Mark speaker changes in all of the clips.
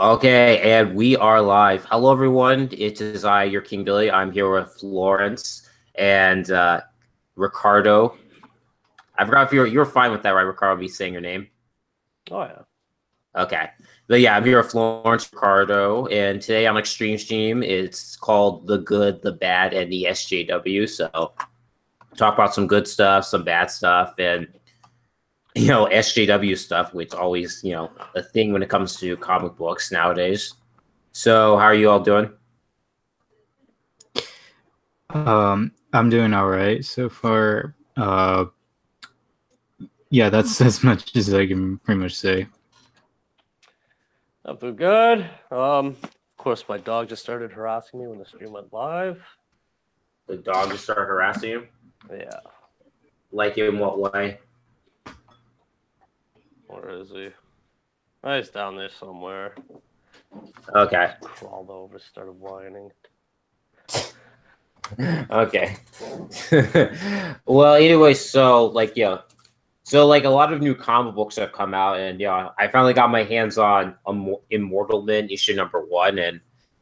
Speaker 1: Okay, and we are live. Hello, everyone. It is I, your King Billy. I'm here with Florence and Ricardo. I forgot if you're fine with that, right, Ricardo? Me saying your name.
Speaker 2: Oh yeah.
Speaker 1: Okay, but yeah, I'm here with Florence Ricardo, and today on Extreme Stream, it's called the Good, the Bad, and the SJW. So talk about some good stuff, some bad stuff, and SJW stuff, which always a thing when it comes to comic books nowadays. So how are you all doing?
Speaker 3: I'm doing all right so far. Yeah, that's as much as I can pretty much say.
Speaker 2: I'm doing good. Of course, my dog just started harassing me when the stream went live.
Speaker 1: The dog just started harassing you?
Speaker 2: Yeah.
Speaker 1: Like in what way?
Speaker 2: Where is he? Oh, he's down there somewhere.
Speaker 1: Okay.
Speaker 2: Just crawled over, started whining.
Speaker 1: Okay. Well, anyway, so a lot of new comic books have come out, and I finally got my hands on Immortal Men issue #1, and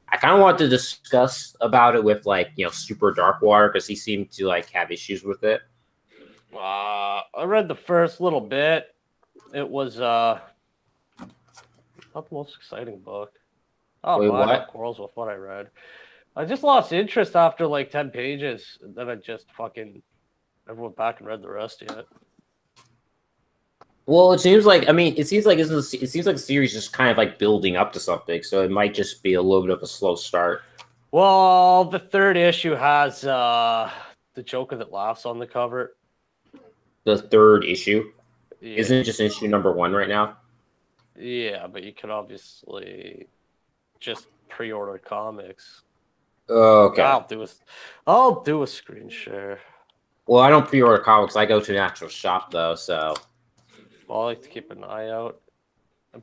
Speaker 1: I kind of wanted to discuss about it with Super Darkwater because he seemed to have issues with it.
Speaker 2: I read the first little bit. It was not the most exciting book. Oh,
Speaker 1: Wait,
Speaker 2: no, I
Speaker 1: what?
Speaker 2: have quarrels with what I read. I just lost interest after like 10 pages, and then I just never went back and read the rest yet.
Speaker 1: Well, it seems like it seems like the series is kind of building up to something, so it might just be a little bit of a slow start.
Speaker 2: Well, the third issue has the Joker that laughs on the cover.
Speaker 1: The third issue?
Speaker 2: Yeah.
Speaker 1: Isn't it just issue #1 right now?
Speaker 2: Yeah, but you can obviously just pre-order comics.
Speaker 1: Okay.
Speaker 2: I'll do a screen share.
Speaker 1: Well, I don't pre-order comics. I go to an actual shop though, so.
Speaker 2: Well, I like to keep an eye out.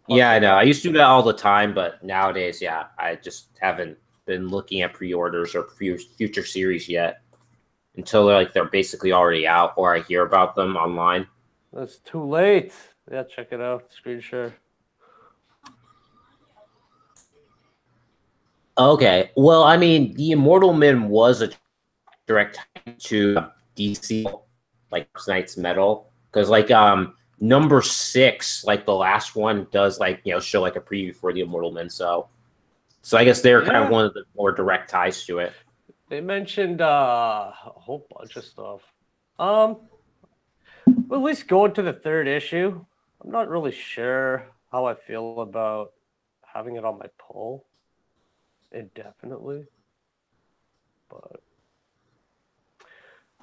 Speaker 1: Yeah, I know. I used to do that all the time, but nowadays, yeah, I just haven't been looking at pre-orders or future series yet until they're basically already out or I hear about them online.
Speaker 2: That's too late. Yeah, check it out. Screen share.
Speaker 1: Okay. Well, I mean, the Immortal Men was a direct to DC, like Knight's Metal, because #6, the last one does show a preview for the Immortal Men. So I guess they're kind of one of the more direct ties to it.
Speaker 2: They mentioned a whole bunch of stuff. Well, at least going to the third issue. I'm not really sure how I feel about having it on my pull indefinitely, but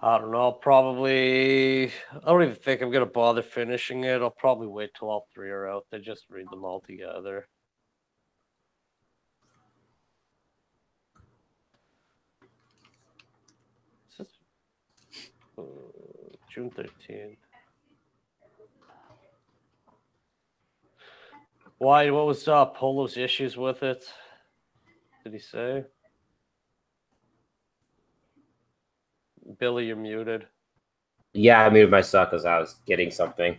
Speaker 2: I don't know. I don't even think I'm gonna bother finishing it. I'll probably wait till all three are out. Then just read them all together. June 13th. Why? What was Polo's issues with it? Did he say? Billy, you're muted.
Speaker 1: Yeah, I muted myself because I was getting something.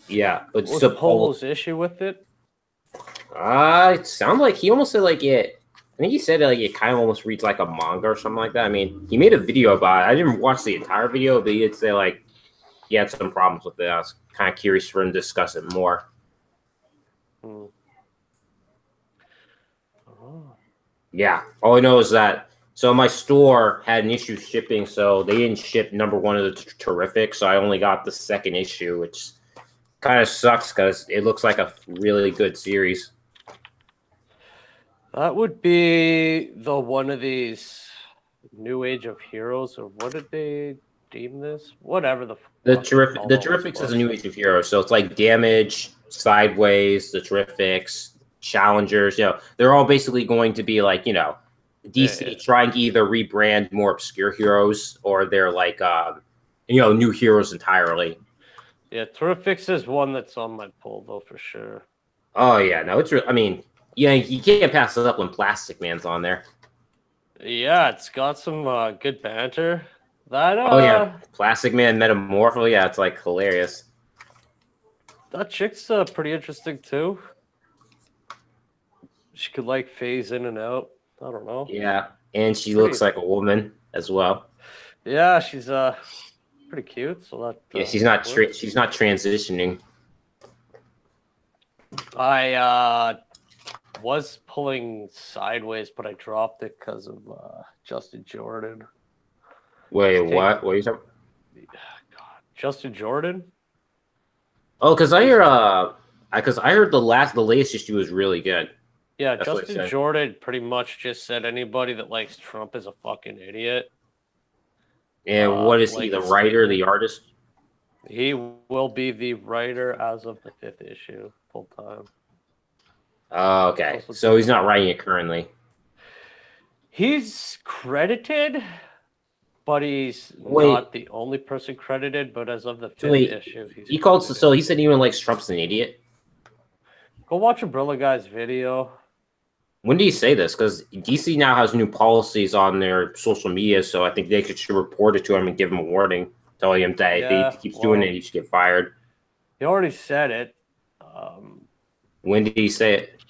Speaker 1: Yeah, but
Speaker 2: what was Polo's issue with it?
Speaker 1: It sounded like he almost said it. I think he said it kind of almost reads like a manga or something like that. I mean, he made a video about it. I didn't watch the entire video, but he did say he had some problems with it. I was kind of curious for him to discuss it more.
Speaker 2: Oh.
Speaker 1: Yeah, all I know is that my store had an issue shipping, so they didn't ship #1 of the Terrific, so I only got the second issue, which kind of sucks because it looks like a really good series.
Speaker 2: That would be the one of these New Age of Heroes, or what did they deem this? Whatever the
Speaker 1: Terrifics is a New Age of Heroes, so it's like Damage, Sideways, the Terrifics, Challengers. They're all basically going to be DC trying to either rebrand more obscure heroes or they're new heroes entirely.
Speaker 2: Yeah, Terrifics is one that's on my pull though for sure.
Speaker 1: Oh yeah, no, it's. I mean, yeah, you can't pass it up when Plastic Man's on there.
Speaker 2: Yeah, it's got some good banter.
Speaker 1: Oh yeah, Plastic Man Metamorpho. Yeah, it's hilarious.
Speaker 2: That chick's pretty interesting too. She could like phase in and out. I don't know.
Speaker 1: Yeah, and she looks like a woman as well.
Speaker 2: Yeah, she's pretty cute. So that
Speaker 1: Yeah,
Speaker 2: works.
Speaker 1: she's not transitioning.
Speaker 2: I was pulling sideways, but I dropped it because of Justin Jordan.
Speaker 1: Wait, what? What are you talking?
Speaker 2: God, Justin Jordan.
Speaker 1: Oh, because I heard the latest issue was really good.
Speaker 2: Yeah,
Speaker 1: That's what it
Speaker 2: Justin
Speaker 1: said.
Speaker 2: Jordan pretty much just said anybody that likes Trump is a fucking idiot.
Speaker 1: And what is he?
Speaker 2: like
Speaker 1: The
Speaker 2: his
Speaker 1: writer,
Speaker 2: statement.
Speaker 1: the artist?
Speaker 2: He will be the writer as of the 5th issue, full time.
Speaker 1: Oh, okay. So he's not writing it currently.
Speaker 2: He's credited, but he's not the only person credited. But as of the 5th issue,
Speaker 1: he called. So he said he even likes Trump's an idiot.
Speaker 2: Go watch Umbrella Guy's video.
Speaker 1: When did he say this? Because DC now has new policies on their social media, so I think they should report it to him and give him a warning, telling him that if he keeps doing it, he should get fired.
Speaker 2: He already said it.
Speaker 1: When did he say it?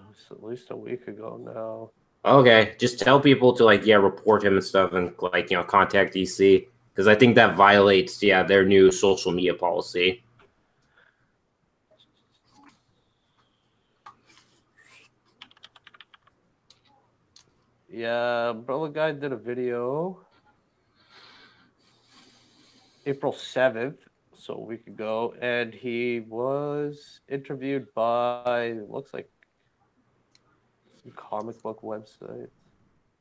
Speaker 2: It's at least a week ago now.
Speaker 1: Okay, just tell people to report him and stuff, and contact DC, because I think that violates their new social media policy.
Speaker 2: Yeah, Umbrella Guy did a video April 7th, so a week ago, and he was interviewed by, it looks like, some comic book website.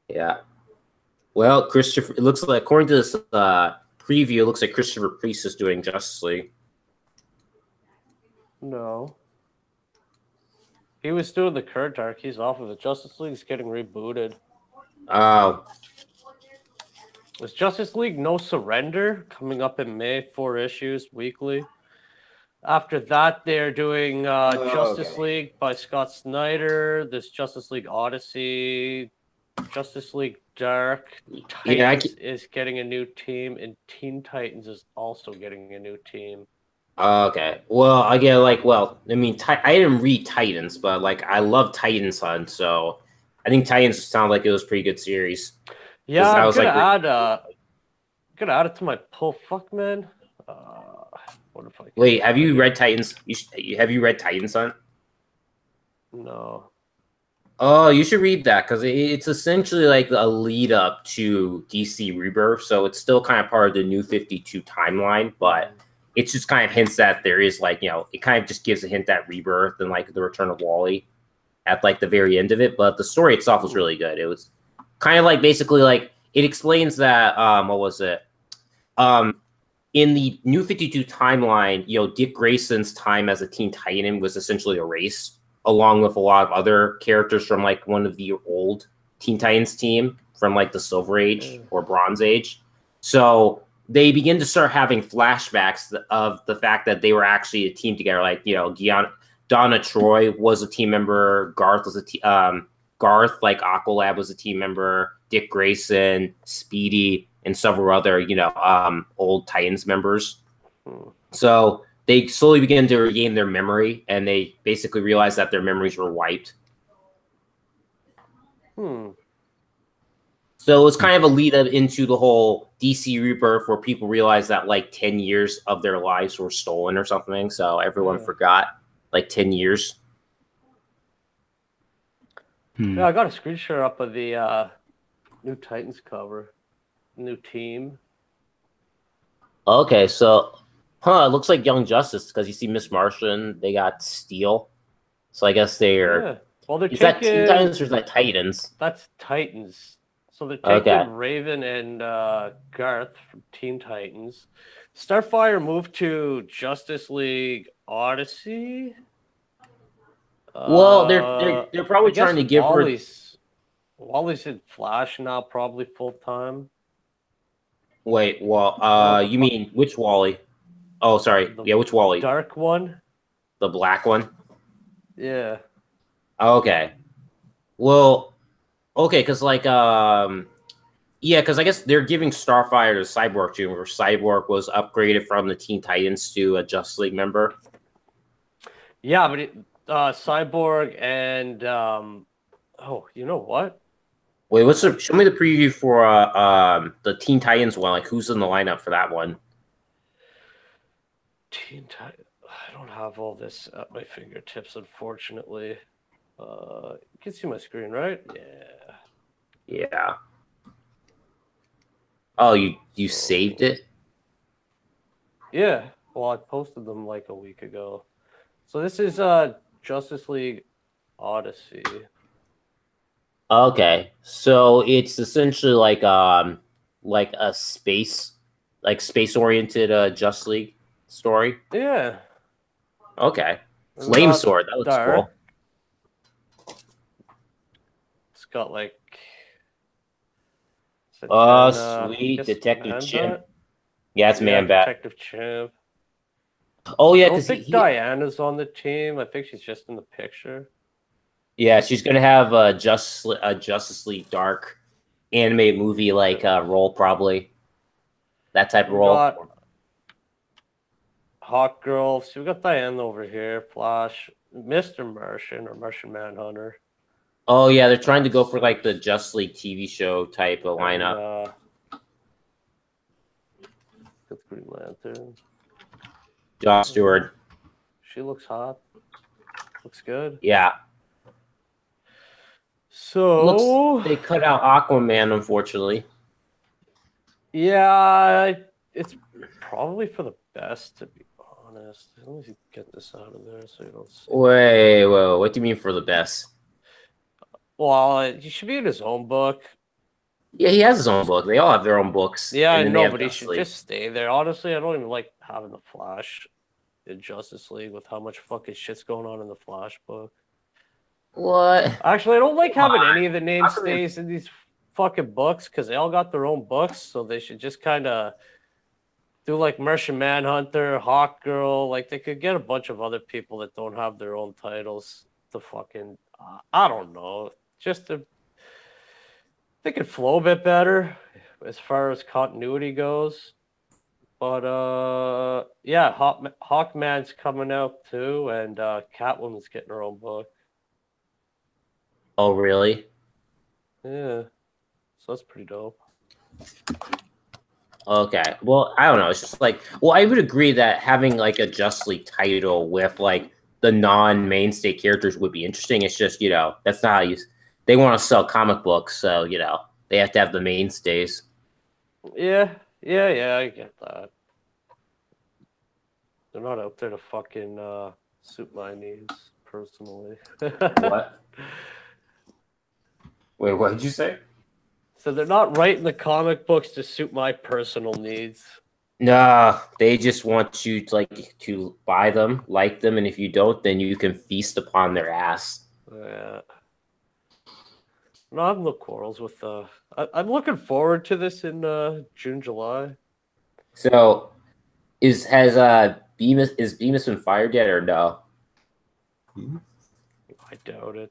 Speaker 1: Yeah. Well, Christopher, it looks like, according to this preview, it looks like Christopher Priest is doing Justice League.
Speaker 2: No. He was doing the current arc. He's off of it. Justice League's getting rebooted.
Speaker 1: Oh.
Speaker 2: Was Justice League No Surrender coming up in May, 4 issues weekly? After that, they're doing Justice League by Scott Snyder. This Justice League Odyssey, Justice League Dark. Titans is getting a new team, and Teen Titans is also getting a new team.
Speaker 1: Okay. Well, I get I didn't read Titans, but I love Titans Hunt, so I think Titans sounded like it was a pretty good series.
Speaker 2: Yeah, I'm gonna add it to my pull. Fuck, man. What if I
Speaker 1: wait? Have you read Titans? Have you read Titans Hunt?
Speaker 2: No.
Speaker 1: Oh, you should read that, because it's essentially like a lead up to DC Rebirth, so it's still kind of part of the New 52 timeline, but it just kind of hints that there is it kind of just gives a hint at Rebirth and the return of Wally at the very end of it. But the story itself was really good. It was kind of basically it explains that what was it? In the New 52 timeline, Dick Grayson's time as a Teen Titan was essentially erased, along with a lot of other characters from one of the old Teen Titans team from the Silver Age or Bronze Age. So they begin to start having flashbacks of the fact that they were actually a team together. Donna Troy was a team member. Garth was Aqualad was a team member. Dick Grayson, Speedy, and several other old Titans members. So they slowly begin to regain their memory, and they basically realize that their memories were wiped. So it's kind of a lead up into the whole DC Rebirth, where people realize that 10 years of their lives were stolen or something. So everyone forgot 10 years.
Speaker 2: Yeah, I got a screenshot up of the new Titans cover, new team.
Speaker 1: Okay, so it looks like Young Justice, because you see Miss Martian, they got Steel. So I guess they're...
Speaker 2: Yeah. Well, they're
Speaker 1: taking... Is that Teen Titans or is that Titans?
Speaker 2: That's Titans. So they're taking Raven and Garth from Teen Titans. Starfire moved to Justice League Odyssey.
Speaker 1: Well, they're probably trying to give
Speaker 2: Wally's in Flash now, probably full time.
Speaker 1: Wait, you mean which Wally? Oh, sorry. Which Wally?
Speaker 2: Dark one.
Speaker 1: The black one?
Speaker 2: Yeah.
Speaker 1: Okay. Well, okay, because Yeah, because I guess they're giving Starfire to Cyborg too, where Cyborg was upgraded from the Teen Titans to a Justice League member.
Speaker 2: Yeah, but Cyborg and oh, you know what?
Speaker 1: Wait, show me the preview for the Teen Titans one. Like, who's in the lineup for that one?
Speaker 2: Teen Titan. I don't have all this at my fingertips, unfortunately. You can see my screen, right? Yeah.
Speaker 1: Yeah. Oh, you
Speaker 2: So,
Speaker 1: saved it?
Speaker 2: yeah. Well, I posted them like a week ago. So this is Justice League Odyssey.
Speaker 1: Okay, so it's essentially like a space oriented Just League story.
Speaker 2: Yeah.
Speaker 1: Okay,
Speaker 2: It's
Speaker 1: Flame
Speaker 2: not
Speaker 1: Sword, that looks
Speaker 2: dark.
Speaker 1: cool.
Speaker 2: It's got like
Speaker 1: Sweet
Speaker 2: guess
Speaker 1: Detective Chimp.
Speaker 2: Man-Bat?
Speaker 1: Yeah, it's
Speaker 2: Yeah,
Speaker 1: Man Bat.
Speaker 2: Detective Champ.
Speaker 1: Oh
Speaker 2: I
Speaker 1: yeah,
Speaker 2: don't
Speaker 1: because
Speaker 2: think Diana's on the team. I think she's just in the picture.
Speaker 1: yeah, she's gonna have a Justice League Dark animated movie like role, probably that type of
Speaker 2: We
Speaker 1: role.
Speaker 2: got Hawk Girl. So we got Diana over here. Flash, Mr. Martian or Martian Manhunter.
Speaker 1: Oh yeah, they're trying to go for like the Just League TV show type of lineup.
Speaker 2: Got the Green Lantern.
Speaker 1: Joss Stewart.
Speaker 2: She looks hot. Looks good.
Speaker 1: Yeah.
Speaker 2: So
Speaker 1: They cut out Aquaman, unfortunately.
Speaker 2: yeah, it's probably for the best, to be honest. Let me get this out of there so you don't see.
Speaker 1: Wait, whoa, what do you mean for the best?
Speaker 2: Well, he should be in his own book.
Speaker 1: Yeah, he has his own book. They all have their own books.
Speaker 2: Yeah, I
Speaker 1: and then they
Speaker 2: know,
Speaker 1: have
Speaker 2: but he
Speaker 1: Justice
Speaker 2: should
Speaker 1: League.
Speaker 2: just stay there. Honestly, I don't even like having the Flash in Justice League with how much fucking shit's going on in the Flash book.
Speaker 1: What?
Speaker 2: Actually, I don't like
Speaker 1: Come
Speaker 2: having
Speaker 1: on.
Speaker 2: any of the name stays in these fucking books because they all got their own books, so they should just kind of do like Martian Manhunter, Hawk Girl. Like they could get a bunch of other people that don't have their own titles to fucking I don't know, just to they could flow a bit better as far as continuity goes. But yeah, Hawkman's coming out too, and Catwoman's getting her own book.
Speaker 1: Oh, really?
Speaker 2: Yeah, so that's pretty dope.
Speaker 1: Okay. Well, I don't know. It's just like, well, I would agree that having like a Just League title with like the non-mainstay characters would be interesting. It's just, that's not how they want to sell comic books, so, they have to have the mainstays.
Speaker 2: Yeah, I get that. They're not out there to fucking suit my needs personally.
Speaker 1: What? Wait, what did you say?
Speaker 2: So they're not writing the comic books to suit my personal needs.
Speaker 1: Nah, they just want you to buy them, like them, and if you don't, then you can feast upon their ass.
Speaker 2: Yeah. No, I have no quarrels with I'm looking forward to this in June, July.
Speaker 1: So, is Bemis been fired yet or no?
Speaker 2: I doubt it.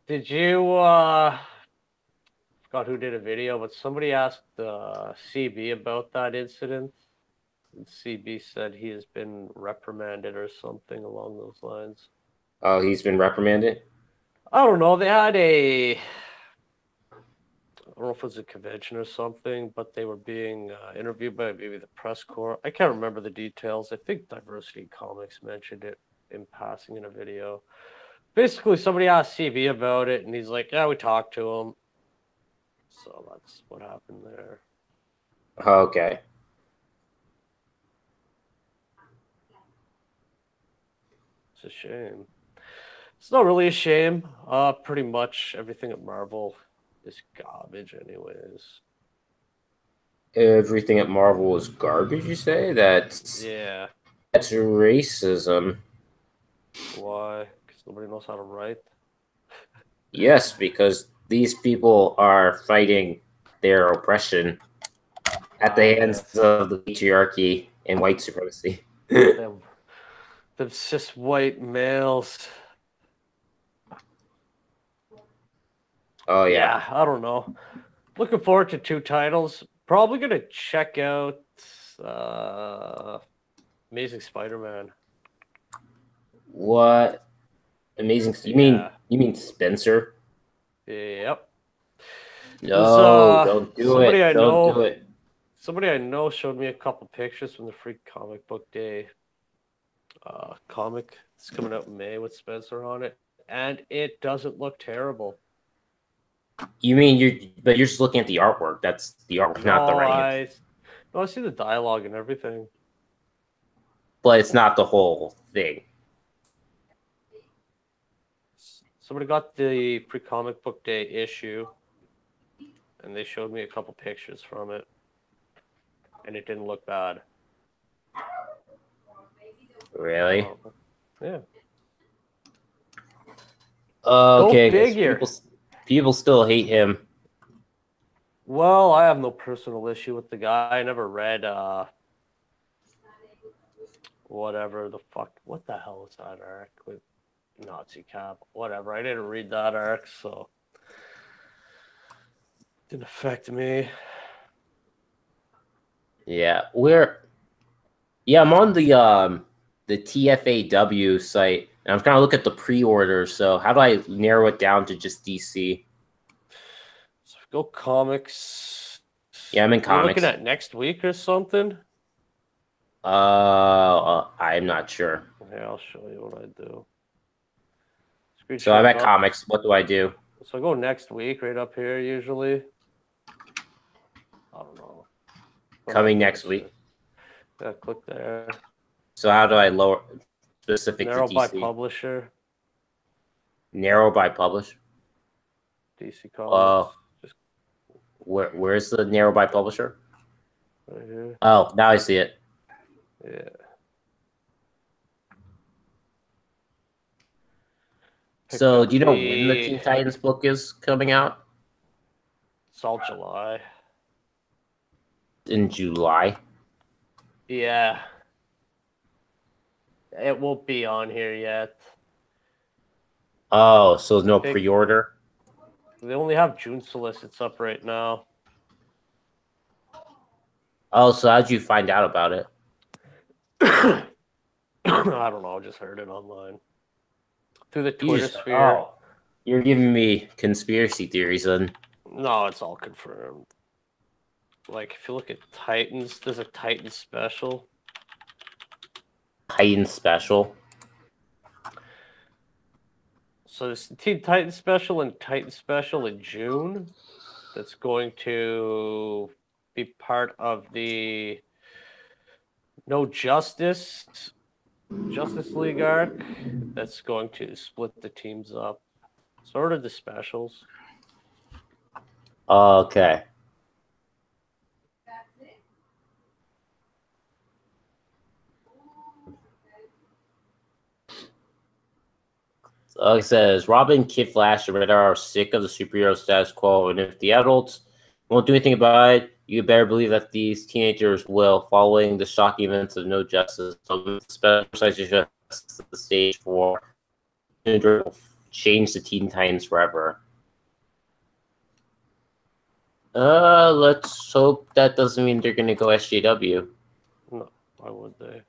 Speaker 2: Did you forgot who did a video, but somebody asked CB about that incident. And CB said he has been reprimanded or something along those lines.
Speaker 1: Oh, he's been reprimanded?
Speaker 2: I don't know. They had I don't know if it was a convention or something, but they were being interviewed by maybe the press corps. I can't remember the details. I think Diversity Comics mentioned it in passing in a video. Basically, somebody asked CB about it, and he's like, yeah, we talked to him. So that's what happened there.
Speaker 1: Okay.
Speaker 2: It's a shame. It's not really a shame. Pretty much everything at Marvel is garbage anyways.
Speaker 1: Everything at Marvel is garbage, you say? That's racism.
Speaker 2: Why? Because nobody knows how to write?
Speaker 1: Yes, because these people are fighting their oppression at the hands of the patriarchy and white supremacy.
Speaker 2: them cis white males.
Speaker 1: Oh yeah.
Speaker 2: I don't know. Looking forward to 2 titles. Probably gonna check out Amazing Spider-Man.
Speaker 1: What? Amazing. You mean Spencer?
Speaker 2: Yep.
Speaker 1: No, don't do
Speaker 2: somebody
Speaker 1: it.
Speaker 2: I
Speaker 1: Don't
Speaker 2: know,
Speaker 1: do it.
Speaker 2: Somebody I know showed me a couple pictures from the free comic book day comic. It's coming out in May with Spencer on it, and it doesn't look terrible.
Speaker 1: You mean you're just looking at the artwork. That's the artwork, not the writing.
Speaker 2: I see the dialogue and everything.
Speaker 1: But it's not the whole thing.
Speaker 2: Somebody got the free comic book day issue, and they showed me a couple pictures from it, and it didn't look bad.
Speaker 1: Really?
Speaker 2: Yeah.
Speaker 1: Okay.
Speaker 2: Go figure.
Speaker 1: People still hate him.
Speaker 2: Well, I have no personal issue with the guy. I never read whatever the fuck. What the hell is that arc with Nazi Cap? Whatever. I didn't read that arc, so it didn't affect me.
Speaker 1: Yeah, I'm on the TFAW site, and I'm trying to look at the pre-orders. So how do I narrow it down to just DC?
Speaker 2: So go comics.
Speaker 1: Yeah, I'm in
Speaker 2: You're
Speaker 1: comics.
Speaker 2: looking at next week or something?
Speaker 1: I'm not sure.
Speaker 2: Okay, I'll show you what I do.
Speaker 1: So I'm at comics. What do I do?
Speaker 2: So I go next week, right up here usually. I don't know.
Speaker 1: Coming next week.
Speaker 2: Yeah, click there.
Speaker 1: So how do I lower specific
Speaker 2: Narrow
Speaker 1: to DC?
Speaker 2: by publisher.
Speaker 1: Narrow by publisher.
Speaker 2: DC Comics. Just
Speaker 1: where's the narrow by publisher?
Speaker 2: right here.
Speaker 1: Oh, now I see it.
Speaker 2: Yeah.
Speaker 1: So do you know when the Teen Titans book is coming out?
Speaker 2: It's all July.
Speaker 1: In July.
Speaker 2: Yeah. It won't be on here yet.
Speaker 1: Oh, so no pre-order?
Speaker 2: They only have June solicits up right now.
Speaker 1: Oh, so how'd you find out about it?
Speaker 2: I don't know. I just heard it online. Through the Twitter sphere.
Speaker 1: Oh, you're giving me conspiracy theories then.
Speaker 2: No, it's all confirmed. Like, if you look at Titans, there's a Titan special.
Speaker 1: Titan special?
Speaker 2: So there's the Teen Titan special and Titan special in June. That's going to be part of the No Justice League arc. That's going to split the teams up. Sort of the specials.
Speaker 1: Okay. Like it says, Robin, Kid Flash, and Red Arrow are sick of the superhero status quo, and if the adults won't do anything about it, you better believe that these teenagers will, following the shocking events of No Justice. So the special the stage for change the Teen Titans forever. Let's hope that doesn't mean they're gonna go SJW.
Speaker 2: No, why would they?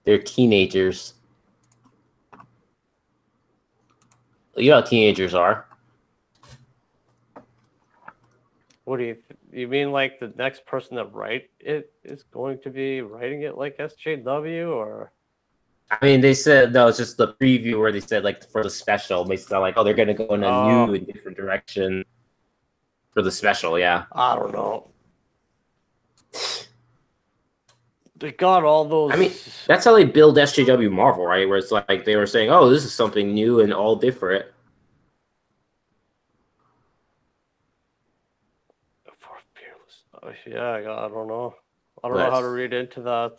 Speaker 1: They're teenagers. You know how teenagers are.
Speaker 2: What do you mean? Like the next person that write it is going to be writing it like SJW, or?
Speaker 1: I mean, they said no. It's just the preview where they said like for the special, they said like, oh, they're gonna go in a new and different direction for the special. Yeah.
Speaker 2: I don't know. They got all those.
Speaker 1: I mean, that's how they build SJW Marvel, right? Where it's like they were saying, oh, this is something new and all different.
Speaker 2: Yeah, I don't know. I don't know how to read into that.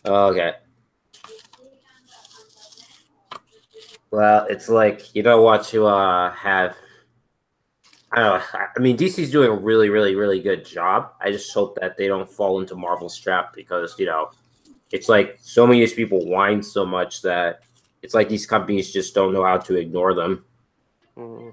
Speaker 1: Okay. Well, it's like you don't want to have. I don't know. I mean, DC's doing a really, really, really good job. I just hope that they don't fall into Marvel's trap because it's like so many of these people whine so much that it's like these companies just don't know how to ignore them.
Speaker 2: Mm-hmm.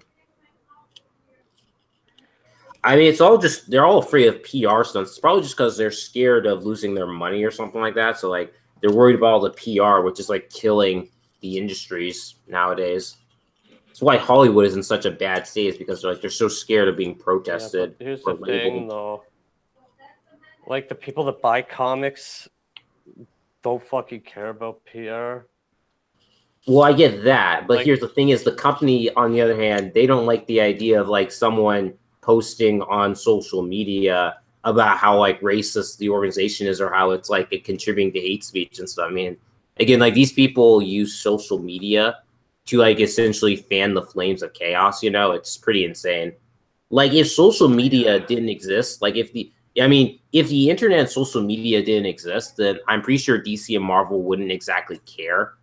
Speaker 1: I mean, it's all just they're all afraid of PR stunts. It's probably just because they're scared of losing their money or something like that. So like they're worried about all the PR, which is like killing the industries nowadays. That's why Hollywood is in such a bad state, is because they're so scared of being protested.
Speaker 2: Yeah, but here's
Speaker 1: or
Speaker 2: the thing,
Speaker 1: labeled.
Speaker 2: though. Like the people that buy comics don't fucking care about PR.
Speaker 1: Well, I get that, but
Speaker 2: Like-
Speaker 1: here's the thing: is the company, on the other hand, they don't like the idea of like someone posting on social media about how like racist the organization is or how it's like contributing to hate speech and stuff. I mean, again, like these people use social media to like essentially fan the flames of chaos. You know, it's pretty insane. Like if social media didn't exist, like if the internet and social media didn't exist, then I'm pretty sure DC and Marvel wouldn't exactly care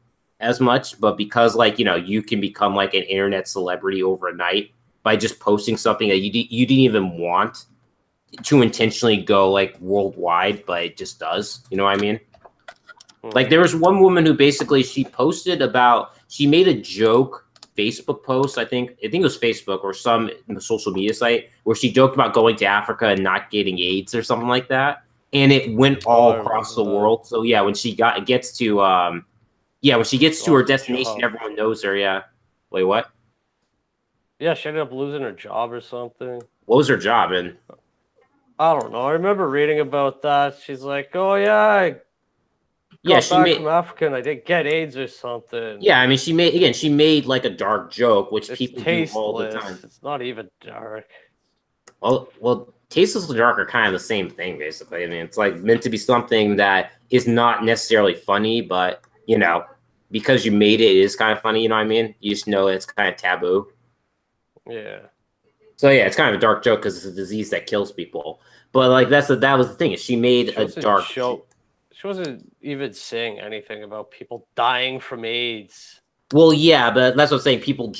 Speaker 1: as much. But because like you can become like an internet celebrity overnight by just posting something that you didn't even want to intentionally go like worldwide, but it just does. You know what I mean? Like there was one woman who basically she made a joke Facebook post. I think it was Facebook or some social media site where she joked about going to Africa and not getting AIDS or something like that, and it went all across the world. So yeah, when she gets to her destination, everyone knows her. Yeah. Wait, what?
Speaker 2: Yeah, she ended up losing her job or something.
Speaker 1: What was her job? And
Speaker 2: I don't know. I remember reading about that. She's like, "Oh yeah, I got
Speaker 1: she
Speaker 2: back from Africa and I didn't get AIDS or something."
Speaker 1: Yeah, I mean, she made like a dark joke, which
Speaker 2: It's
Speaker 1: people
Speaker 2: tasteless.
Speaker 1: do all the time.
Speaker 2: It's not even dark.
Speaker 1: Well, tasteless and dark are kind of the same thing, basically. I mean, it's like meant to be something that is not necessarily funny, but because you made it, it is kind of funny. You know what I mean? You just know it's kind of taboo.
Speaker 2: Yeah.
Speaker 1: So yeah, it's kind of a dark joke because it's a disease that kills people. But like that was the thing. Is she made a dark
Speaker 2: joke. She wasn't even saying anything about people dying from AIDS.
Speaker 1: Well, yeah, but that's what I'm saying. People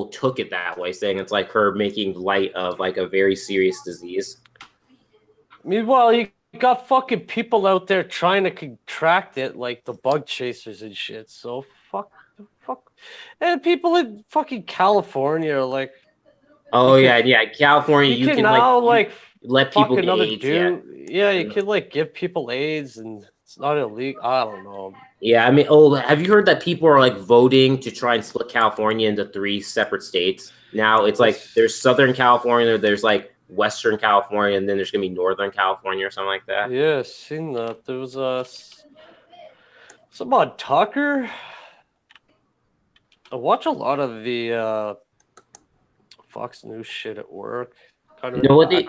Speaker 1: took it that way, saying it's like her making light of like a very serious disease.
Speaker 2: Meanwhile, you got fucking people out there trying to contract it, like the bug chasers and shit. So fuck, and people in fucking California are like,
Speaker 1: oh yeah, California.
Speaker 2: You can now like
Speaker 1: let people get AIDS.
Speaker 2: Yeah, you can like give people AIDS and it's not illegal. I don't know.
Speaker 1: Yeah, I mean, have you heard that people are like voting to try and split California into 3 separate states? Now it's like there's Southern California, there's like Western California, and then there's gonna be Northern California or something like that.
Speaker 2: Yeah, seen that. There was some on Tucker. I watch a lot of the Fox News shit at work. Kind of
Speaker 1: what they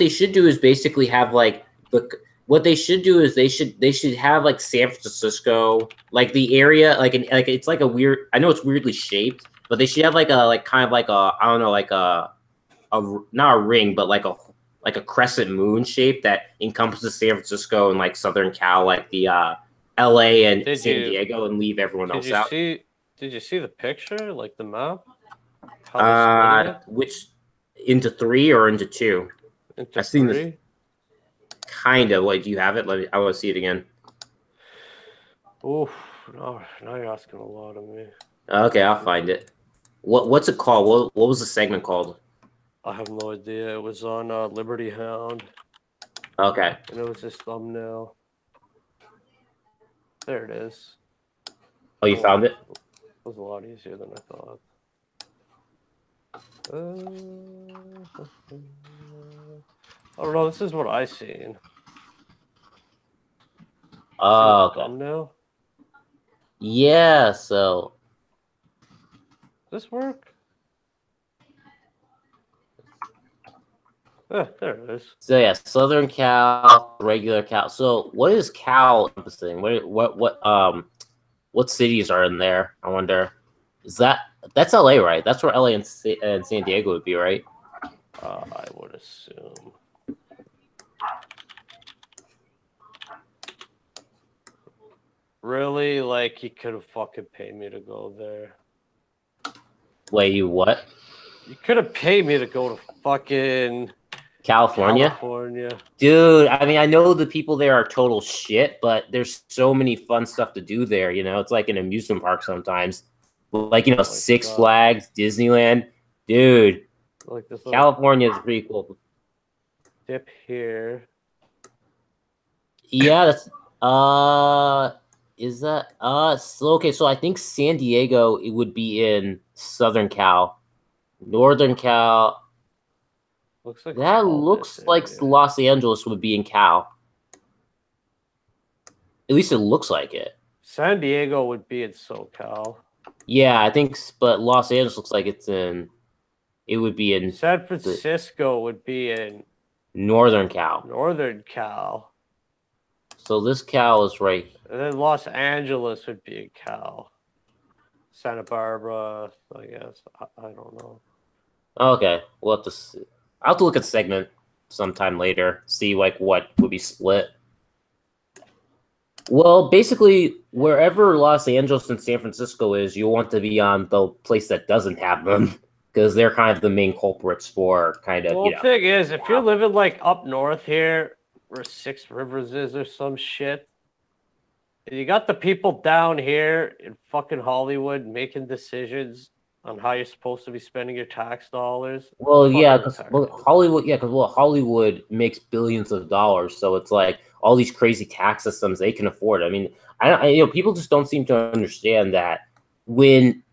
Speaker 1: should do is basically have like what they should do is they should have like San Francisco, like the area, like it's like a weird. I know it's weirdly shaped, but they should have like a kind of like a I don't know like a not a ring, but like a crescent moon shape that encompasses San Francisco and like Southern Cal, like the L.A. and San Diego, and leave everyone else out.
Speaker 2: Did you see the picture, like the map?
Speaker 1: Which into 3 or into 2?
Speaker 2: I've seen 3.
Speaker 1: Kind of. Like, do you have it? I want to see it again.
Speaker 2: Oh, no, now you're asking a lot of me.
Speaker 1: Okay, I'll find it. What's it called? What was the segment called?
Speaker 2: I have no idea. It was on Liberty Hound.
Speaker 1: Okay.
Speaker 2: And it was this thumbnail. There it is.
Speaker 1: Oh, you found it?
Speaker 2: It was a lot easier than I thought. I don't know. This is what I seen.
Speaker 1: Oh, okay.
Speaker 2: Thumbnail.
Speaker 1: Yeah. So.
Speaker 2: Does this work? There it is.
Speaker 1: So yeah, Southern Cal, regular Cal. So what is Cal encompassing? What cities are in there? I wonder. That's LA, right? That's where LA and San Diego would be, right?
Speaker 2: I would assume. Really? Like, you could have fucking paid me to go there.
Speaker 1: Wait, you what?
Speaker 2: You could have paid me to go to fucking
Speaker 1: California?
Speaker 2: Dude,
Speaker 1: I mean, I know the people there are total shit, but there's so many fun stuff to do there, It's like an amusement park sometimes. Like, Six Flags, Disneyland. Dude,
Speaker 2: Like this little
Speaker 1: California is pretty cool.
Speaker 2: dip here.
Speaker 1: Yeah, that's is that so okay, so I think San Diego it would be in Southern Cal. Northern Cal.
Speaker 2: Looks like it's
Speaker 1: That
Speaker 2: all this
Speaker 1: looks like
Speaker 2: area.
Speaker 1: Los Angeles would be in Cal. At least it looks like it.
Speaker 2: San Diego would be in SoCal.
Speaker 1: Yeah, I think but Los Angeles looks like it would be in
Speaker 2: San
Speaker 1: the
Speaker 2: Francisco would be in
Speaker 1: Northern Cal.
Speaker 2: Northern Cal.
Speaker 1: So this Cal is right.
Speaker 2: And then Los Angeles would be in Cal. Santa Barbara, I guess. I don't know.
Speaker 1: Okay, we'll have to see. I'll have to look at segment sometime later, see like what would be split. Well, basically, wherever Los Angeles and San Francisco is, you want to be on the place that doesn't have them because they're kind of the main culprits for kind of.
Speaker 2: Well, the thing is, if you're living like up north here, where Six Rivers is or some shit, and you got the people down here in fucking Hollywood making decisions on how you're supposed to be spending your tax dollars.
Speaker 1: Well, yeah,
Speaker 2: Fucking
Speaker 1: because Hollywood, yeah, because Hollywood makes billions of dollars, so it's like all these crazy tax systems they can afford. I mean, people just don't seem to understand that when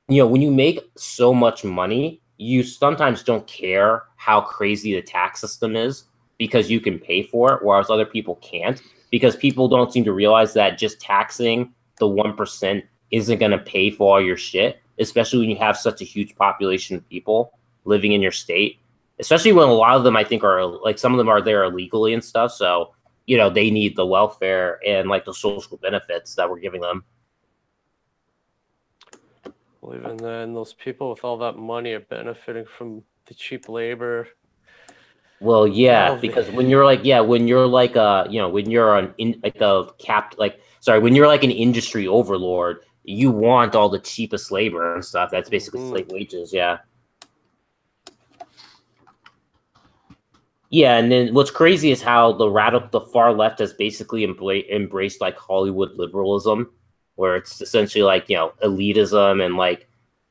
Speaker 1: when you make so much money, you sometimes don't care how crazy the tax system is because you can pay for it, whereas other people can't. Because people don't seem to realize that just taxing the 1% isn't going to pay for all your shit, especially when you have such a huge population of people living in your state. Especially when a lot of them, I think, are like some of them are there illegally and stuff. So, they need the welfare and like the social benefits that we're giving them.
Speaker 2: Well, even then, those people with all that money are benefiting from the cheap labor.
Speaker 1: Well, yeah, because when you're like, when you're like, when you're when you're like an industry overlord, you want all the cheapest labor and stuff. That's basically slave wages. Yeah. Yeah, and then what's crazy is how the far left has basically embraced like Hollywood liberalism, where it's essentially like elitism and like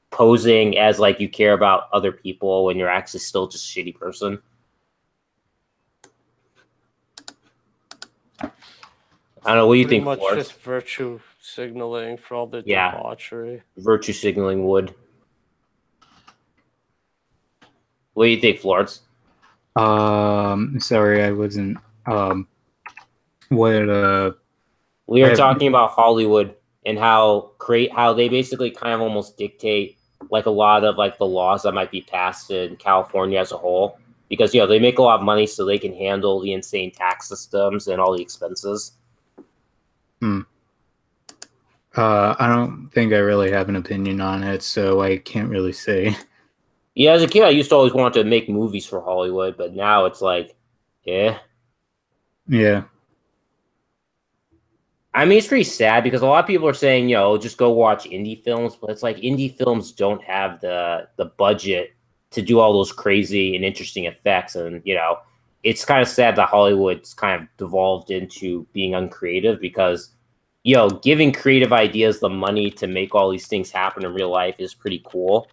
Speaker 1: posing as like you care about other people when you're actually still just a shitty person. I don't know. What do you think,
Speaker 2: Pretty much
Speaker 1: Florence?
Speaker 2: just virtue signaling for all the debauchery.
Speaker 1: Virtue signaling would. What do you think, Florence?
Speaker 3: Sorry, I wasn't. What?
Speaker 1: We are talking about Hollywood and how they basically kind of almost dictate like a lot of like the laws that might be passed in California as a whole, because they make a lot of money so they can handle the insane tax systems and all the expenses.
Speaker 3: I don't think I really have an opinion on it, so I can't really say.
Speaker 1: Yeah, as a kid, I used to always want to make movies for Hollywood, but now it's like, yeah. I mean, it's pretty sad because a lot of people are saying, just go watch indie films, but it's like indie films don't have the budget to do all those crazy and interesting effects, and it's kind of sad that Hollywood's kind of devolved into being uncreative because giving creative ideas the money to make all these things happen in real life is pretty cool.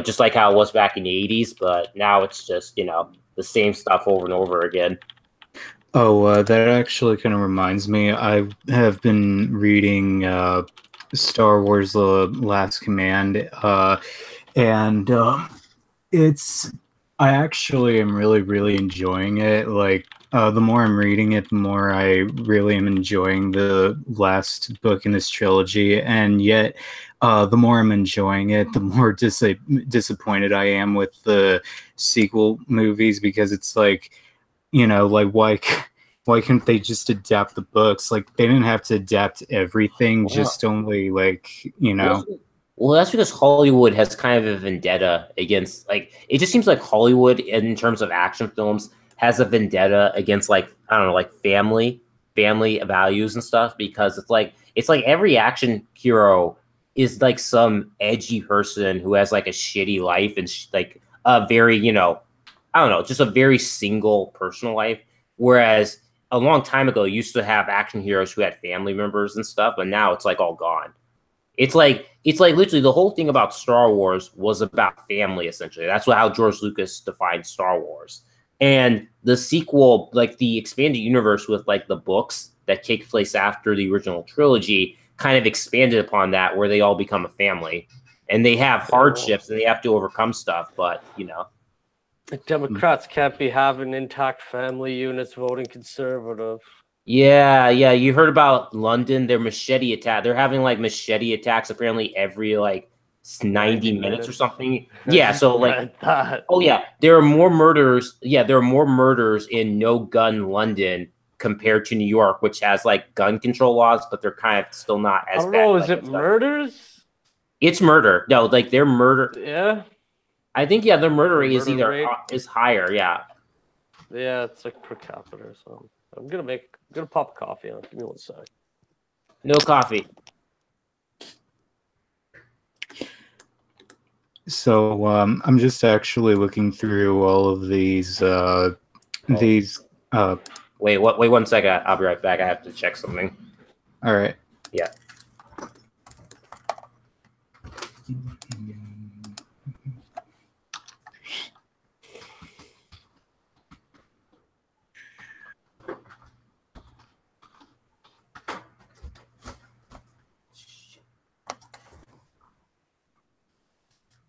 Speaker 1: Just like how it was back in the 80s, but now it's just, the same stuff over and over again.
Speaker 3: Oh, that actually kind of reminds me. I have been reading Star Wars: The Last Command, and I actually am really, really enjoying it. Like, the more I'm reading it, the more I really am enjoying the last book in this trilogy. And yet, the more I'm enjoying it, the more disappointed I am with the sequel movies, because it's like, like why couldn't they just adapt the books? Like, they didn't have to adapt everything, just only like,
Speaker 1: Well, that's because Hollywood has kind of a vendetta against, like, it just seems like Hollywood, in terms of action films, has a vendetta against, like, I don't know, like family values and stuff, because it's like every action hero is like some edgy person who has like a shitty life and like a very, I don't know, just a very single personal life. Whereas a long time ago, you used to have action heroes who had family members and stuff, but now it's like all gone. It's like literally the whole thing about Star Wars was about family, essentially. That's how George Lucas defined Star Wars. And the sequel, like the expanded universe with like the books that take place after the original trilogy, kind of expanded upon that, where they all become a family, and they have hardships and they have to overcome stuff. But
Speaker 2: the Democrats can't be having intact family units voting conservative.
Speaker 1: yeah, you heard about London? Their machete attack. They're having like machete attacks apparently every like 90 minutes or something. Yeah, so like
Speaker 2: that.
Speaker 1: oh yeah, there are more murders. Yeah, there are more murders in no gun London compared to New York, which has like gun control laws, but they're kind of still not as
Speaker 2: I don't
Speaker 1: bad.
Speaker 2: know.
Speaker 1: Like,
Speaker 2: Is it murders?
Speaker 1: it's murder. No, like their murder.
Speaker 2: Yeah.
Speaker 1: I think their murder rate is
Speaker 2: murder
Speaker 1: either
Speaker 2: rate?
Speaker 1: is higher. Yeah.
Speaker 2: Yeah, it's like per capita or something. I'm gonna pop a coffee on. Give me one sec.
Speaker 1: No coffee.
Speaker 3: So I'm just actually looking through all of these
Speaker 1: Wait 1 second. I'll be right back. I have to check something.
Speaker 3: All right.
Speaker 1: Yeah.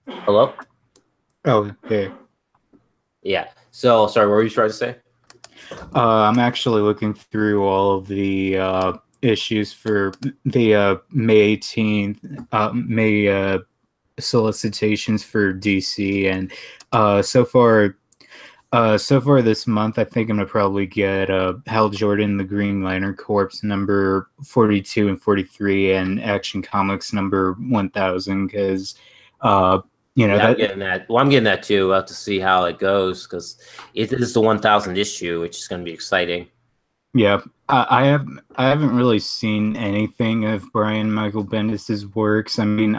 Speaker 1: Hello?
Speaker 3: Oh, hey.
Speaker 1: Yeah. So, sorry, what were you trying to say?
Speaker 3: I'm actually looking through all of the issues for the May 18th, May solicitations for DC, and so far this month, I think I'm gonna probably get Hal Jordan, the Green Lantern Corps number 42 and 43, and Action Comics number 1000, because
Speaker 1: I'm getting that. Well, I'm getting that too. We'll have to see how it goes because it is the 1000 issue, which is going to be exciting.
Speaker 3: Yeah, I haven't really seen anything of Brian Michael Bendis's works. I mean,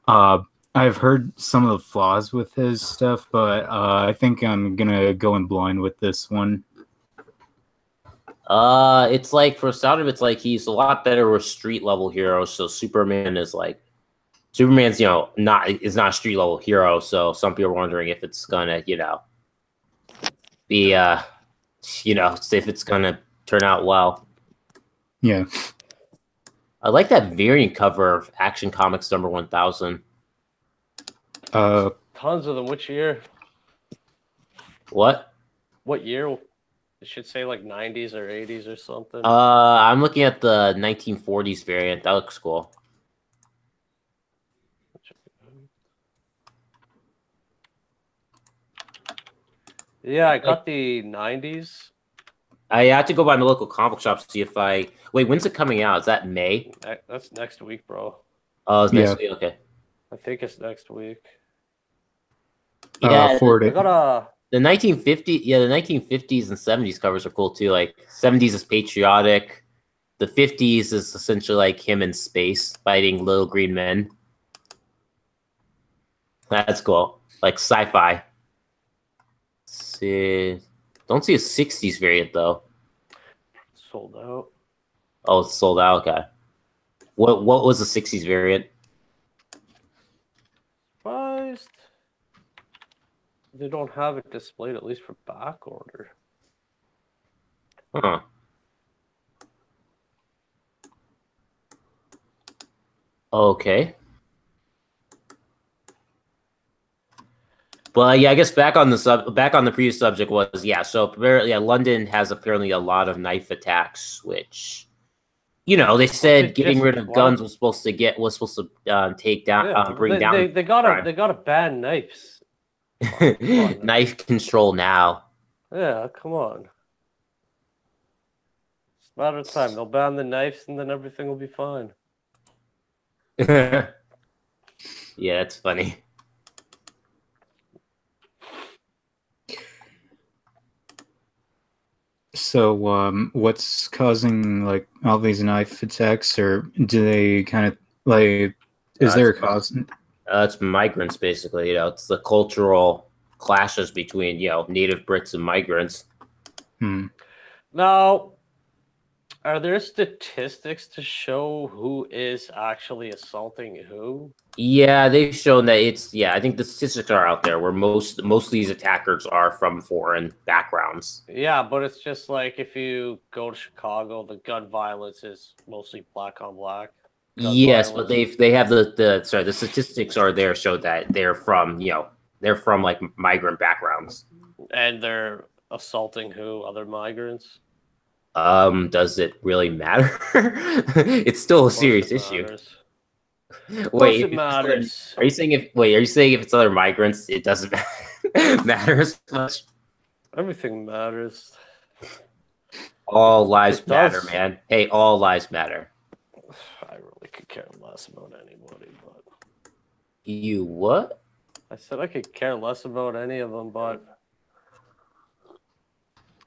Speaker 3: I've heard some of the flaws with his stuff, but I think I'm gonna go in blind with this one.
Speaker 1: It's like for sound of it's like he's a lot better with street level heroes. So Superman's not a street level hero. So some people are wondering if it's gonna be if it's gonna turn out well.
Speaker 3: Yeah.
Speaker 1: I like that variant cover of Action Comics number 1000.
Speaker 2: Tons of them. Which year?
Speaker 1: What?
Speaker 2: What year? It should say like 90s or 80s or something.
Speaker 1: I'm looking at the 1940s variant. That looks cool.
Speaker 2: Yeah, I got the 90s.
Speaker 1: I had to go by my local comic shop to see if I wait. When's it coming out? Is that May?
Speaker 2: That's next week, bro.
Speaker 1: Oh, it's next week. Okay.
Speaker 2: I think it's next week.
Speaker 1: Yeah,
Speaker 2: I got
Speaker 1: the 1950s. Yeah, the 1950s and 70s covers are cool too. Like 70s is patriotic. The 50s is essentially like him in space fighting little green men. That's cool. Like sci-fi. See, don't see a 60s variant though.
Speaker 2: Sold out.
Speaker 1: Oh, it's sold out. Okay. What was the 60s variant?
Speaker 2: Surprised they don't have it displayed, at least for back order.
Speaker 1: Huh. Okay. But yeah, I guess back on the previous subject was so apparently London has apparently a lot of knife attacks, which they said getting rid of guns was supposed to take down bring down.
Speaker 2: They gotta ban knives.
Speaker 1: Knife control now.
Speaker 2: Yeah, come on. It's a matter of time. They'll ban the knives and then everything will be fine.
Speaker 1: Yeah, that's funny.
Speaker 3: So, what's causing like all these knife attacks, or do they kind of like? Is there a cause?
Speaker 1: It's migrants, basically. It's the cultural clashes between native Brits and migrants.
Speaker 2: Now, Are there statistics to show who is actually assaulting who?
Speaker 1: Yeah, they've shown that it's I think the statistics are out there where most of these attackers are from foreign backgrounds.
Speaker 2: Yeah, but it's just like if you go to Chicago, the gun violence is mostly black on black.
Speaker 1: Yes, but they have the statistics are there show that they're from like migrant backgrounds.
Speaker 2: And they're assaulting who? Other migrants?
Speaker 1: Does it really matter? It's still a serious issue. Wait,
Speaker 2: it matters.
Speaker 1: Are you saying if it's other migrants, it doesn't matter as much?
Speaker 2: Everything matters.
Speaker 1: All lives matter, man. Hey, all lives matter.
Speaker 2: I really could care less about anybody, but
Speaker 1: you what?
Speaker 2: I said I could care less about any of them, but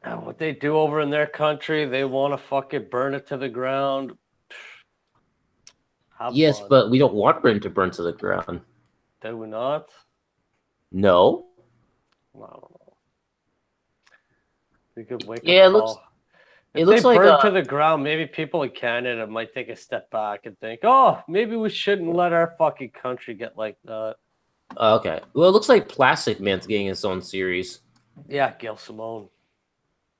Speaker 2: what they do over in their country, they want to fucking burn it to the ground.
Speaker 1: Yes, fun. But we don't want Britain to burn to the ground.
Speaker 2: Do we not?
Speaker 1: No.
Speaker 2: I don't know. We could wake
Speaker 1: up.
Speaker 2: It looks like burn to the ground. Maybe people in Canada might take a step back and think, "Oh, maybe we shouldn't let our fucking country get like that."
Speaker 1: Okay. Well, it looks like Plastic Man's getting its own series.
Speaker 2: Yeah, Gail Simone.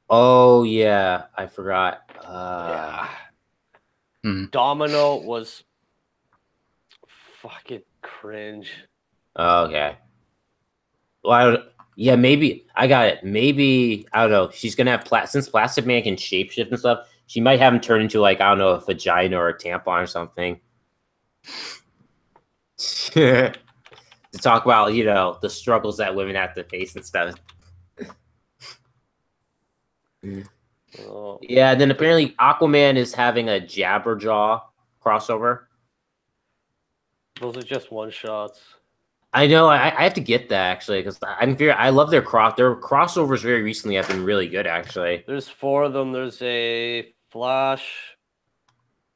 Speaker 1: Oh yeah, I forgot.
Speaker 2: Yeah. Domino was fucking cringe.
Speaker 1: Okay. Well, yeah, maybe I got it. Maybe I don't know. She's gonna have since Plastic Man can shapeshift and stuff. She might have him turn into like I don't know a vagina or a tampon or something. To talk about the struggles that women have to face and stuff. Yeah, and then apparently Aquaman is having a Jabberjaw crossover.
Speaker 2: Those are just one shots.
Speaker 1: I know. I have to get that actually because I love their crossovers very recently have been really good actually.
Speaker 2: There's 4 of them. There's a Flash.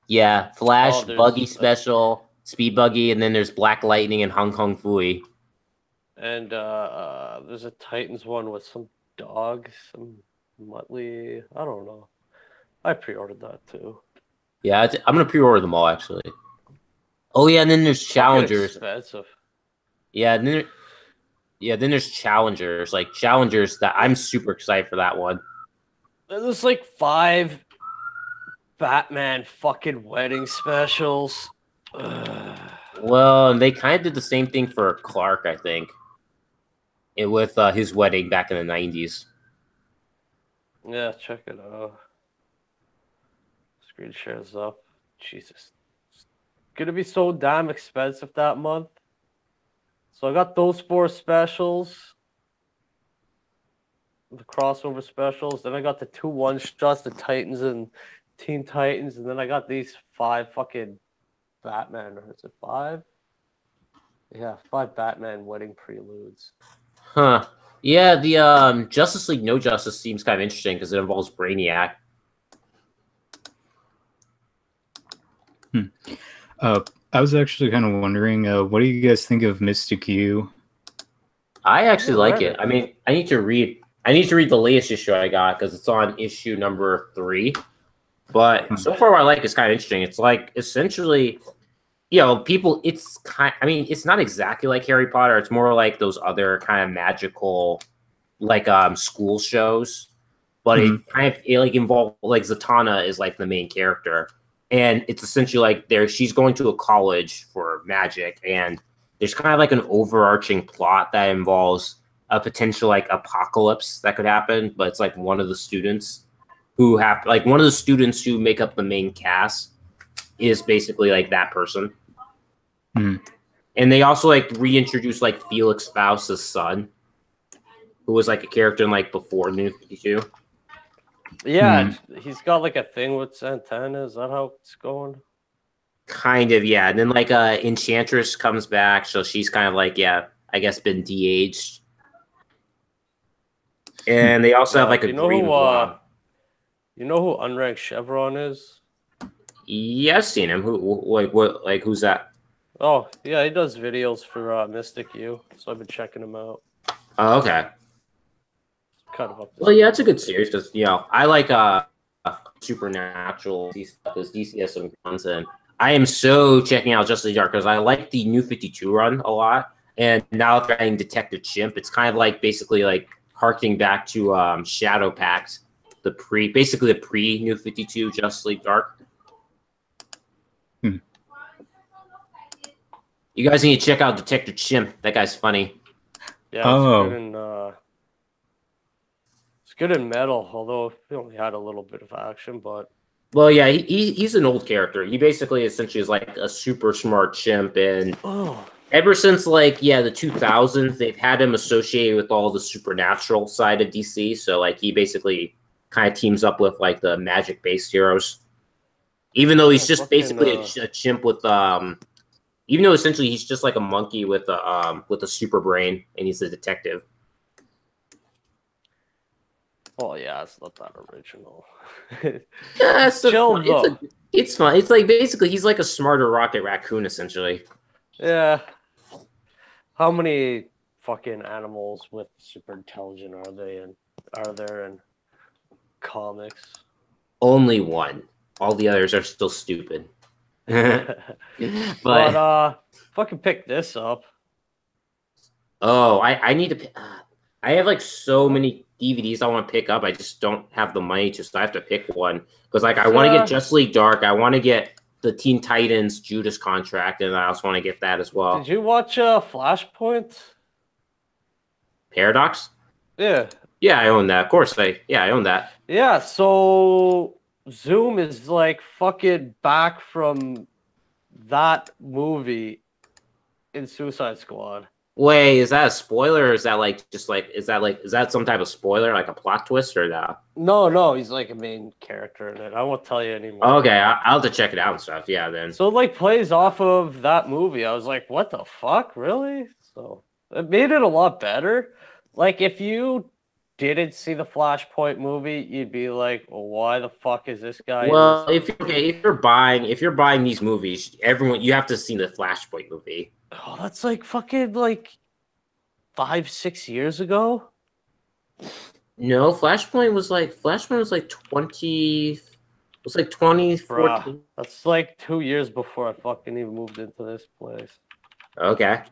Speaker 1: Yeah, Flash, Buggy Special, Speed Buggy, and then there's Black Lightning and Hong Kong Fooey.
Speaker 2: And there's a Titans one with some dog, some Muttley. I don't know. I pre-ordered that too.
Speaker 1: Yeah, I'm gonna pre-order them all actually. Oh yeah, and then there's Challengers.
Speaker 2: Expensive.
Speaker 1: Yeah, and then there's Challengers, like Challengers that I'm super excited for that one.
Speaker 2: There's like 5 Batman fucking wedding specials.
Speaker 1: Well, they kind of did the same thing for Clark, I think. With his wedding back in the 90s.
Speaker 2: Yeah, check it out. Screen shares up. Jesus. It's gonna be so damn expensive that month. So I got those 4 specials. The crossover specials. Then I got the 2 one-shots, the Titans and Teen Titans. And then I got these 5 fucking Batman. Or is it 5? Yeah, 5 Batman wedding preludes.
Speaker 1: Huh. Yeah, the Justice League No Justice seems kind of interesting because it involves Brainiac.
Speaker 3: I was actually kind of wondering, what do you guys think of Mystic U?
Speaker 1: I actually like it. I mean, I need to read the latest issue I got because it's on issue number 3. But so far, what I like is kind of interesting. It's like essentially, people. It's it's not exactly like Harry Potter. It's more like those other kind of magical, like school shows. But it kind of involves like Zatanna is like the main character. And it's essentially like she's going to a college for magic, and there's kind of like an overarching plot that involves a potential like apocalypse that could happen. But it's like one of the students who make up the main cast is basically like that person. And they also like reintroduce like Felix Faust's son, who was like a character in like before New 52.
Speaker 2: Yeah, he's got like a thing with Santana. Is that how it's going?
Speaker 1: Kind of, yeah. And then like Enchantress comes back, so she's kind of like, I guess been de-aged. And they also have like a green blob.
Speaker 2: You know who Unranked Chevron is?
Speaker 1: Yeah, I've seen him. Who's that?
Speaker 2: Oh, yeah, he does videos for Mystic U, so I've been checking him out.
Speaker 1: Oh, okay.
Speaker 2: Kind of up.
Speaker 1: Well, yeah, it's a good series because I like supernatural DC stuff because DC has some content. I am so checking out Justice League Dark because I like the New 52 run a lot, and now they're adding Detective Chimp. It's kind of like basically like harkening back to Shadow Pact, basically the pre New 52 Justice League Dark. You guys need to check out Detective Chimp. That guy's funny.
Speaker 2: Yeah, it's good in metal, although he only had a little bit of action, but
Speaker 1: well, yeah, he's an old character. He basically essentially is like a super smart chimp, and ever since like the 2000s, they've had him associated with all the supernatural side of DC. So like he basically kind of teams up with like the magic-based heroes, even though he's just basically a chimp with even though essentially he's just like a monkey with a super brain, and he's a detective.
Speaker 2: Oh yeah, it's not that original.
Speaker 1: Yeah, it's fun. It's like basically he's like a smarter Rocket Raccoon, essentially.
Speaker 2: Yeah. How many fucking animals with super intelligent are there in comics?
Speaker 1: Only one. All the others are still stupid.
Speaker 2: but fucking pick this up.
Speaker 1: Oh, I need to. I have like so many DVDs I want to pick up. I just don't have the money to, so I have to pick one because like I want to get Justice League Dark. I want to get the Teen Titans Judas contract, and I also want to get that as well.
Speaker 2: Did you watch Flashpoint?
Speaker 1: Paradox?
Speaker 2: Yeah.
Speaker 1: Yeah, I own that. Of course, I own that.
Speaker 2: Yeah. So Zoom is like fucking back from that movie in Suicide Squad.
Speaker 1: Wait, is that a spoiler, or is that like just like is that some type of spoiler, like a plot twist, or no?
Speaker 2: No, he's like a main character in it. I won't tell you anymore.
Speaker 1: Okay, I'll have to check it out and stuff. Yeah, then.
Speaker 2: So it like plays off of that movie. I was like, what the fuck, really? So it made it a lot better. Like if you didn't see the Flashpoint movie, you'd be like, well, why the fuck is this guy?
Speaker 1: Well, if you're buying these movies, you have to see the Flashpoint movie.
Speaker 2: Oh, that's like fucking like 5-6 years ago.
Speaker 1: No, Flashpoint was like 2014.
Speaker 2: Bruh, that's like 2 years before I fucking even moved into this place.
Speaker 1: Okay.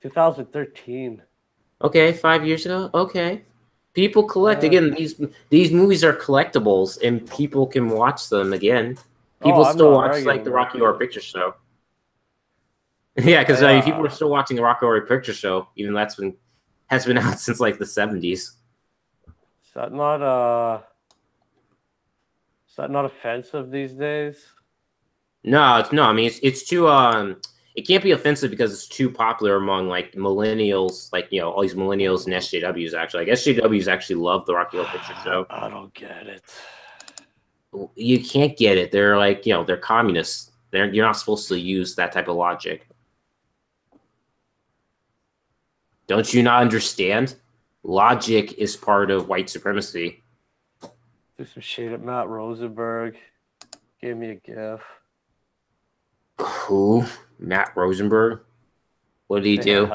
Speaker 2: 2013.
Speaker 1: Okay, 5 years ago. Okay. People collect again. These movies are collectibles, and people can watch them again. People still watch like the Rocky Horror Picture Show. Yeah, because people are still watching the Rocky Horror Picture Show, even though has been out since like the 70s.
Speaker 2: Is that not offensive these days?
Speaker 1: No. I mean, it's too it can't be offensive because it's too popular among like millennials, like all these millennials and SJWs. Actually, like SJWs actually love the Rocky Horror Picture Show.
Speaker 2: I don't get it.
Speaker 1: You can't get it. They're like they're communists. You're not supposed to use that type of logic. Don't you not understand? Logic is part of white supremacy.
Speaker 2: Do some shit at Matt Rosenberg. Gave me a gif.
Speaker 1: Who? Matt Rosenberg? What did he do?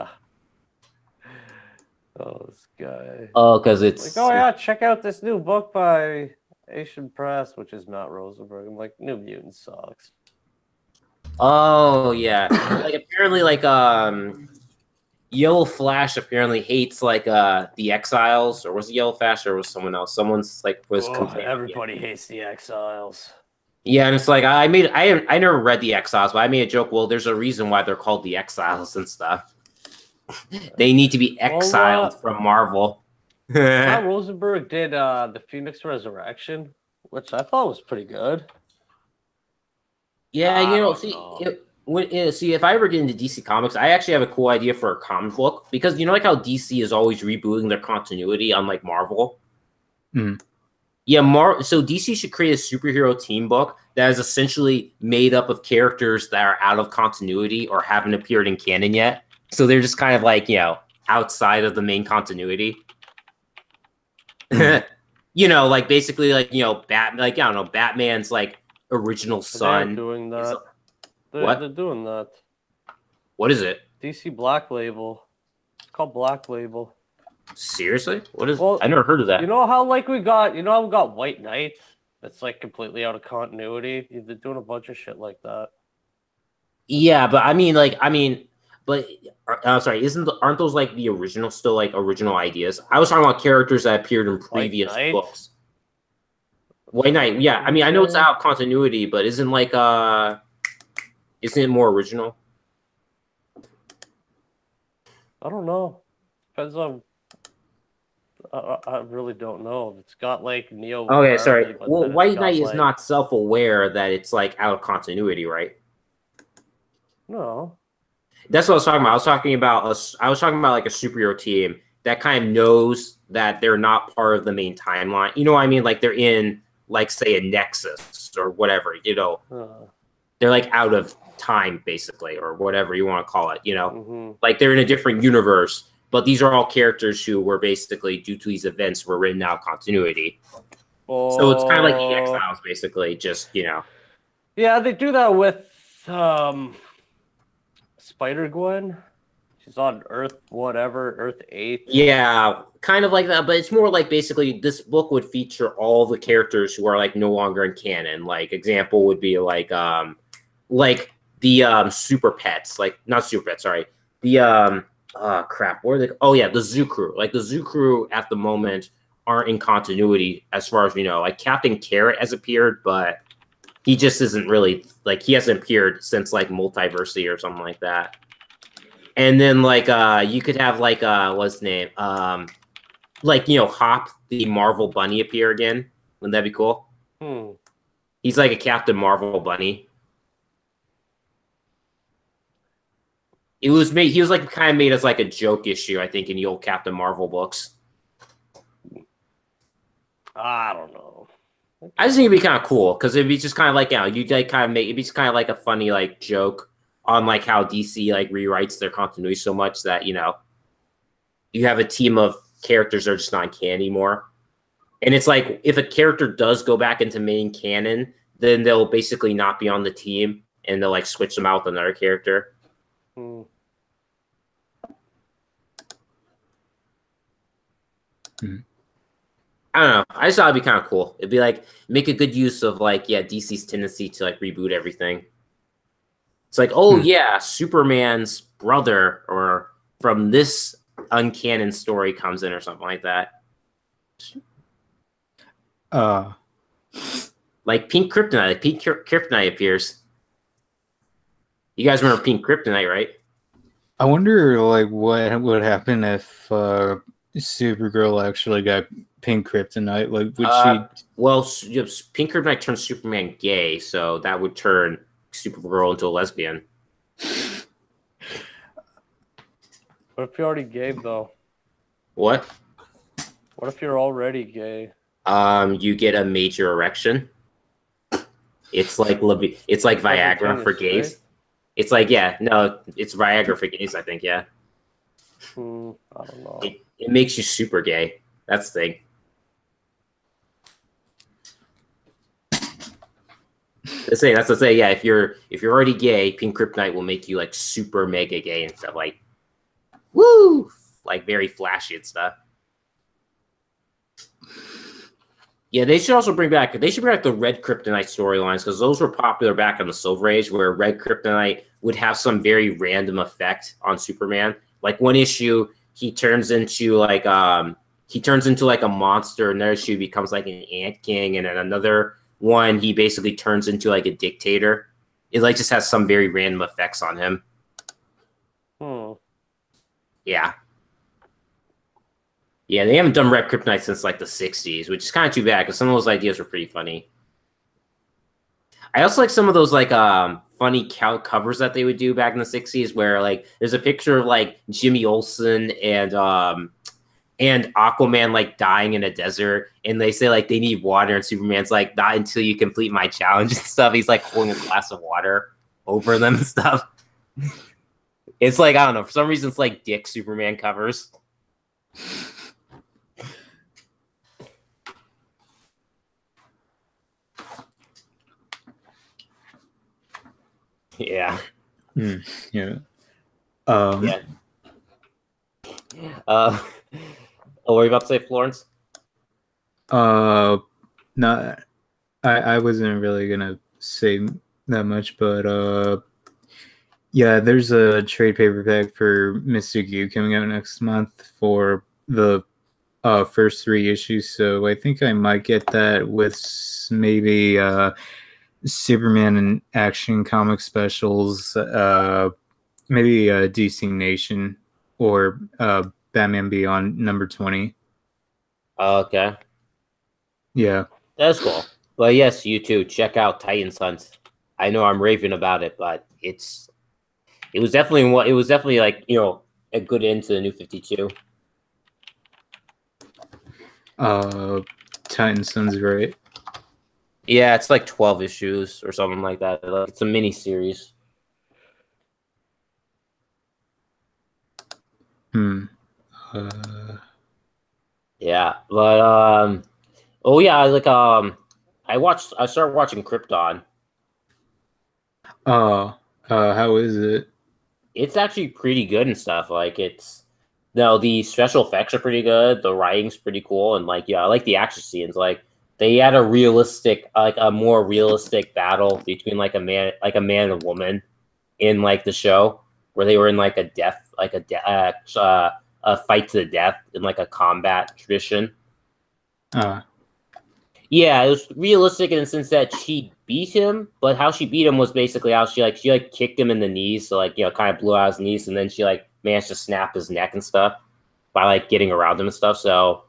Speaker 2: Oh, this guy.
Speaker 1: Oh, because it's
Speaker 2: like, oh yeah, check out this new book by Asian Press, which is Matt Rosenberg. I'm like, New Mutant sucks.
Speaker 1: Oh yeah, like apparently, like Yellow Flash apparently hates like the Exiles, or was it Yellow Flash, or was someone else? Someone's like was complaining.
Speaker 2: Everybody hates the Exiles.
Speaker 1: Yeah, and it's like I never read the Exiles, but I made a joke. Well, there's a reason why they're called the Exiles and stuff. They need to be exiled from Marvel.
Speaker 2: Matt Rosenberg did the Phoenix Resurrection, which I thought was pretty good.
Speaker 1: Yeah, see, if I ever get into DC Comics, I actually have a cool idea for a comic book because like how DC is always rebooting their continuity, unlike Marvel.
Speaker 3: Mm.
Speaker 1: Yeah, so DC should create a superhero team book that is essentially made up of characters that are out of continuity or haven't appeared in canon yet. So they're just kind of like, outside of the main continuity. Like basically like, Batman, like, I don't know, Batman's like original son.
Speaker 2: They're doing that. They're doing that.
Speaker 1: What is it?
Speaker 2: DC Black Label. It's called Black Label.
Speaker 1: Seriously? What is?
Speaker 2: Well,
Speaker 1: I never heard of that.
Speaker 2: You know how like we got White Knight? That's like completely out of continuity. They're doing a bunch of shit like that.
Speaker 1: Yeah, but but I'm sorry, aren't those like the original, still like original ideas? I was talking about characters that appeared in previous books. White Knight, yeah. I mean, I know it's out of continuity, but isn't it more original?
Speaker 2: I don't know. Depends on. I really don't know. It's got like Neo.
Speaker 1: Okay, sorry.
Speaker 2: But
Speaker 1: Well, White Knight is
Speaker 2: like...
Speaker 1: not self-aware that it's like out of continuity, right?
Speaker 2: No.
Speaker 1: That's what I was talking about. I was talking about like a superhero team that kind of knows that they're not part of the main timeline. You know what I mean? Like they're in, like, say, a nexus or whatever. They're like out of time, basically, or whatever you want to call it. Like they're in a different universe. But these are all characters who were basically, due to these events, were written out of continuity. So it's kind of like the X-Files, basically. Just
Speaker 2: Yeah, they do that with Spider-Gwen. She's on Earth, Earth 8.
Speaker 1: Yeah, kind of like that, but it's more like basically this book would feature all the characters who are like no longer in canon. Like example would be like the super pets, like not super pets, sorry. The crap, where are they? Oh yeah, the Zoo Crew. Like the Zoo Crew at the moment aren't in continuity as far as we know. Like Captain Carrot has appeared, but he just isn't really, like, he hasn't appeared since like Multiversity or something like that. And then like you could have like what's his name? Like Hop the Marvel Bunny appear again. Wouldn't that be cool? He's like a Captain Marvel bunny. He was like kind of made as like a joke issue, I think, in the old Captain Marvel books.
Speaker 2: I don't know.
Speaker 1: I just think it'd be kind of cool because it'd be just kind of like you'd like kind of make it'd be just kind of like a funny like joke on like how DC like rewrites their continuity so much that you have a team of characters that are just not in canon anymore. And it's like if a character does go back into main canon, then they'll basically not be on the team and they'll like switch them out with another character. I don't know. I just thought it'd be kind of cool. It'd be like make a good use of like DC's tendency to like reboot everything. It's like, oh yeah, Superman's brother or from this uncanon story comes in or something like that. Like Pink Kryptonite. Like Pink Kryptonite appears. You guys remember Pink Kryptonite, right?
Speaker 3: I wonder like what would happen if Supergirl actually got Pink Kryptonite. Like would she?
Speaker 1: Well, Pink Kryptonite turns Superman gay, so that would turn Supergirl into a lesbian.
Speaker 2: What if you're already gay, though?
Speaker 1: What?
Speaker 2: What if you're already gay?
Speaker 1: You get a major erection. It's like Viagra for gays. Straight? It's like it's Viagra for gays. I think I don't
Speaker 2: know.
Speaker 1: It makes you super gay. That's the thing. That's to say. Yeah, if you're already gay, Pink Kryptonite will make you like super mega gay and stuff, like woo, like very flashy and stuff. Yeah, they should also bring back the Red Kryptonite storylines because those were popular back in the Silver Age, where Red Kryptonite would have some very random effect on Superman. Like one issue, he turns into like a monster. Another issue, he becomes like an ant king, and then another one, he basically turns into like a dictator. It like just has some very random effects on him. Yeah. Yeah, they haven't done Red Kryptonite since like the 60s, which is kind of too bad because some of those ideas were pretty funny. I also like some of those like funny covers that they would do back in the 60s where like there's a picture of like Jimmy Olsen and Aquaman like dying in a desert, and they say like they need water, and Superman's like, not until you complete my challenge and stuff. He's like holding a glass of water over them and stuff. It's like, I don't know, for some reason it's like dick Superman covers. Yeah.
Speaker 3: Yeah.
Speaker 1: Yeah. Oh, what were you about to say, Florence?
Speaker 3: Not. I wasn't really gonna say that much, but yeah, there's a trade paperback for Mr. Q coming out next month for the first 3 issues. So I think I might get that with maybe Superman and Action Comic specials, maybe DC Nation or Batman Beyond #20.
Speaker 1: Okay,
Speaker 3: Yeah.
Speaker 1: that's cool. But yes, you too. Check out Titan Sons. I know I'm raving about it, but it was definitely like a good end to the New 52.
Speaker 3: Titan Sons, right?
Speaker 1: Yeah, it's like 12 issues or something like that. Like, it's a mini series. Yeah, but oh yeah, I started watching Krypton.
Speaker 3: How is it?
Speaker 1: It's actually pretty good and stuff. Like it's no, the special effects are pretty good. The writing's pretty cool, and like I like the action scenes. Like they had a more realistic battle between like a man and a woman in like the show where they were in like a fight to the death in like a combat tradition. Yeah, it was realistic in the sense that she beat him, but how she beat him was basically how she kicked him in the knees, so kind of blew out his knees, and then she managed to snap his neck and stuff by getting around him and stuff. So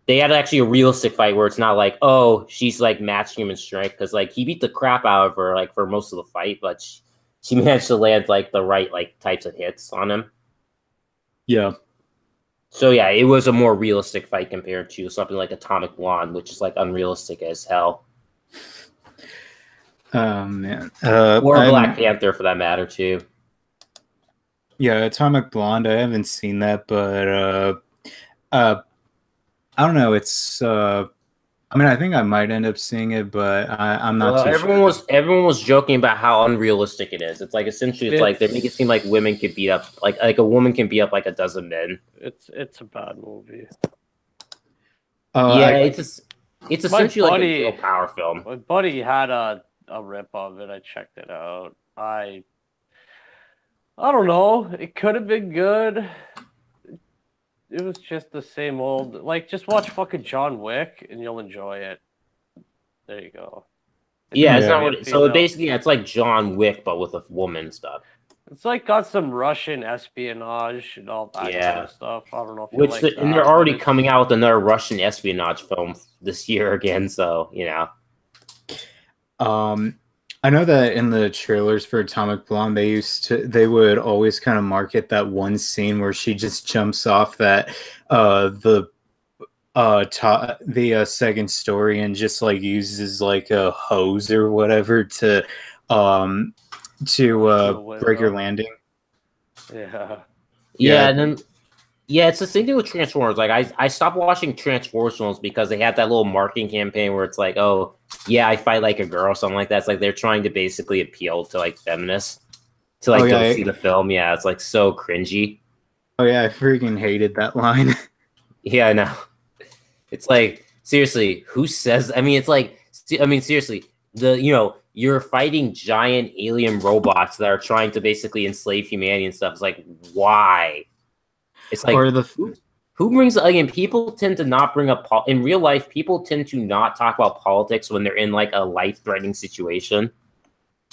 Speaker 1: they had actually a realistic fight where it's not like, oh, she's matching him in strength, because he beat the crap out of her for most of the fight, but she managed to land the right types of hits on him.
Speaker 3: Yeah.
Speaker 1: So yeah, it was a more realistic fight compared to something like Atomic Blonde, which is unrealistic as hell.
Speaker 3: Oh man.
Speaker 1: Or Black Panther for that matter too.
Speaker 3: Yeah, Atomic Blonde. I haven't seen that, but I don't know. It's I mean, I think I might end up seeing it, but I'm not too
Speaker 1: sure. Everyone was joking about how unrealistic it is. It's essentially they make it seem like women can beat up like a woman can beat up a dozen men.
Speaker 2: It's a bad movie.
Speaker 1: Yeah, it's essentially like a real power film.
Speaker 2: My buddy had a rip of it. I checked it out. I don't know. It could have been good. It was just the same old. Just watch fucking John Wick and you'll enjoy it. There you go.
Speaker 1: Yeah, it's not what. So basically, it's like John Wick, but with a woman stuff.
Speaker 2: It's got some Russian espionage and all that kind of stuff. I don't know if
Speaker 1: and they're already coming out with another Russian espionage film this year again. So
Speaker 3: I know that in the trailers for Atomic Blonde, they would always kind of market that one scene where she just jumps off that the second story and just uses a hose or whatever to break her landing.
Speaker 1: Yeah, and then it's the same thing with Transformers. I stopped watching Transformers films because they had that little marketing campaign where it's oh yeah, I fight like a girl or something like that. It's they're trying to basically appeal to feminists to go see the film. Yeah, it's so cringy.
Speaker 3: Oh yeah, I freaking hated that line.
Speaker 1: Yeah, I know. It's seriously, who says? I mean, it's seriously, you're fighting giant alien robots that are trying to basically enslave humanity and stuff. It's why? It's who brings again? People tend to not bring up in real life. People tend to not talk about politics when they're in a life-threatening situation,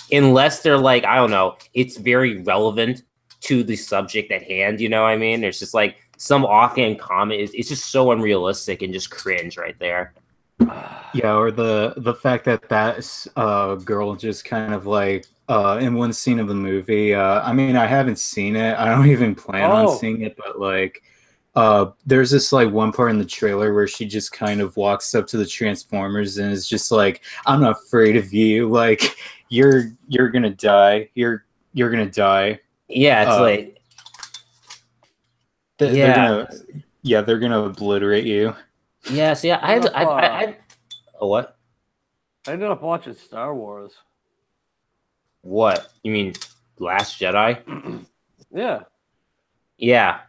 Speaker 1: unless they're I don't know, it's very relevant to the subject at hand. You know what I mean? There's just some offhand comment. It's just so unrealistic and just cringe right there.
Speaker 3: Yeah, or the fact that girl just kind of in one scene of the movie. I mean, I haven't seen it. I don't even plan on seeing it, but there's this one part in the trailer where she just kind of walks up to the Transformers and is just I'm not afraid of you. You're gonna die. You're gonna die.
Speaker 1: Yeah, it's
Speaker 3: they're gonna obliterate you.
Speaker 1: Yeah, see, I what?
Speaker 2: I ended up watching Star Wars.
Speaker 1: What? You mean Last Jedi?
Speaker 2: Yeah.
Speaker 1: Yeah.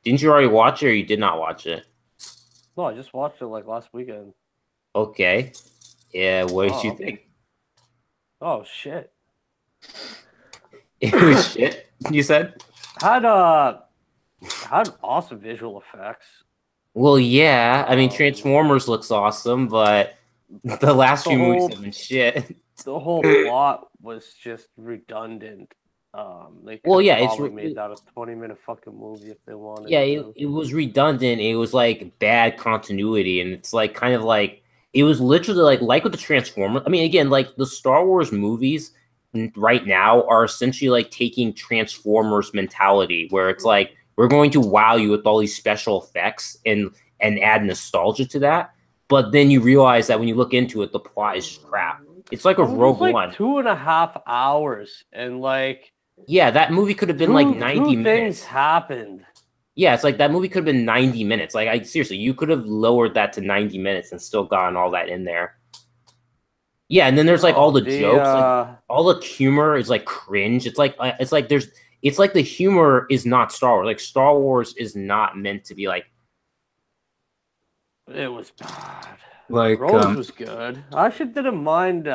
Speaker 1: Didn't you already watch it, or you did not watch it?
Speaker 2: No, I just watched it like last weekend.
Speaker 1: Okay. Yeah, what did you
Speaker 2: Oh.
Speaker 1: think?
Speaker 2: Oh shit.
Speaker 1: It was shit, you said?
Speaker 2: Had awesome visual effects.
Speaker 1: Well, yeah. I mean, Transformers looks awesome, but the last few movies have been shit.
Speaker 2: The whole plot was just redundant. They could
Speaker 1: Well,
Speaker 2: have
Speaker 1: yeah,
Speaker 2: probably made that a 20-minute fucking movie if they wanted
Speaker 1: yeah,
Speaker 2: to.
Speaker 1: it was redundant. It was like bad continuity, and it's like kind of like it was literally like with the Transformers. I mean, again, like the Star Wars movies right now are essentially like taking Transformers mentality, where it's like we're going to wow you with all these special effects and add nostalgia to that. But then you realize that when you look into it, the plot is just crap. It's like a Rogue
Speaker 2: like
Speaker 1: One.
Speaker 2: 2.5 hours, and like
Speaker 1: yeah, that movie could have been like 90
Speaker 2: two
Speaker 1: minutes.
Speaker 2: things happened.
Speaker 1: Yeah, it's like that movie could have been 90 minutes. Like, I seriously, you could have lowered that to 90 minutes and still gotten all that in there. Yeah, and then there's like all the jokes, like all the humor is like cringe. It's like the humor is not Star Wars. Like Star Wars is not meant to be like.
Speaker 2: It was bad.
Speaker 3: Like
Speaker 2: Rose was good. I actually didn't mind.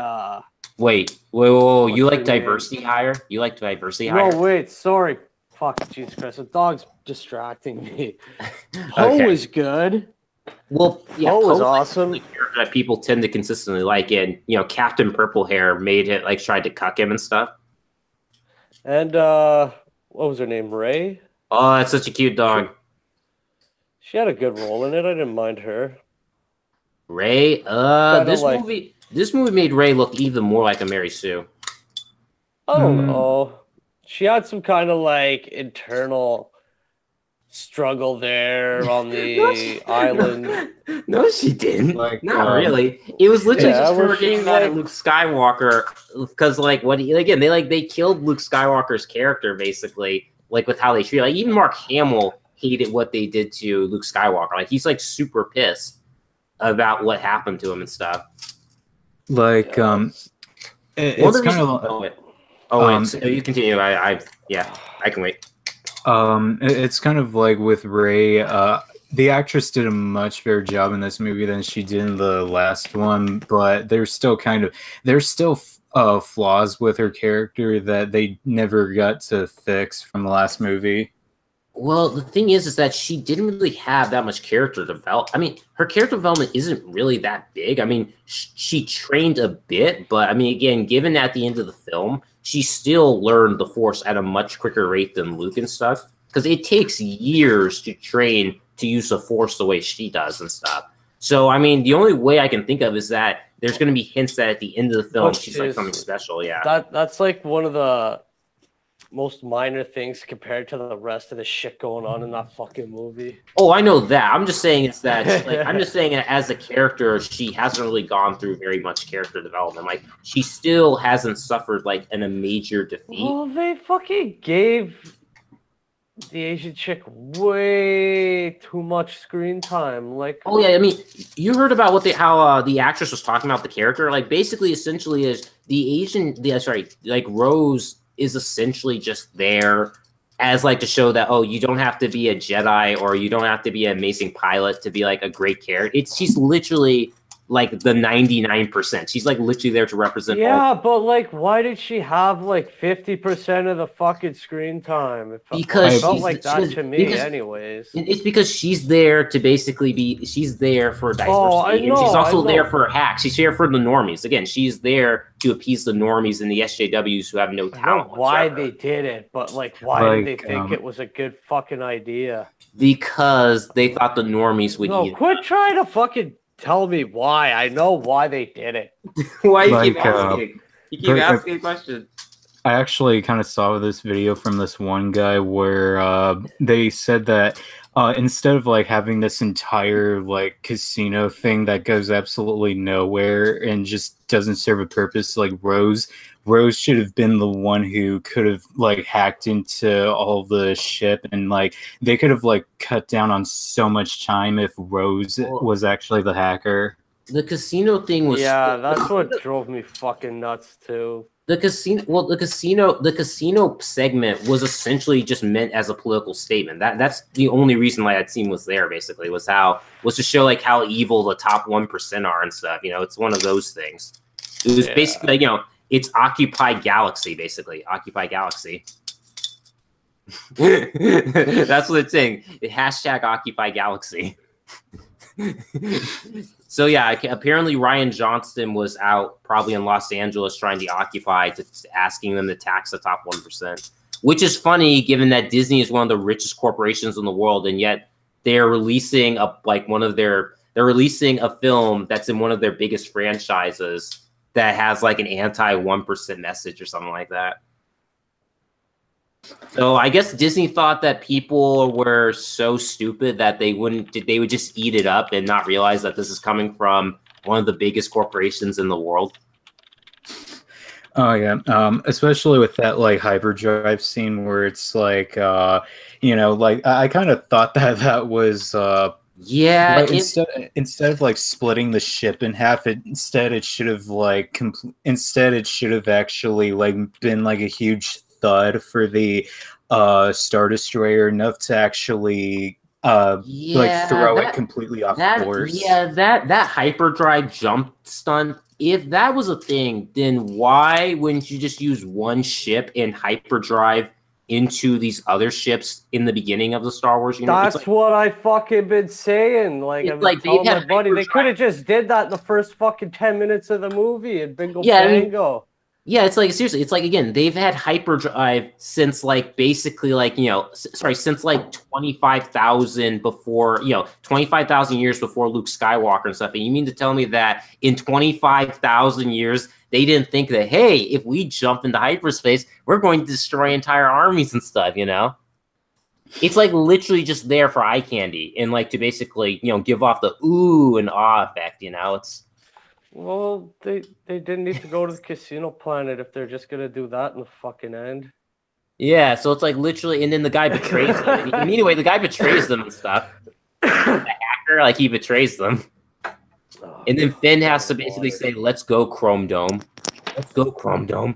Speaker 1: Wait. You like diversity higher? You like diversity higher?
Speaker 2: No, wait. Sorry. Fuck, Jesus Christ. The dog's distracting me. Poe was good.
Speaker 1: Well, yeah,
Speaker 2: Poe was awesome.
Speaker 1: That people tend to consistently like, and Captain Purple Hair made it like tried to cuck him and stuff.
Speaker 2: And what was her name? Rey?
Speaker 1: Oh, that's such a cute dog.
Speaker 2: She had a good role in it. I didn't mind her.
Speaker 1: Rey? This movie made Rey look even more like a Mary Sue.
Speaker 2: I don't know. She had some kind of like internal struggle there on the island.
Speaker 1: No, she didn't.
Speaker 3: Like,
Speaker 1: not really. It was literally just her getting mad at
Speaker 2: like
Speaker 1: Luke Skywalker because, like, they killed Luke Skywalker's character basically, like with how they treat. Like, even Mark Hamill hated what they did to Luke Skywalker. Like, he's like super pissed about what happened to him and stuff.
Speaker 3: Like, it's kind of.
Speaker 1: So you continue. I can wait.
Speaker 3: It's kind of like with Rey. The actress did a much better job in this movie than she did in the last one, but there's still flaws with her character that they never got to fix from the last movie.
Speaker 1: Well, the thing is that she didn't really have that much character development. I mean, her character development isn't really that big. I mean, she trained a bit, but I mean, again, given at the end of the film, she still learned the Force at a much quicker rate than Luke and stuff. Because it takes years to train to use the Force the way she does and stuff. So, I mean, the only way I can think of is that there's going to be hints that at the end of the film, she's like something special. Yeah,
Speaker 2: that's like one of the most minor things compared to the rest of the shit going on in that fucking movie.
Speaker 1: Oh, I know that. I'm just saying it's that. I'm just saying as a character, she hasn't really gone through very much character development. Like she still hasn't suffered like a major defeat.
Speaker 2: Well, they fucking gave the Asian chick way too much screen time. Like,
Speaker 1: oh yeah, I mean, you heard about how the actress was talking about the character. Like, basically, essentially, is like Rose is essentially just there as like to show that you don't have to be a Jedi or you don't have to be an amazing pilot to be like a great character. She's literally like the 99%. She's like literally there to represent.
Speaker 2: Yeah, but like, why did she have like 50% of the fucking screen time?
Speaker 1: Because
Speaker 2: it felt like that to me, anyways.
Speaker 1: It's because she's there to basically she's there for diversity.
Speaker 2: I know,
Speaker 1: and she's also there for hacks. She's here for the normies. Again, she's there to appease the normies and the SJWs who have no talent.
Speaker 2: Why they did it, but like, why did they think it was a good fucking idea?
Speaker 1: Because they thought the normies would eat.
Speaker 2: Quit trying to fucking tell me why. I know why they did it.
Speaker 1: Why you keep asking? You keep asking questions.
Speaker 3: I actually kind of saw this video from this one guy where they said that instead of like having this entire like casino thing that goes absolutely nowhere and just doesn't serve a purpose, like Rose should have been the one who could have like hacked into all the ship, and like they could have like cut down on so much time if Rose was actually the hacker.
Speaker 1: The casino thing was
Speaker 2: that's what drove me fucking nuts too.
Speaker 1: the casino segment was essentially just meant as a political statement. That's the only reason why that scene was there. Basically, was to show like how evil the top 1% are and stuff. You know, it's one of those things. It was basically like, you know, it's Occupy Galaxy, basically Occupy Galaxy. That's what it's saying. Hashtag Occupy Galaxy. So yeah, apparently Ryan Johnston was out probably in Los Angeles trying to occupy, asking them to tax the top 1%, which is funny given that Disney is one of the richest corporations in the world, and yet they're releasing they're releasing a film that's in one of their biggest franchises that has like an anti 1% message or something like that. So I guess Disney thought that people were so stupid that they would just eat it up and not realize that this is coming from one of the biggest corporations in the world.
Speaker 3: Oh yeah, especially with that like hyperdrive scene where it's like, you know, like I kind of thought that was
Speaker 1: yeah.
Speaker 3: like, instead of like splitting the ship in half, it should have actually like been like a huge thud for the Star Destroyer, enough to actually like throw it completely off course.
Speaker 1: Yeah, that hyperdrive jump stunt, if that was a thing, then why wouldn't you just use one ship and hyperdrive into these other ships in the beginning of the Star Wars universe?
Speaker 2: That's what I fucking been saying. Like, I've been telling my buddy, they could have just did that in the first fucking 10 minutes of the movie and bingo bango.
Speaker 1: Yeah, it's like, seriously, it's like, again, they've had hyperdrive since like basically like, you know, since like 25,000 before, you know, 25,000 years before Luke Skywalker and stuff. And you mean to tell me that in 25,000 years, they didn't think that, hey, if we jump into hyperspace, we're going to destroy entire armies and stuff, you know? It's like literally just there for eye candy and like to basically, you know, give off the ooh and ah effect, you know? It's...
Speaker 2: Well, they didn't need to go to the casino planet if they're just gonna do that in the fucking end.
Speaker 1: Yeah, so it's like literally, and then the guy betrays them. Anyway, the guy betrays them and stuff. The hacker, like, he betrays them. Oh, and then Finn has to basically say, "Let's go, Chrome Dome. Let's go, Chrome Dome."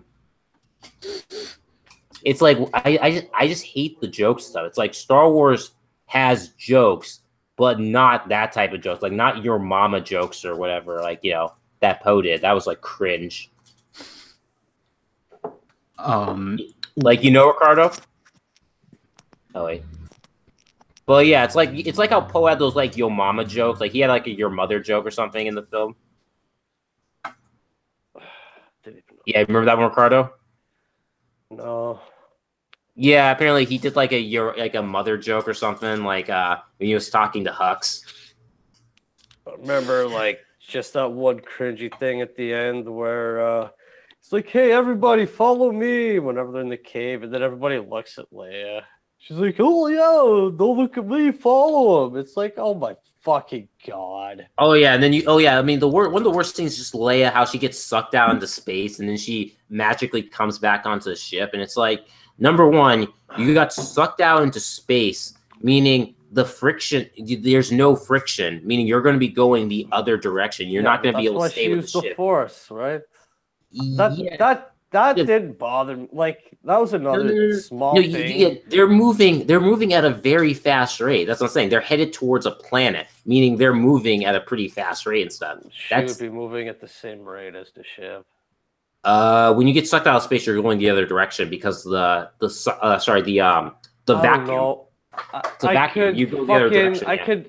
Speaker 1: It's like I just hate the joke stuff. It's like Star Wars has jokes, but not that type of jokes. Like, not your mama jokes or whatever. Like, you know, that Poe did. That was like cringe. Like, you know, Ricardo? Oh wait. But yeah, it's like how Poe had those like yo mama jokes. Like, he had like a your mother joke or something in the film. Yeah, remember that one, Ricardo?
Speaker 2: No.
Speaker 1: Yeah, apparently he did like a mother joke or something, like when he was talking to Hux.
Speaker 2: I remember like just that one cringy thing at the end where it's like, "Hey, everybody, follow me!" Whenever they're in the cave, and then everybody looks at Leia. She's like, "Oh yeah, don't look at me, follow him." It's like, oh my fucking god.
Speaker 1: Oh yeah, and then I mean, one of the worst things is just Leia, how she gets sucked out into space, and then she magically comes back onto the ship, and it's like, number one, you got sucked out into space, meaning the friction, there's no friction, meaning you're going to be going the other direction. You're not going to be able to stay with the ship.
Speaker 2: The Force, right? That didn't bother me. Like, that was another small thing.
Speaker 1: They're moving at a very fast rate. That's what I'm saying. They're headed towards a planet, meaning they're moving at a pretty fast rate and stuff.
Speaker 2: She would be moving at the same rate as the ship.
Speaker 1: When you get sucked out of space, you're going the other direction because the vacuum.
Speaker 2: No.
Speaker 1: The vacuum. You go the other direction.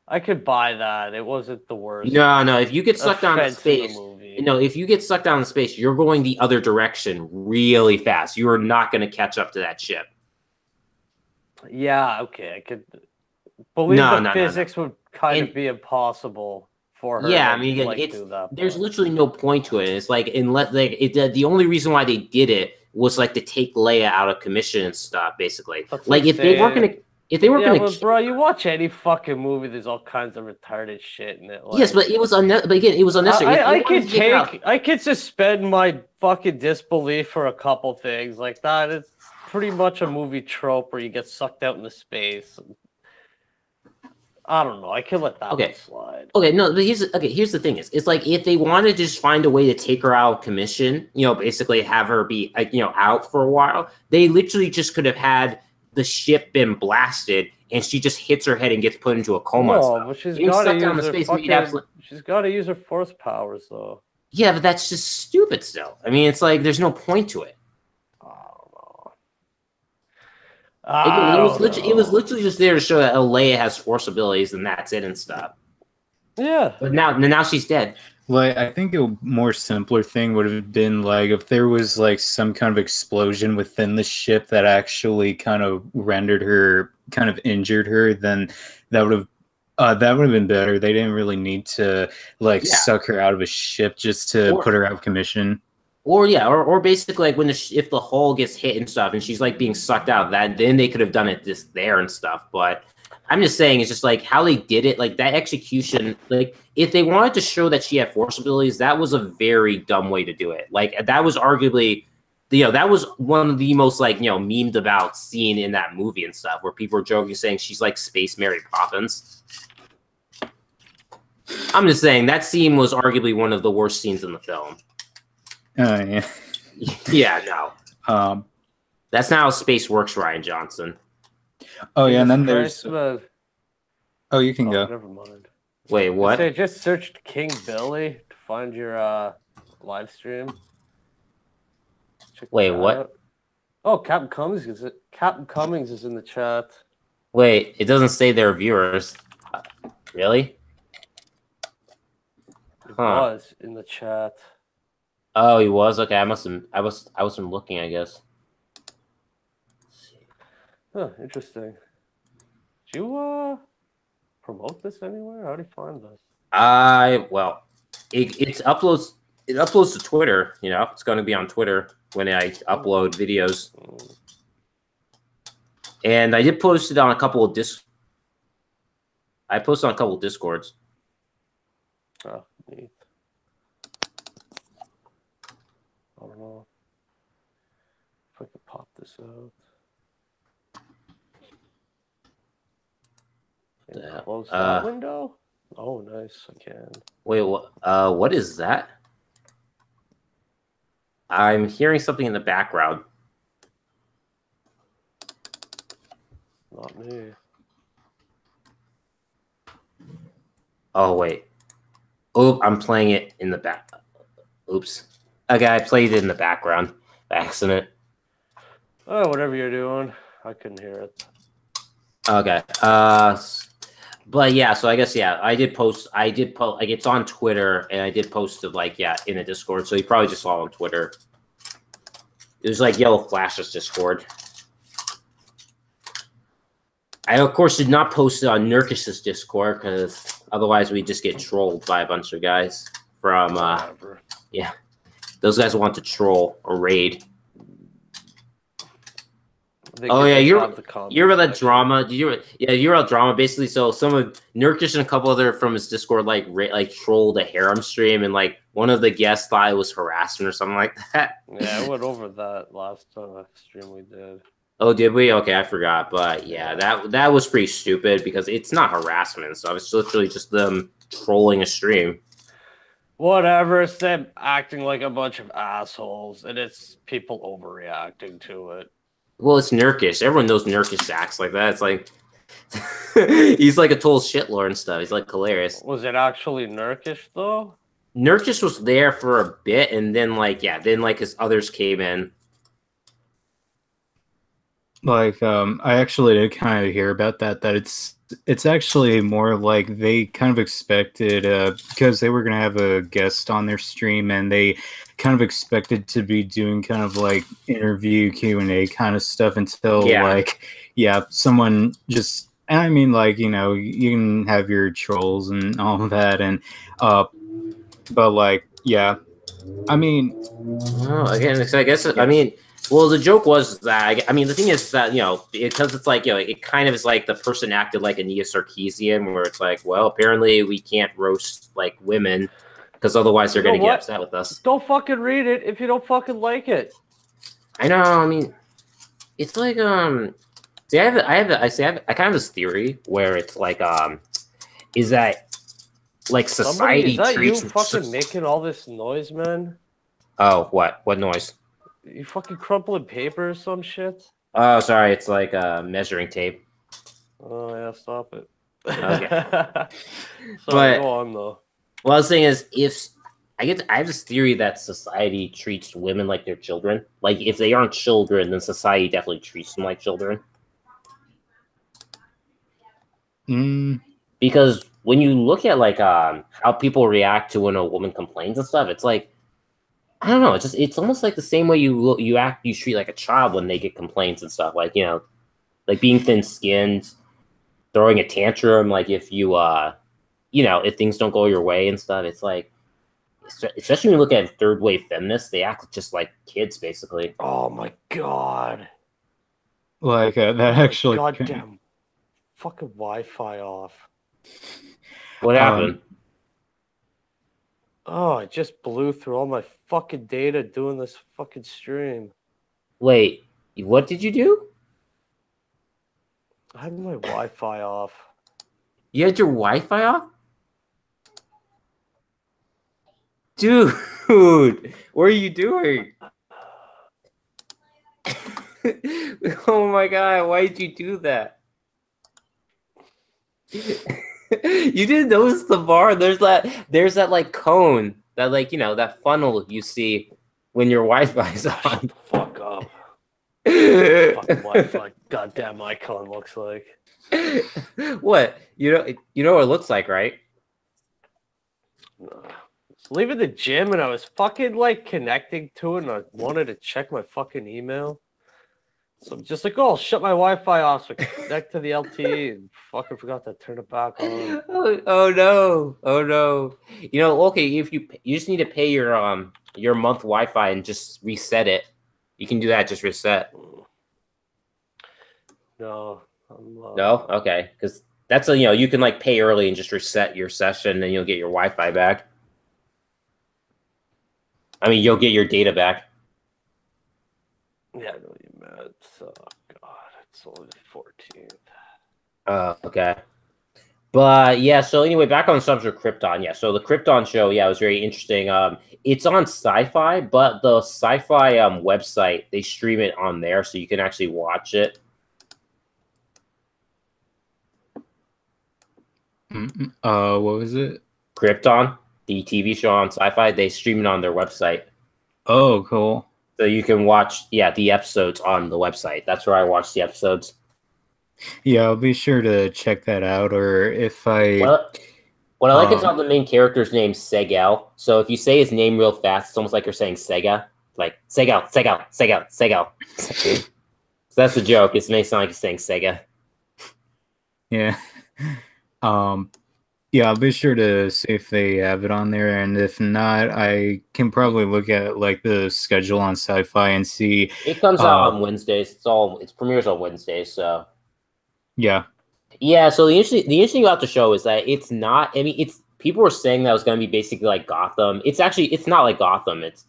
Speaker 2: I could buy that. It wasn't the worst.
Speaker 1: No. If you get sucked down in space, if you get sucked down in space, you're going the other direction really fast. You are not going to catch up to that ship.
Speaker 2: Yeah, okay. I could believe that physics would kind of be impossible for her.
Speaker 1: Yeah, I mean, there's literally no point to it. It's like, unless the only reason why they did it was like to take Leia out of commission and stuff, basically. Like, if they weren't gonna,
Speaker 2: bro, you watch any fucking movie, there's all kinds of retarded shit in it. Like,
Speaker 1: yes, but it was unnecessary.
Speaker 2: I could suspend my fucking disbelief for a couple things like that. It's pretty much a movie trope where you get sucked out into space. I don't know. I can let that
Speaker 1: Okay.
Speaker 2: one slide.
Speaker 1: Okay, no, but here's the thing it's like if they wanted to just find a way to take her out of commission, basically have her be out for a while, they literally just could have had the ship been blasted and she just hits her head and gets put into a coma.
Speaker 2: No, but she's got to use her fucking. She's got to use her force powers though.
Speaker 1: Yeah, but that's just stupid still. I mean, it's like there's no point to it. It was literally just there to show that Leia has force abilities and that's it and stuff.
Speaker 2: Yeah.
Speaker 1: But now she's dead.
Speaker 3: Like, I think a more simpler thing would have been like if there was like some kind of explosion within the ship that actually kind of rendered her, kind of injured her, then that would have been better. They didn't really need to suck her out of a ship just to put her out of commission.
Speaker 1: Or basically like when if the hull gets hit and stuff and she's like being sucked out, that then they could have done it just there and stuff. But I'm just saying it's just like how they did it, like that execution. Like if they wanted to show that she had force abilities, that was a very dumb way to do it. Like that was arguably, that was one of the most memed about scene in that movie and stuff, where people were joking saying she's like Space Mary Poppins. I'm just saying that scene was arguably one of the worst scenes in the film.
Speaker 3: Yeah.
Speaker 1: Yeah, no. That's not how space works, Ryan Johnson.
Speaker 3: Oh yeah, and then there's. Oh, you can go.
Speaker 2: Never mind.
Speaker 1: Wait, what?
Speaker 2: I just searched King Billy to find your live stream.
Speaker 1: Wait, what?
Speaker 2: Out. Oh, Captain Cummings is in the chat.
Speaker 1: Wait, it doesn't say they're viewers. Really?
Speaker 2: He was in the chat.
Speaker 1: Oh, he was? Okay, I wasn't looking, I guess.
Speaker 2: Huh, interesting. Did you promote this anywhere? How do you find this?
Speaker 1: It uploads to Twitter, it's gonna be on Twitter when I upload videos. And I did post it on a couple of I posted on a couple of Discords.
Speaker 2: Oh, neat. I don't know if I could pop this out. And close that window. Oh, nice. I can.
Speaker 1: Wait, what is that? I'm hearing something in the background.
Speaker 2: Not me.
Speaker 1: Oh, wait. Oh, I'm playing it in the back. Oops. Okay, I played it in the background by accident.
Speaker 2: Oh, whatever you're doing. I couldn't hear it.
Speaker 1: Okay. But yeah, so I guess, I did post, like, it's on Twitter, and I did post it, in a Discord, so you probably just saw it on Twitter. It was, Yellow Flash's Discord. I, of course, did not post it on Nurkish's Discord, because otherwise we'd just get trolled by a bunch of guys from, yeah. Those guys want to troll or raid. Oh yeah, you're about that drama. You're about drama. Basically, so some of Nurkish and a couple other from his Discord trolled a harem stream, and one of the guests thought it was harassment or something like that.
Speaker 2: Yeah, I went over that last stream we did.
Speaker 1: Oh, did we? Okay, I forgot. But yeah, that was pretty stupid because it's not harassment and stuff. It's literally just them trolling a stream.
Speaker 2: Whatever, it's them acting like a bunch of assholes, and it's people overreacting to it.
Speaker 1: Well, it's Nurkish. Everyone knows Nurkish acts like that. It's like he's like a total shitlord and stuff. He's hilarious.
Speaker 2: Was it actually Nurkish though?
Speaker 1: Nurkish was there for a bit, and then his others came in.
Speaker 3: I actually did kind of hear about that it's actually more like they kind of expected because they were going to have a guest on their stream, and they kind of expected to be doing kind of interview Q&A kind of stuff until someone just, and I mean you can have your trolls and all of that, and but I mean,
Speaker 1: again, I guess I mean, well, the joke was that, I mean, the thing is that, because it's it kind of is the person acted like Ania Sarkeesian, where it's well, apparently we can't roast women because otherwise they're going to get upset with us.
Speaker 2: Don't fucking read it if you don't fucking like it.
Speaker 1: I know. I mean, it's See, I kind of this theory where it's like, is that like
Speaker 2: Somebody,
Speaker 1: society
Speaker 2: is that you
Speaker 1: treats
Speaker 2: fucking making all this noise, man?
Speaker 1: Oh, what noise?
Speaker 2: You fucking crumpling paper or some shit?
Speaker 1: Oh, sorry, it's like measuring tape.
Speaker 2: Oh yeah, stop it.
Speaker 1: Okay.
Speaker 2: Sorry,
Speaker 1: But
Speaker 2: go on though.
Speaker 1: what I was saying is, if I have this theory that society treats women like they're children. Like if they aren't children, then society definitely treats them like children. Because when you look at like how people react to when a woman complains and stuff, it's like I don't know. It's almost like the same way you treat like a child when they get complaints and stuff. Like like being thin skinned, throwing a tantrum. Like if if things don't go your way and stuff, it's like especially when you look at third wave feminists, they act just like kids basically.
Speaker 2: Oh my god.
Speaker 3: Like that actually.
Speaker 2: Goddamn fucking Wi-Fi off.
Speaker 1: What happened?
Speaker 2: Oh, I just blew through all my fucking data doing this fucking stream.
Speaker 1: Wait, what did you do?
Speaker 2: I had my Wi-Fi off.
Speaker 1: You had your Wi-Fi off? Dude, what are you doing? Oh my god, why did you do that? You didn't notice the bar? There's that like cone, that like, that funnel you see when your Wi-Fi's on.
Speaker 2: Shut the fuck up. Fucking Wi-Fi goddamn icon looks like.
Speaker 1: What? You know what it looks like, right?
Speaker 2: Leaving the gym and I was fucking like connecting to it and I wanted to check my fucking email. So I'm just like, oh, I'll shut my Wi-Fi off so I can connect to the LTE and fucking forgot to turn it back on.
Speaker 1: Oh no. Oh no. Okay, if you just need to pay your month Wi-Fi and just reset it. You can do that, just reset.
Speaker 2: No.
Speaker 1: No? Okay. Because that's you can like pay early and just reset your session and you'll get your Wi-Fi back. I mean, you'll get your data back.
Speaker 2: Yeah, I know what you meant. Oh, God. It's only the 14th.
Speaker 1: Okay. But, yeah, so anyway, back on the subject of Krypton. Yeah, so the Krypton show, yeah, was very interesting. It's on Sci-Fi, but the Sci-Fi website, they stream it on there, so you can actually watch it.
Speaker 3: What was it?
Speaker 1: Krypton, the TV show on Sci-Fi, they stream it on their website.
Speaker 3: Oh, cool.
Speaker 1: So you can watch, the episodes on the website. That's where I watch the episodes.
Speaker 3: Yeah, I'll be sure to check that out. Or if I...
Speaker 1: What I like is how the main character's name's Segel. So if you say his name real fast, it's almost like you're saying Sega. Like, Segel, Segel, Segel, Segel. So that's the joke. It may sound like you're saying Sega.
Speaker 3: Yeah. Yeah, I'll be sure to see if they have it on there, and if not, I can probably look at like the schedule on Sci-Fi and see.
Speaker 1: It comes out on Wednesdays. It premieres on Wednesdays. So
Speaker 3: yeah,
Speaker 1: So the interesting thing about the show is that it's not. I mean, people were saying that it was going to be basically like Gotham. It's not like Gotham. It's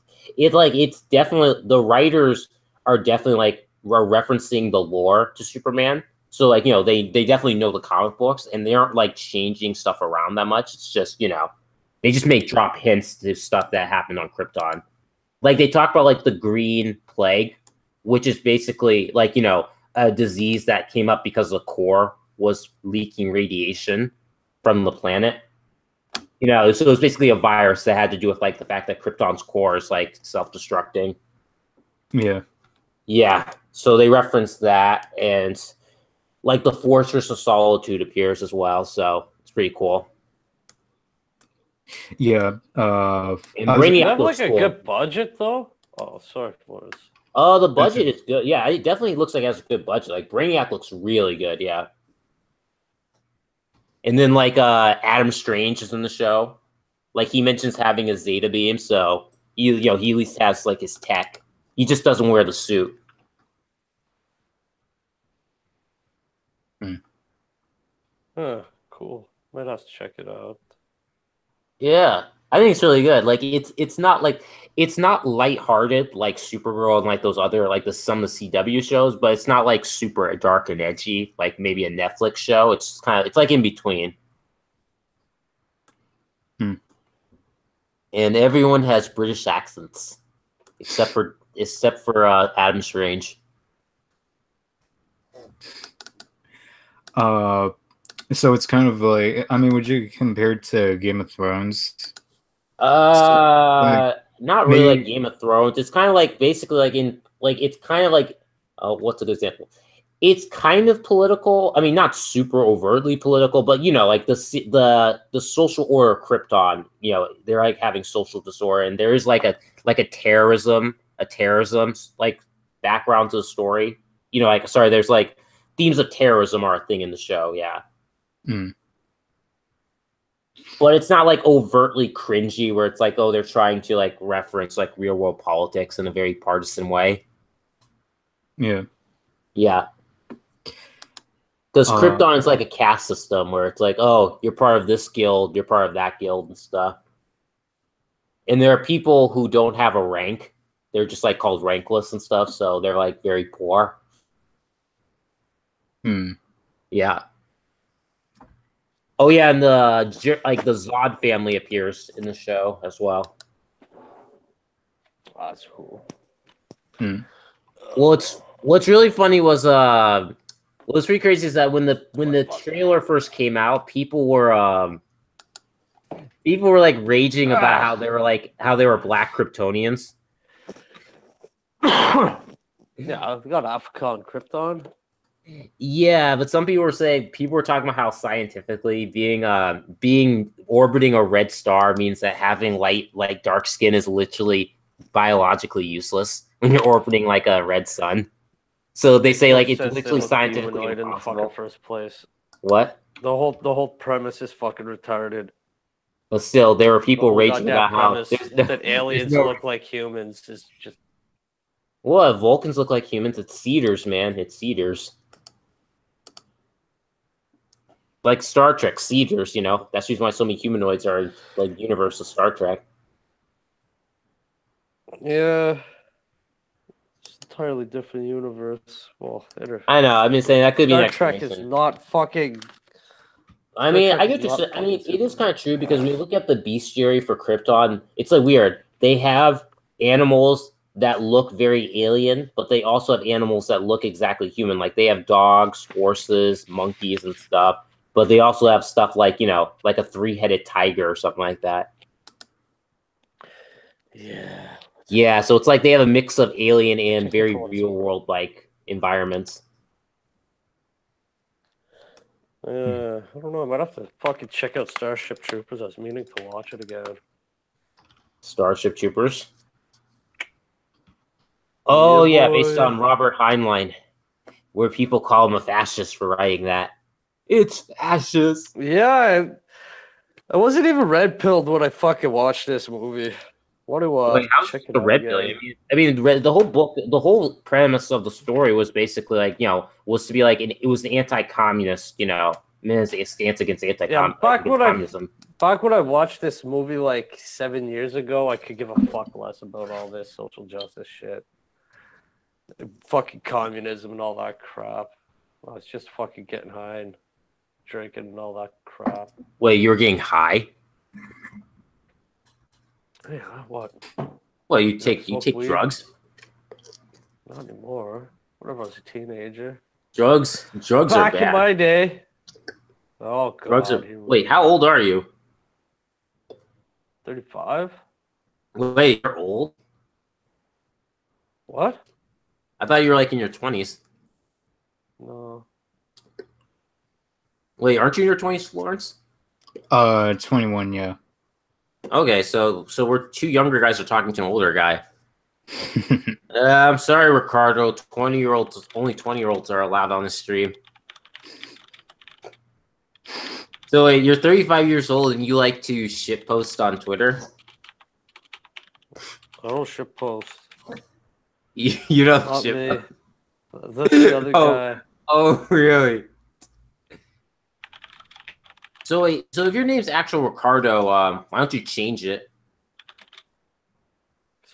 Speaker 1: definitely, the writers are definitely like referencing the lore to Superman. So, like, they definitely know the comic books, and they aren't, like, changing stuff around that much. It's just, they just drop hints to stuff that happened on Krypton. Like, they talk about, like, the Green Plague, which is basically, like, a disease that came up because the core was leaking radiation from the planet. So it was basically a virus that had to do with, like, the fact that Krypton's core is, like, self-destructing.
Speaker 3: Yeah.
Speaker 1: Yeah, so they reference that, and... like the Fortress of Solitude appears as well, so it's pretty cool.
Speaker 3: Yeah.
Speaker 1: And
Speaker 2: Brainiac have like a good budget though. Oh, sorry, Flores.
Speaker 1: Oh, the budget is good. Yeah, it definitely looks like it has a good budget. Like Brainiac looks really good. Yeah. And then like Adam Strange is in the show. Like he mentions having a Zeta beam, so he at least has like his tech. He just doesn't wear the suit.
Speaker 2: Huh, cool. Might have to check it out.
Speaker 1: Yeah, I think it's really good. Like it's not like it's not lighthearted like Supergirl and like those other like some of the CW shows, but it's not like super dark and edgy like maybe a Netflix show. It's kind of it's like in between. And everyone has British accents except for Adam Strange.
Speaker 3: So it's kind of like, I mean, would you compare it to Game of Thrones?
Speaker 1: Not really
Speaker 3: maybe-
Speaker 1: like Game of Thrones. It's kind of like basically like it's kind of like what's a good example? It's kind of political. I mean, not super overtly political, but you know, like the social order of Krypton. You know, they're like having social disorder, and there is like a terrorism like background to the story. You know, like sorry, there's like themes of terrorism are a thing in the show. Yeah. But it's not like overtly cringy where it's like, oh, they're trying to like reference like real world politics in a very partisan way.
Speaker 3: Yeah.
Speaker 1: Yeah. Because Krypton is like a caste system where it's like, oh, you're part of this guild, you're part of that guild and stuff. And there are people who don't have a rank. They're just like called rankless and stuff. So they're like very poor. Yeah. Oh yeah, and the Zod family appears in the show as well.
Speaker 2: Oh, that's cool.
Speaker 1: Well, what's really funny was what's pretty crazy is that when the trailer first came out, people were like raging about how they were black Kryptonians.
Speaker 2: Yeah, we got Africa on Krypton.
Speaker 1: Yeah, but some people were talking about how scientifically being orbiting a red star means that having dark skin is literally biologically useless when you're orbiting like a red sun. So they say like it's literally scientifically
Speaker 2: in the
Speaker 1: impossible.
Speaker 2: fucking first place.
Speaker 1: What?
Speaker 2: The whole premise is fucking retarded.
Speaker 1: But still, there were people raging about how
Speaker 2: that aliens look like humans is just.
Speaker 1: What? Vulcans look like humans. It's cedars, man. It's cedars. Like Star Trek, cedars, you know. That's the reason why so many humanoids are like universal Star Trek.
Speaker 2: Yeah. It's an entirely different universe. Well,
Speaker 1: I know. I'm just saying that could be an
Speaker 2: Star
Speaker 1: explanation.
Speaker 2: Trek is not fucking.
Speaker 1: I mean, I get you. I mean, it is kind of true because when you look at the bestiary for Krypton, it's like weird. They have animals that look very alien, but they also have animals that look exactly human. Like they have dogs, horses, monkeys, and stuff. But they also have stuff like, you know, like a 3-headed tiger or something like that.
Speaker 2: Yeah.
Speaker 1: Yeah, so it's like they have a mix of alien and very real world like environments.
Speaker 2: I don't know. I might have to fucking check out Starship Troopers. I was meaning to watch it again.
Speaker 1: Starship Troopers? Oh, yeah,
Speaker 2: boy.
Speaker 1: based on Robert Heinlein, where people call him a fascist for writing that. It's fascist.
Speaker 2: Yeah, I wasn't even red pilled when I fucking watched this movie. What do
Speaker 1: Wait, how's
Speaker 2: check it
Speaker 1: the
Speaker 2: out
Speaker 1: red
Speaker 2: again.
Speaker 1: pill? I mean, the whole book, the whole premise of the story was basically like, you know, was to be like, it was the anti-communist, you know, stance against communism.
Speaker 2: Back when I watched this movie like 7 years ago, I could give a fuck less about all this social justice shit, fucking communism and all that crap. I was just fucking getting high and drinking and all that crap.
Speaker 1: Wait, you were getting high?
Speaker 2: Yeah, what?
Speaker 1: Well, you take
Speaker 2: weed?
Speaker 1: drugs?
Speaker 2: Not anymore. Whenever I was a teenager.
Speaker 1: Drugs are bad.
Speaker 2: Back in my day. Oh god.
Speaker 1: Drugs are. Wait, how old are you?
Speaker 2: 35.
Speaker 1: Wait, you're old?
Speaker 2: What?
Speaker 1: I thought you were like in your 20s.
Speaker 2: No.
Speaker 1: Wait, aren't you in your 20s, Florence?
Speaker 3: 21, yeah.
Speaker 1: Okay, so we're two younger guys are talking to an older guy. I'm sorry, Ricardo. Only 20-year-olds are allowed on the stream. So wait, you're 35 years old and you like to shitpost on Twitter?
Speaker 2: I don't shitpost.
Speaker 1: You don't
Speaker 2: Not
Speaker 1: shitpost?
Speaker 2: me. That's the other guy.
Speaker 1: Oh, really? So wait, so if your name's actual Ricardo, why don't you change it?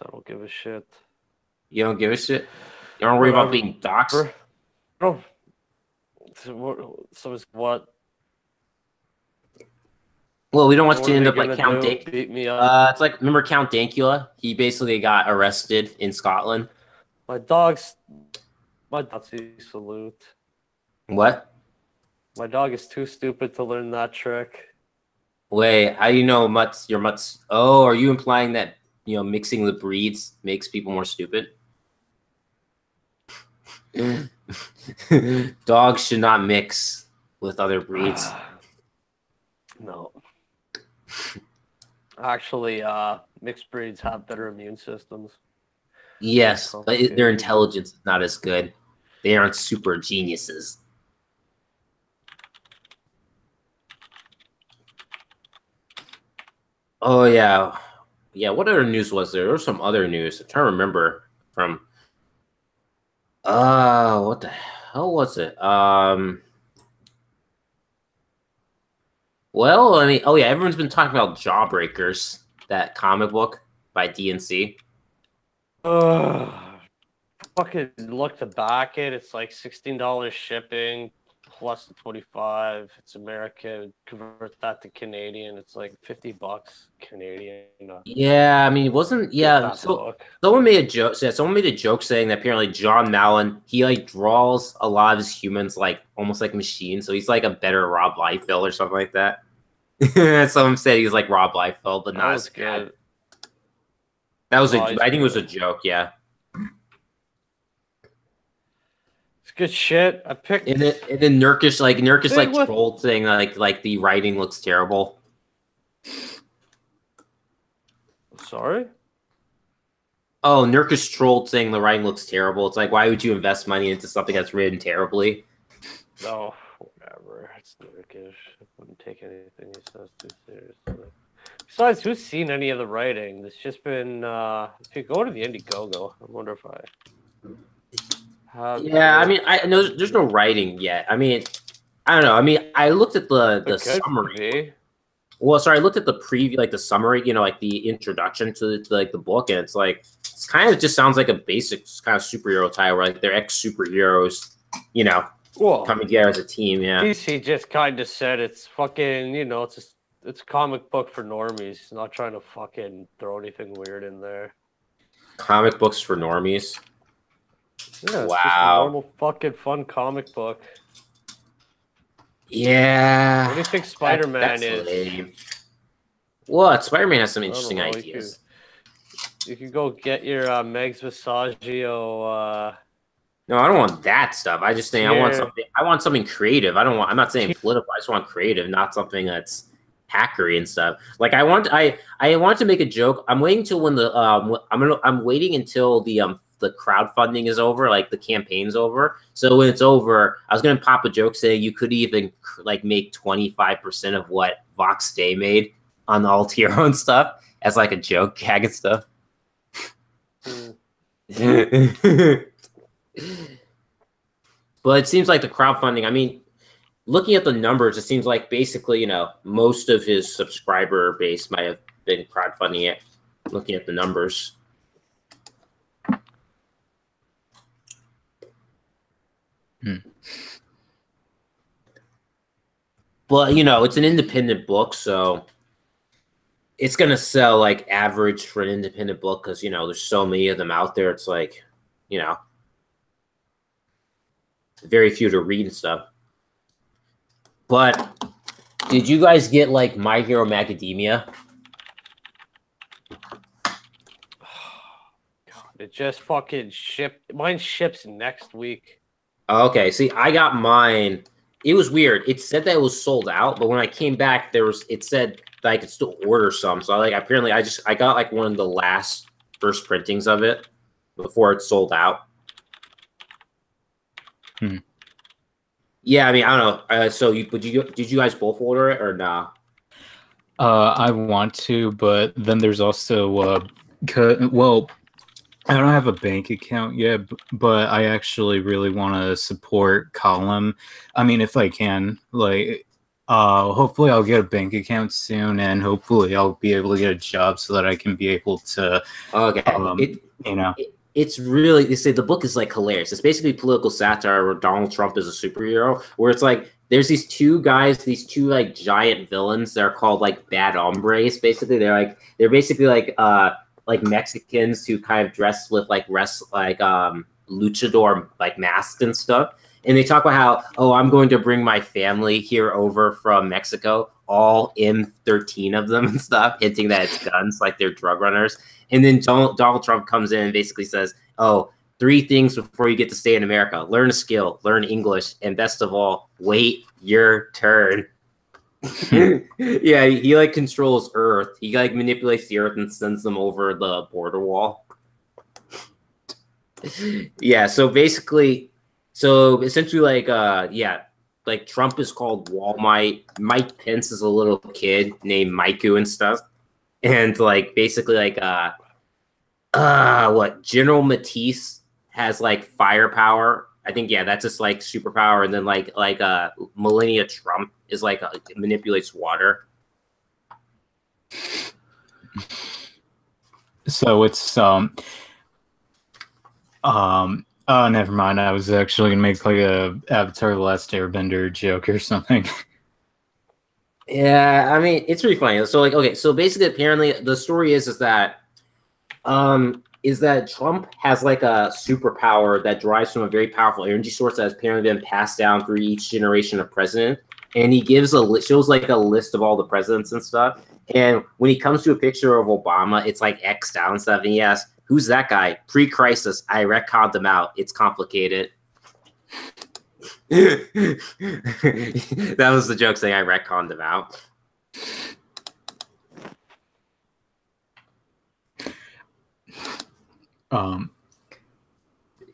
Speaker 2: I don't give a shit.
Speaker 1: You don't give a shit. You don't worry about being doxxed.
Speaker 2: No. So is what?
Speaker 1: Well, we don't want
Speaker 2: What
Speaker 1: to
Speaker 2: are
Speaker 1: end
Speaker 2: they
Speaker 1: up like
Speaker 2: gonna
Speaker 1: Count
Speaker 2: do?
Speaker 1: Dankula.
Speaker 2: Beat me up.
Speaker 1: It's like, remember Count Dankula? He basically got arrested in Scotland.
Speaker 2: My dog's salute.
Speaker 1: What?
Speaker 2: My dog is too stupid to learn that trick.
Speaker 1: Wait, how do you know your mutts? Oh, are you implying that, mixing the breeds makes people more stupid? Dogs should not mix with other breeds.
Speaker 2: No. Actually, mixed breeds have better immune systems.
Speaker 1: Yes, but their intelligence is not as good. They aren't super geniuses. Oh, yeah. Yeah, what other news was there? There was some other news. I'm trying to remember from... what the hell was it? Well, I mean, oh yeah, everyone's been talking about Jawbreakers, that comic book by DNC.
Speaker 2: Fucking look to back it. It's like $16 shipping plus the 25. It's American. Convert that to Canadian. It's like $50 Canadian.
Speaker 1: Yeah, I mean, it wasn't. Yeah, so someone made a joke. Yeah, someone made a joke saying that apparently John Mallon, he like draws a lot of his humans like almost like machines, so he's like a better Rob Liefeld or something like that. Someone said he was like Rob Liefeld, but not as good. That was I think it was a joke. Yeah.
Speaker 2: Good shit. I picked
Speaker 1: and then Nurkish like trolled saying like the writing looks terrible.
Speaker 2: Sorry?
Speaker 1: Oh, Nurkish trolled saying the writing looks terrible. It's like, why would you invest money into something that's written terribly?
Speaker 2: No, whatever. It's Nurkish. I wouldn't take anything he says too seriously. Besides, who's seen any of the writing? It's just been if you go to the Indiegogo, I wonder if I
Speaker 1: I mean, I know there's no writing yet. I mean, I don't know. I mean, I looked at the summary. Well, sorry, I looked at the preview, like the summary, like the introduction to like the book, and it's kind of just sounds like a basic kind of superhero title, where like they're ex-superheroes, coming together as a team. Yeah.
Speaker 2: DC just kind of said it's fucking, it's a comic book for normies. Not trying to fucking throw anything weird in there.
Speaker 1: Comic books for normies.
Speaker 2: Yeah, it's just a normal fucking fun comic book.
Speaker 1: Yeah.
Speaker 2: What do you think Spider-Man is?
Speaker 1: Lame. What? Spider-Man has some interesting ideas.
Speaker 2: You could go get your Megs Visaggio.
Speaker 1: No, I don't want that stuff. I just think I want something creative. I'm not saying political. I just want creative, not something that's hackery and stuff. Like I want to make a joke. I'm waiting till when the I'm waiting until the crowdfunding is over, like the campaign's over. So when it's over, I was gonna pop a joke saying you could even like make 25% of what Vox Day made on the Altiero and stuff as like a joke gag and stuff. But it seems like the crowdfunding, I mean, looking at the numbers, it seems like basically, most of his subscriber base might have been crowdfunding it, looking at the numbers. But, it's an independent book, so it's going to sell like average for an independent book because, there's so many of them out there. It's like, very few to read and stuff. But did you guys get like My Hero Macadamia?
Speaker 2: God, it just fucking shipped. Mine ships next week.
Speaker 1: Okay, see, I got mine. It was weird. It said that it was sold out, but when I came back, it said that I could still order some. So I got like one of the first printings of it before it sold out. Yeah, I mean, I don't know. So did you guys both order it or nah?
Speaker 3: I want to, but then there's also I don't have a bank account yet, but I actually really want to support Column. I mean, if I can, like, hopefully I'll get a bank account soon, and hopefully I'll be able to get a job so that I can be able to,
Speaker 1: Okay.
Speaker 3: you know.
Speaker 1: It's really, they say the book is like hilarious. It's basically political satire where Donald Trump is a superhero, where it's like there's these two guys, these two like giant villains. They're called like bad hombres. Basically, they're basically like Mexicans who kind of dress with like luchador like masks and stuff. And they talk about how, oh, I'm going to bring my family here over from Mexico, all M13 of them and stuff, hinting that it's guns, like they're drug runners. And then Donald Trump comes in and basically says, oh, 3 things before you get to stay in America: learn a skill, learn English, and best of all, wait your turn. Yeah, he like controls Earth. He like manipulates the Earth and sends them over the border wall. Yeah, so essentially like Trump is called Walmart. Mike Pence is a little kid named Maiku and stuff. And like basically like what General Matisse has like firepower. I think that's just like superpower. And then like Melania Trump is like manipulates water.
Speaker 3: So it's oh, never mind. I was actually gonna make like a Avatar: The Last Airbender joke or something.
Speaker 1: Yeah, I mean, it's pretty funny. So like, okay, so basically apparently the story is that Trump has like a superpower that derives from a very powerful energy source that has apparently been passed down through each generation of president. And he gives shows like a list of all the presidents and stuff. And when he comes to a picture of Obama, it's like X'd out and stuff. And he asks, "Who's that guy? Pre-crisis, I retconned him out. It's complicated." That was the joke, saying I retconned him out.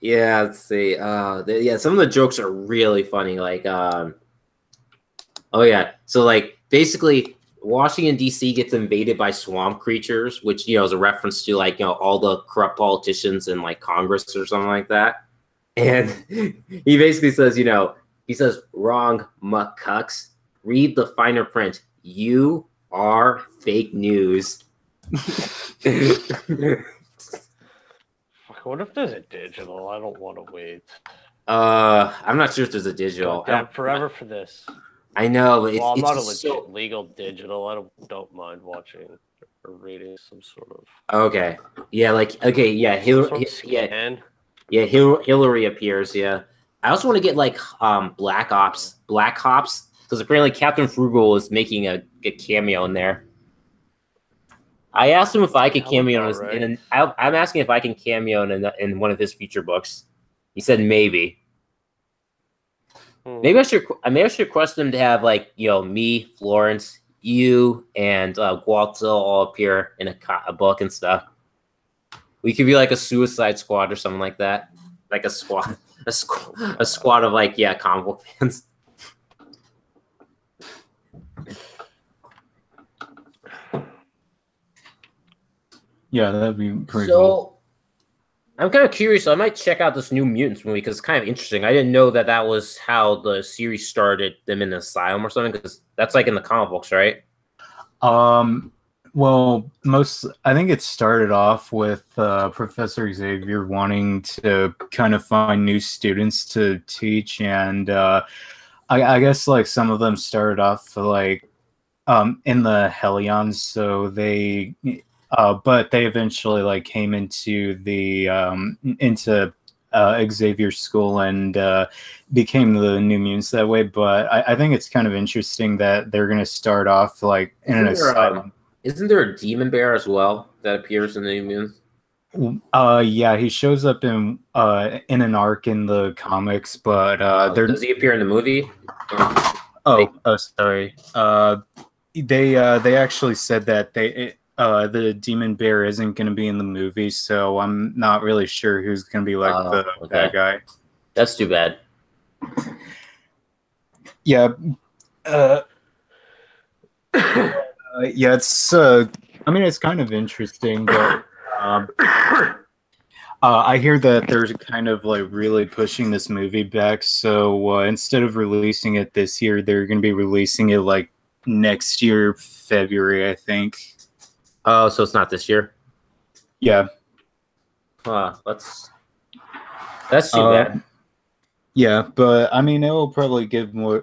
Speaker 1: Yeah, let's see. Some of the jokes are really funny. Like, oh yeah, so like basically, Washington D.C. gets invaded by swamp creatures, which is a reference to like all the corrupt politicians in like Congress or something like that. And he basically says, he says, "Wrong, McCucks. Read the finer print. You are fake news."
Speaker 2: What if there's a digital? I don't want to wait.
Speaker 1: I'm not sure if there's a digital.
Speaker 2: Forever for this.
Speaker 1: I know, but
Speaker 2: I'm not a legit legal digital. I don't mind watching or reading some sort of.
Speaker 1: Okay. Yeah. Like. Okay. Yeah. Hillary appears. Yeah. I also want to get like Black Ops, because apparently Captain Frugal is making a cameo in there. I asked him if I could cameo I'm asking if I can cameo in one of his feature books. He said maybe. Maybe I should request him to have like me, Florence, you, and Gualto all appear in a book and stuff. We could be like a Suicide Squad or something like that, like a squad of like comic book fans.
Speaker 3: Yeah, that'd be pretty cool.
Speaker 1: I'm kind of curious. I might check out this New Mutants movie because it's kind of interesting. I didn't know that was how the series started, them in an asylum or something, because that's like in the comic books, right?
Speaker 3: Well, I think it started off with Professor Xavier wanting to kind of find new students to teach, and I guess like some of them started off like in the Hellions, so they. But they eventually like came into the Xavier's school and became the New Mutants that way. But I think it's kind of interesting that they're going to start off like in an asylum.
Speaker 1: Isn't there a Demon Bear as well that appears in the New Mutants?
Speaker 3: Yeah, he shows up in an arc in the comics, but
Speaker 1: does he appear in the movie?
Speaker 3: Sorry. They actually said that the Demon Bear isn't going to be in the movie, so I'm not really sure who's going to be like the bad guy.
Speaker 1: That's too bad.
Speaker 3: Yeah. Yeah, it's. I mean, it's kind of interesting, but I hear that they're kind of like really pushing this movie back. So instead of releasing it this year, they're going to be releasing it like next year, February, I think.
Speaker 1: Oh, so it's not this year.
Speaker 3: Yeah.
Speaker 1: That's too bad.
Speaker 3: Yeah, but I mean, it will probably give more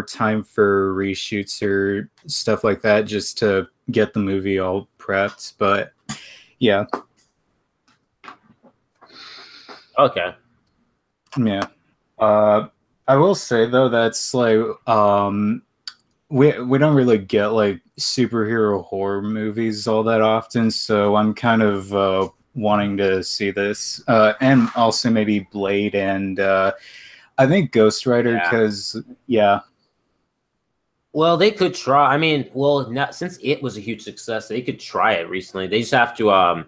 Speaker 3: time for reshoots or stuff like that just to get the movie all prepped. But yeah.
Speaker 1: Okay.
Speaker 3: Yeah. I will say though that's like we don't really get like superhero horror movies all that often, so I'm kind of wanting to see this. And also maybe Blade and I think Ghost Rider because yeah.
Speaker 1: Well, they could try. I mean, well, not, since it was a huge success, they could try it recently. They just have to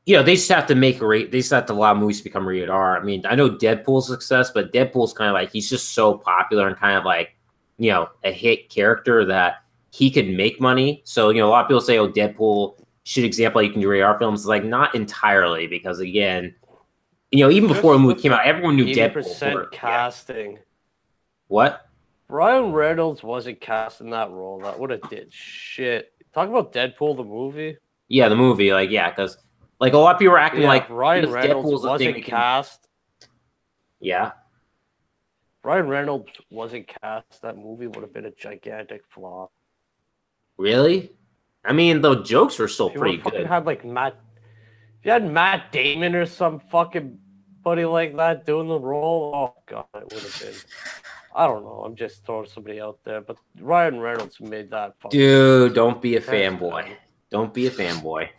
Speaker 1: they just have to make a rate. They just have to allow movies to become rated R. I mean, I know Deadpool's a success, but Deadpool's kind of like he's just so popular and kind of like a hit character that he could make money. So a lot of people say, "Oh, Deadpool should example you can do rated R films." It's like not entirely because again, even before the movie came out, everyone knew Deadpool.
Speaker 2: Casting.
Speaker 1: Yeah. What?
Speaker 2: Ryan Reynolds wasn't cast in that role. That would have did shit. Talk about Deadpool the movie.
Speaker 1: Yeah, the movie, because like a lot of people were acting like
Speaker 2: Ryan Reynolds wasn't cast.
Speaker 1: Yeah.
Speaker 2: Ryan Reynolds wasn't cast. That movie would have been a gigantic flop.
Speaker 1: Really? I mean, the jokes were still pretty good.
Speaker 2: Had like if you had Matt Damon or some fucking buddy like that doing the role, oh god, it would have been. I don't know. I'm just throwing somebody out there, but Ryan Reynolds made that.
Speaker 1: Dude, don't be a fanboy. Don't be a fanboy.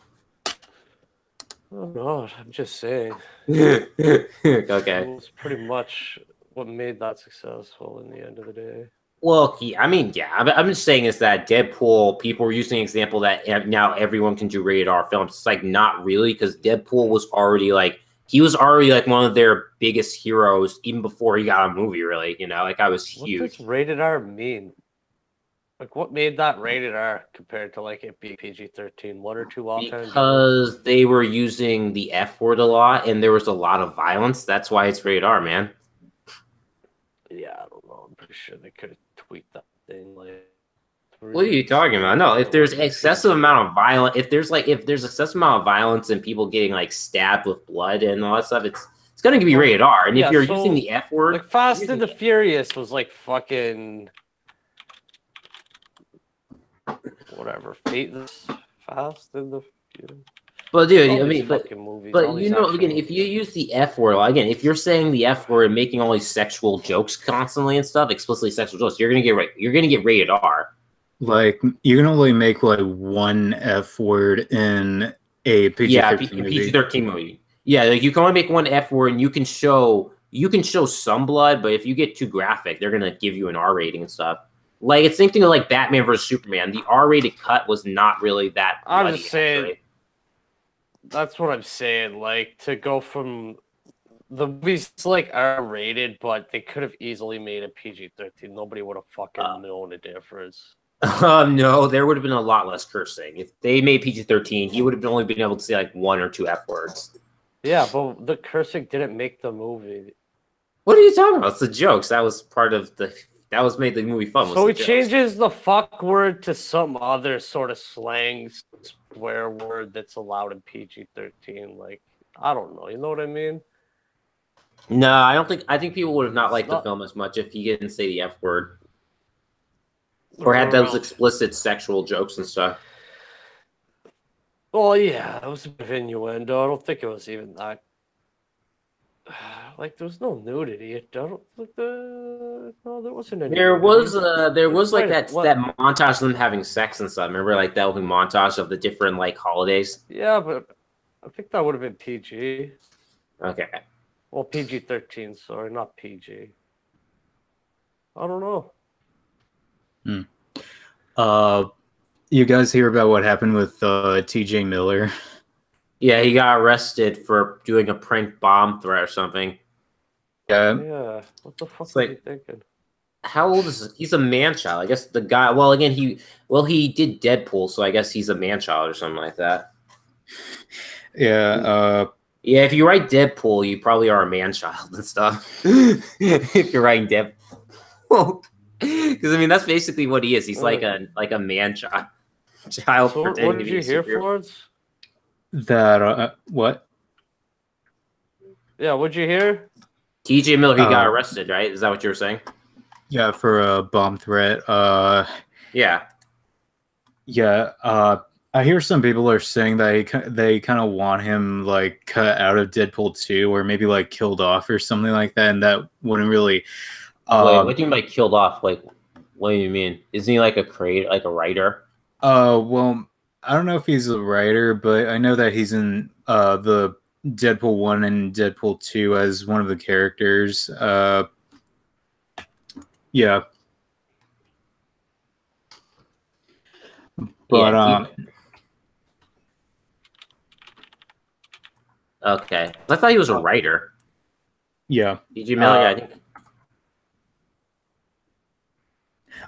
Speaker 2: Oh god, I'm just saying.
Speaker 1: Okay.
Speaker 2: It's pretty much what made that successful in the end of the day.
Speaker 1: Well, I'm just saying is that Deadpool, people were using an example that now everyone can do rated R films. It's like not really, because Deadpool was already like one of their biggest heroes even before he got a movie, really. I was huge.
Speaker 2: What does rated R mean? Like, what made that rated R compared to like it being PG-13? 1 or 2 all-time?
Speaker 1: Because they were using the F word a lot, and there was a lot of violence. That's why it's rated R, man.
Speaker 2: Yeah, I don't know. I'm pretty sure they could have tweaked that thing. Like,
Speaker 1: what are you talking about? No, if there's excessive amount of violence, if there's excessive amount of violence and people getting like stabbed with blood and all that stuff, it's going to be rated R. And if you're using the F word,
Speaker 2: like Fast and the Furious was like fucking whatever. Fast and the Furious.
Speaker 1: But dude, I mean, but again, if you use the F word, again, if you're saying the F word and making all these sexual jokes constantly and stuff, explicitly sexual jokes, you're gonna get rated R.
Speaker 3: Like you can only make like one F word in a PG-13 movie.
Speaker 1: PG-13 movie. Yeah, like you can only make one F word, and you can show some blood, but if you get too graphic, they're gonna give you an R rating and stuff. Like it's the same thing with like Batman versus Superman. The R-rated cut was not really that bloody.
Speaker 2: I'm just saying. Actually. That's what I'm saying. Like to go from the movies like R-rated, but they could have easily made a PG-13. Nobody would have fucking known the difference.
Speaker 1: No, there would have been a lot less cursing. If they made PG-13, you would have only been able to say like 1 or 2 F words.
Speaker 2: Yeah, but the cursing didn't make the movie.
Speaker 1: What are you talking about? It's the jokes. That was part of that was made the movie fun.
Speaker 2: So he changes the fuck word to some other sort of slang swear word that's allowed in PG-13. Like, I don't know. You know what I mean?
Speaker 1: No, I think people would have not liked the film as much if he didn't say the F word. Or had those explicit sexual jokes and stuff.
Speaker 2: Well, yeah, that was a bit of innuendo. I don't think it was even that. Like, there was no nudity. I don't think no, there wasn't any.
Speaker 1: There was like that montage of them having sex and stuff. Remember, like that opening montage of the different like holidays.
Speaker 2: Yeah, but I think that would have been PG.
Speaker 1: Okay.
Speaker 2: Well, PG-13. Sorry, not PG. I don't know.
Speaker 3: You guys hear about what happened with T.J. Miller?
Speaker 1: Yeah, he got arrested for doing a prank bomb threat or something.
Speaker 2: Yeah. What the fuck are you thinking?
Speaker 1: How old is he? He's a man-child. I guess the guy. Well, again, he did Deadpool, so I guess he's a man-child or something like that.
Speaker 3: Yeah.
Speaker 1: Yeah, if you write Deadpool, you probably are a man child and stuff. If you're writing Deadpool, because I mean that's basically what he is. He's like a man child
Speaker 2: So what
Speaker 1: pretending to
Speaker 2: did
Speaker 1: be a
Speaker 2: you hear,
Speaker 1: superhero.
Speaker 2: Florence?
Speaker 3: That what?
Speaker 2: Yeah, what'd you hear?
Speaker 1: TJ Miller, he got arrested, right? Is that what you were saying?
Speaker 3: Yeah, for a bomb threat.
Speaker 1: Yeah.
Speaker 3: Yeah. I hear some people are saying that they kind of want him like cut out of Deadpool 2, or maybe like killed off or something like that, and that wouldn't really.
Speaker 1: Wait, what do you mean by killed off? Like, what do you mean? Isn't he like a creator, like a writer?
Speaker 3: Well, I don't know if he's a writer, but I know that he's in the Deadpool 1 and Deadpool 2 as one of the characters. Yeah. But
Speaker 1: Yeah. Okay. I thought he was a writer.
Speaker 3: Yeah.
Speaker 1: TJ Miller, yeah, I think.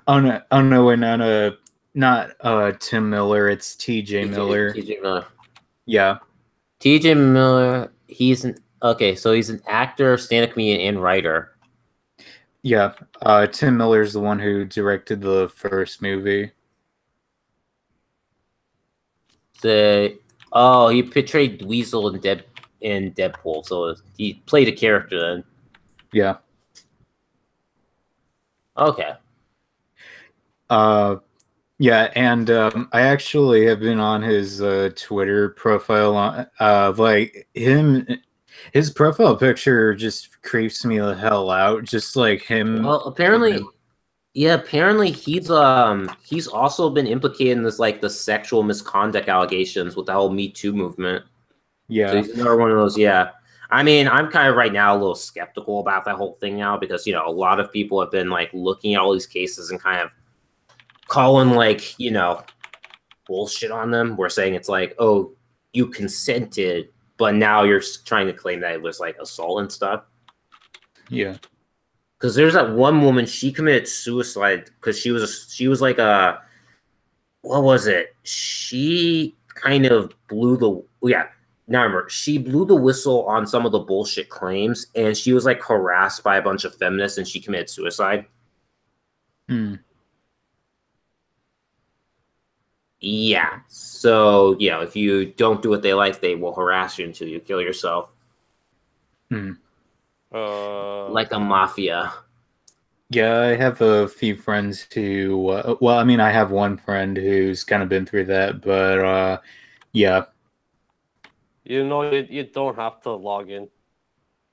Speaker 3: Oh no, wait, not Tim Miller. It's T.J. Miller.
Speaker 1: TJ Miller.
Speaker 3: Yeah.
Speaker 1: TJ Miller, he's an actor, stand-up comedian, and writer.
Speaker 3: Yeah. Tim Miller's the one who directed the first movie.
Speaker 1: He portrayed Weasel in Deadpool, so he played a character then.
Speaker 3: Yeah.
Speaker 1: Okay.
Speaker 3: Yeah, and I actually have been on his Twitter profile. Like his profile picture just creeps me the hell out. Just like him.
Speaker 1: Well, apparently he's also been implicated in this like the sexual misconduct allegations with the whole Me Too movement.
Speaker 3: Yeah.
Speaker 1: So he's another one of those. Yeah. I mean, I'm kind of right now a little skeptical about that whole thing now because a lot of people have been like looking at all these cases and kind of calling like bullshit on them. We're saying it's like, oh, you consented, but now you're trying to claim that it was like assault and stuff.
Speaker 3: Yeah.
Speaker 1: Because there's that one woman, she committed suicide because she was like a, what was it? She kind of now I remember, she blew the whistle on some of the bullshit claims, and she was like harassed by a bunch of feminists, and she committed suicide. Yeah. So if you don't do what they like, they will harass you until you kill yourself. Like a mafia.
Speaker 3: Yeah, I have a few friends who. Well, I mean, I have one friend who's kind of been through that, but yeah.
Speaker 2: You don't have to log in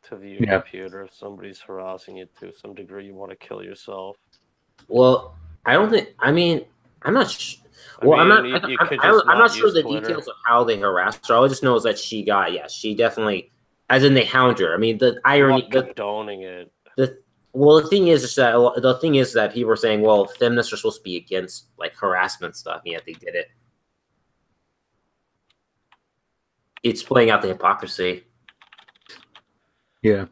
Speaker 2: to your computer if somebody's harassing you to some degree. You want to kill yourself.
Speaker 1: Well, I don't think. I mean, I'm not. Well, I'm not sure the details of how they harassed her. All I just know is that she definitely, as in they hound her. I mean, the irony,
Speaker 2: condoning it.
Speaker 1: The thing is that people are saying, well, feminists are supposed to be against like harassment stuff, and yet they did it. It's playing out the hypocrisy.
Speaker 3: Yeah.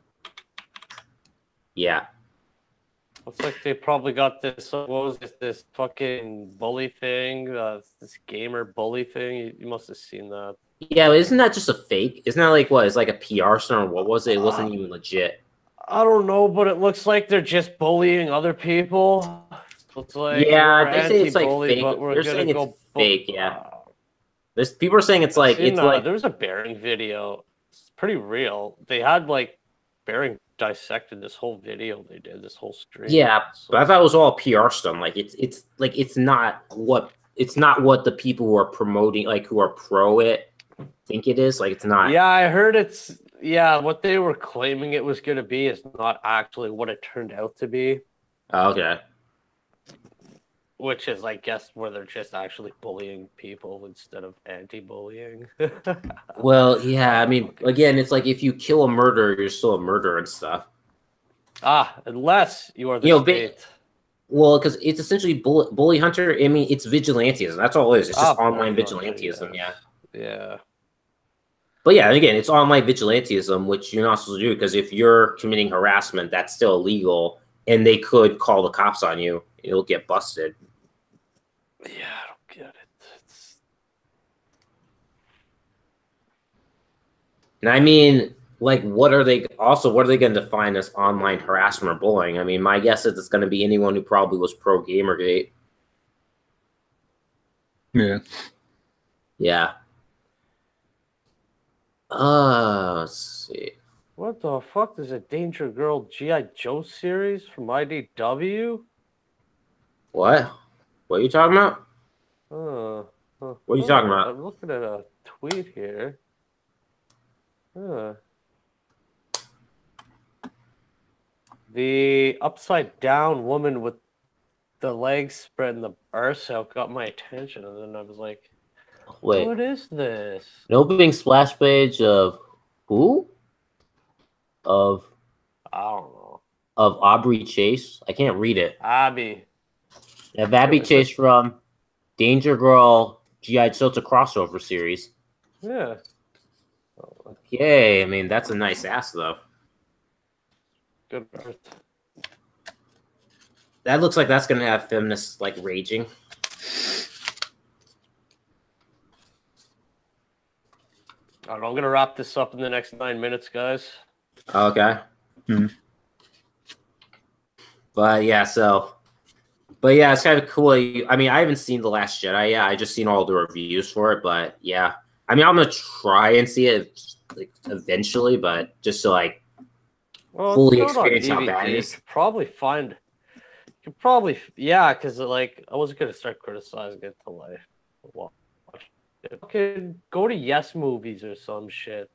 Speaker 2: Yeah. Looks like they probably got this. What was this fucking bully thing? This gamer bully thing. You must have seen that.
Speaker 1: Yeah, isn't that just a fake? Isn't that like what? It's like a PR stunt. What was it? It wasn't even legit.
Speaker 2: I don't know, but it looks like they're just bullying other people. So it's like
Speaker 1: they say it's like fake.
Speaker 2: But we're
Speaker 1: saying it's fake. Yeah. There's people are saying it's like
Speaker 2: there was a Bearing video. It's pretty real. They had like Bearing dissected this whole video they did, this whole stream.
Speaker 1: Yeah, but I thought it was all PR stuff. Like it's not what the people who are promoting, like who are pro it, think it is. Like it's not.
Speaker 2: Yeah, I heard what they were claiming it was going to be is not actually what it turned out to be.
Speaker 1: Okay.
Speaker 2: Which is, I guess, where they're just actually bullying people instead of anti-bullying.
Speaker 1: Well, yeah, I mean, again, it's like if you kill a murderer, you're still a murderer and stuff.
Speaker 2: Unless you are the state.
Speaker 1: Well, because it's essentially bully hunter. I mean, it's vigilantism. That's all it is. It's just online vigilantism.
Speaker 2: Yeah.
Speaker 1: But yeah, again, it's online vigilantism, which you're not supposed to do because if you're committing harassment, that's still illegal, and they could call the cops on you. You'll get busted.
Speaker 2: Yeah, I don't get it.
Speaker 1: And I mean, like, what are they going to define as online harassment or bullying? I mean, my guess is it's going to be anyone who probably was pro Gamergate.
Speaker 3: Yeah.
Speaker 1: Yeah. Let's see.
Speaker 2: What the fuck? There's a Danger Girl G.I. Joe series from IDW?
Speaker 1: What? What are you talking about?
Speaker 2: What
Speaker 1: are you talking about?
Speaker 2: I'm looking at a tweet here. The upside down woman with the legs spread and the arse out got my attention, and then I was like,
Speaker 1: Wait.
Speaker 2: what is this?
Speaker 1: An opening splash page of who? Of
Speaker 2: I don't know.
Speaker 1: Of Aubrey Chase. I can't read it.
Speaker 2: Abby.
Speaker 1: Of Abby Chase from Danger Girl G.I. Joe. It's a crossover series.
Speaker 2: Yeah.
Speaker 1: Okay, I mean that's a nice ass though.
Speaker 2: Good birth.
Speaker 1: That looks like that's gonna have feminists like raging.
Speaker 2: I don't know, I'm gonna wrap this up in the next 9 minutes, guys.
Speaker 1: Okay. But yeah, it's kind of cool. I mean, I haven't seen The Last Jedi yet. I just seen all the reviews for it. But yeah, I mean, I'm gonna try and see it like eventually, but just to like fully experience how bad it is.
Speaker 2: You could probably, yeah, because like I wasn't gonna start criticizing it till I watch it. I could go to Yes Movies or some shit.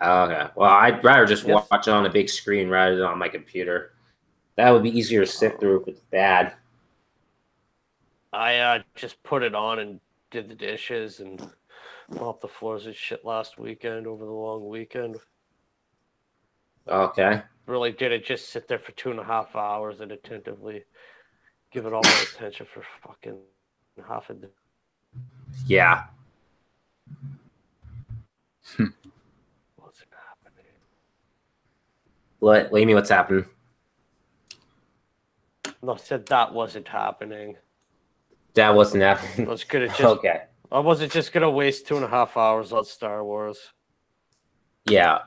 Speaker 1: Okay. Well, I'd rather just watch it on a big screen rather than on my computer. That would be easier to sit through if it's bad.
Speaker 2: I just put it on and did the dishes and mopped the floors and shit last weekend over the long weekend.
Speaker 1: Okay.
Speaker 2: Really did it just sit there for 2.5 hours and attentively give it all my attention for fucking half a day.
Speaker 1: Yeah.
Speaker 2: What's happening?
Speaker 1: What do you mean what's happening?
Speaker 2: No, I said that wasn't happening.
Speaker 1: That wasn't happening.
Speaker 2: I was gonna just
Speaker 1: Okay.
Speaker 2: I wasn't just gonna waste 2.5 hours on Star Wars.
Speaker 1: Yeah.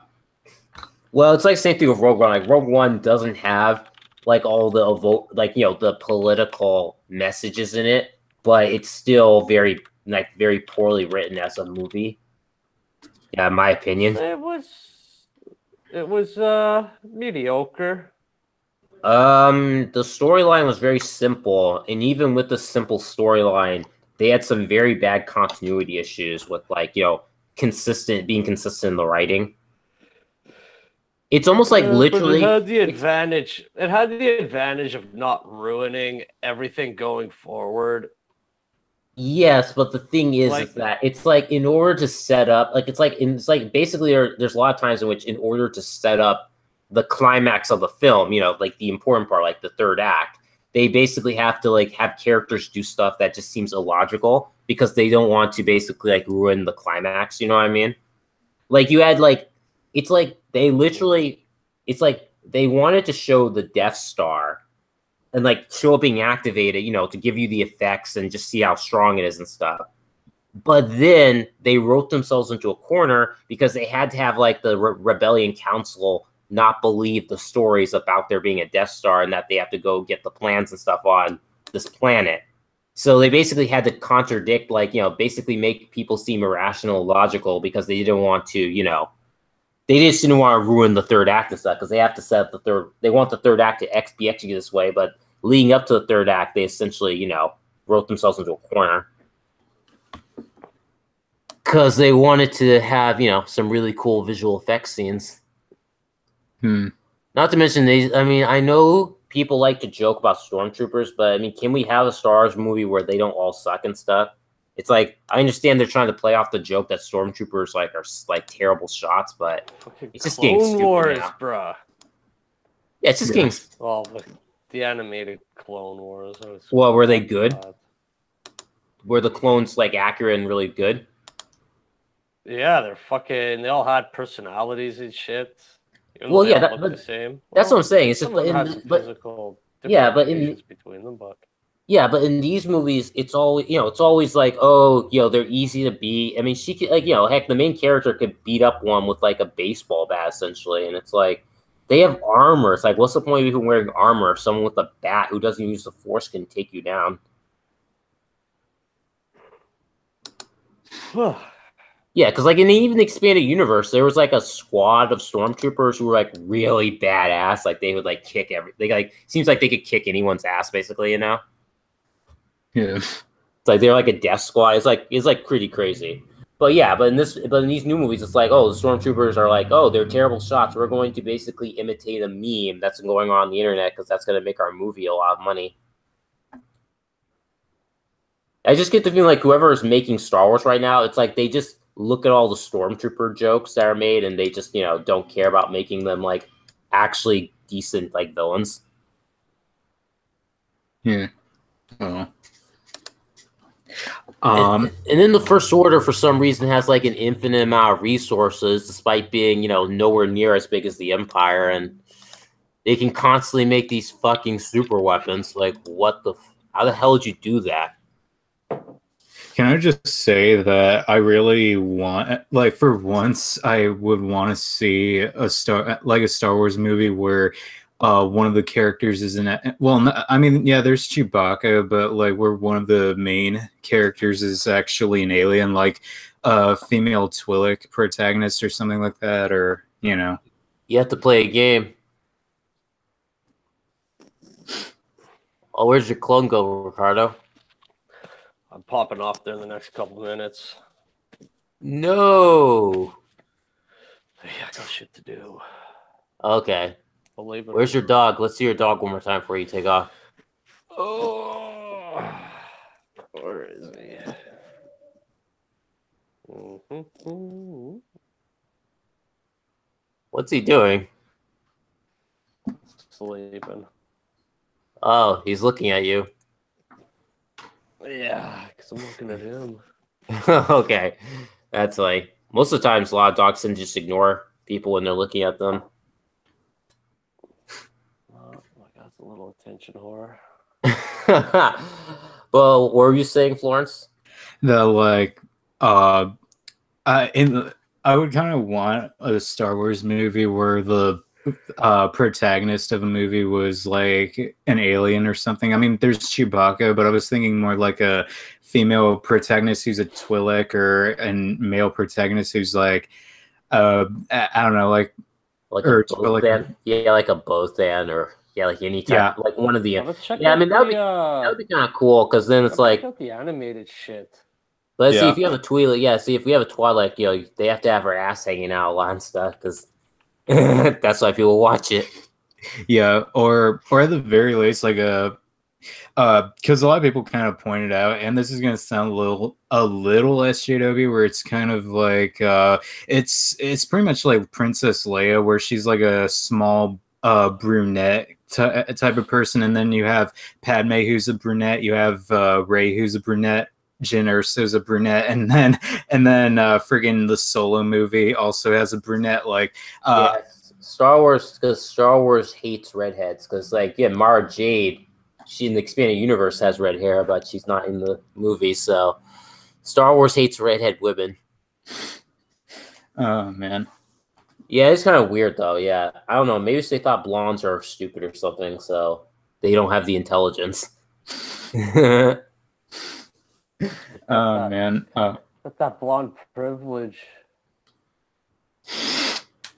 Speaker 1: Well, it's like the same thing with Rogue One. Like Rogue One doesn't have like all the the political messages in it, but it's still very poorly written as a movie. Yeah, in my opinion.
Speaker 2: It was mediocre.
Speaker 1: The storyline was very simple, and even with the simple storyline, they had some very bad continuity issues with being consistent in the writing. It's almost like literally.
Speaker 2: But it had the advantage. It had the advantage of not ruining everything going forward.
Speaker 1: Yes, but the thing is that it's like in order to set up, it's like basically there's a lot of times in which in order to set up the climax of the film, like the important part, like the third act, they basically have to have characters do stuff that just seems illogical because they don't want to basically ruin the climax. You know what I mean? Like you had it's like they literally, it's like they wanted to show the Death Star and show it being activated, to give you the effects and just see how strong it is and stuff. But then they wrote themselves into a corner because they had to have the Rebellion Council not believe the stories about there being a Death Star and that they have to go get the plans and stuff on this planet. So they basically had to contradict, basically make people seem irrational, logical because they didn't want to, they just didn't want to ruin the third act and stuff because they have to set up they want the third act to be executed this way, but leading up to the third act, they essentially, wrote themselves into a corner because they wanted to have, some really cool visual effects scenes. Not to mention, I know people like to joke about stormtroopers, but can we have a Star Wars movie where they don't all suck and stuff? It's I understand they're trying to play off the joke that stormtroopers are terrible shots, but it's just getting stupid
Speaker 2: Wars,
Speaker 1: now.
Speaker 2: bruh.
Speaker 1: Yeah, it's just getting.
Speaker 2: Well, the animated Clone Wars.
Speaker 1: Well, were they good? Were the clones accurate and really good?
Speaker 2: Yeah, they all had personalities and shit.
Speaker 1: Well, yeah,
Speaker 2: the same.
Speaker 1: That's what I'm saying. It's just
Speaker 2: physical
Speaker 1: yeah, but
Speaker 2: between them, but
Speaker 1: Yeah, but in these movies, it's always it's always like, oh, they're easy to beat. I mean, she could like, heck, the main character could beat up one with like a baseball bat essentially, and it's like they have armor. It's like, what's the point of even wearing armor if someone with a bat who doesn't use the force can take you down? Yeah, because like in the even expanded universe, there was like a squad of stormtroopers who were like really badass. Like they would like kick they like seems like they could kick anyone's ass basically.
Speaker 3: Yeah.
Speaker 1: It's like they're like a death squad. It's like pretty crazy. But yeah, but in these new movies, it's like, oh, the stormtroopers are like, oh, they're terrible shots. We're going to basically imitate a meme that's going on the internet because that's going to make our movie a lot of money. I just get the feeling like whoever is making Star Wars right now, it's like they just look at all the stormtrooper jokes that are made and they just don't care about making them like actually decent like villains.
Speaker 3: Yeah. Oh.
Speaker 1: And then the First Order, for some reason, has like an infinite amount of resources, despite being, nowhere near as big as the Empire, and they can constantly make these fucking super weapons. Like, how the hell did you do that?
Speaker 3: Can I just say that I really want, like, for once, I would want to see a Star Wars movie where one of the characters is I mean, yeah, there's Chewbacca, but like where one of the main characters is actually an alien, like a female Twi'lek protagonist or something like that, or
Speaker 1: You have to play a game. Oh, where's your clone go, Ricardo?
Speaker 2: I'm popping off there in the next couple minutes.
Speaker 1: No.
Speaker 2: Yeah, I got shit to do.
Speaker 1: Okay.
Speaker 2: Believe it.
Speaker 1: Where's your dog? Let's see your dog one more time before you take off.
Speaker 2: Oh, where is he?
Speaker 1: What's he doing?
Speaker 2: Sleeping.
Speaker 1: Oh, he's looking at you.
Speaker 2: Yeah, because I'm looking at him.
Speaker 1: Okay. That's like, most of the times, a lot of dogs can just ignore people when they're looking at them.
Speaker 2: Oh my God, it's a little attention whore.
Speaker 1: Well, what were you saying, Florence?
Speaker 3: I would kind of want a Star Wars movie where the protagonist of a movie was like an alien or something. I mean, there's Chewbacca, but I was thinking more like a female protagonist who's a Twi'lek or a male protagonist who's like, I don't know, like
Speaker 1: a Bothan? Yeah, like a Bothan or like any type, like one of the.
Speaker 2: I
Speaker 1: mean, that would be kind of cool because then it's like
Speaker 2: the animated shit.
Speaker 1: Let's see if you have a Twi'lek. Yeah, see if we have a Twi'lek, they have to have her ass hanging out a lot and stuff because that's why people watch it.
Speaker 3: Yeah, or at the very least, like because a lot of people kind of pointed out, and this is going to sound a little SJW, where it's kind of like it's pretty much like Princess Leia, where she's like a small brunette type of person, and then you have Padme, who's a brunette. You have Rey, who's a brunette. Jyn Erso's a brunette, and then friggin' the Solo movie also has a brunette. Like,
Speaker 1: Star Wars hates redheads because, like, Mara Jade, she in the expanded universe has red hair, but she's not in the movie. So, Star Wars hates redhead women.
Speaker 3: Oh man.
Speaker 1: Yeah, it's kind of weird though. Yeah, I don't know. Maybe they thought blondes are stupid or something, so they don't have the intelligence.
Speaker 3: Oh man,
Speaker 2: that's that blonde privilege.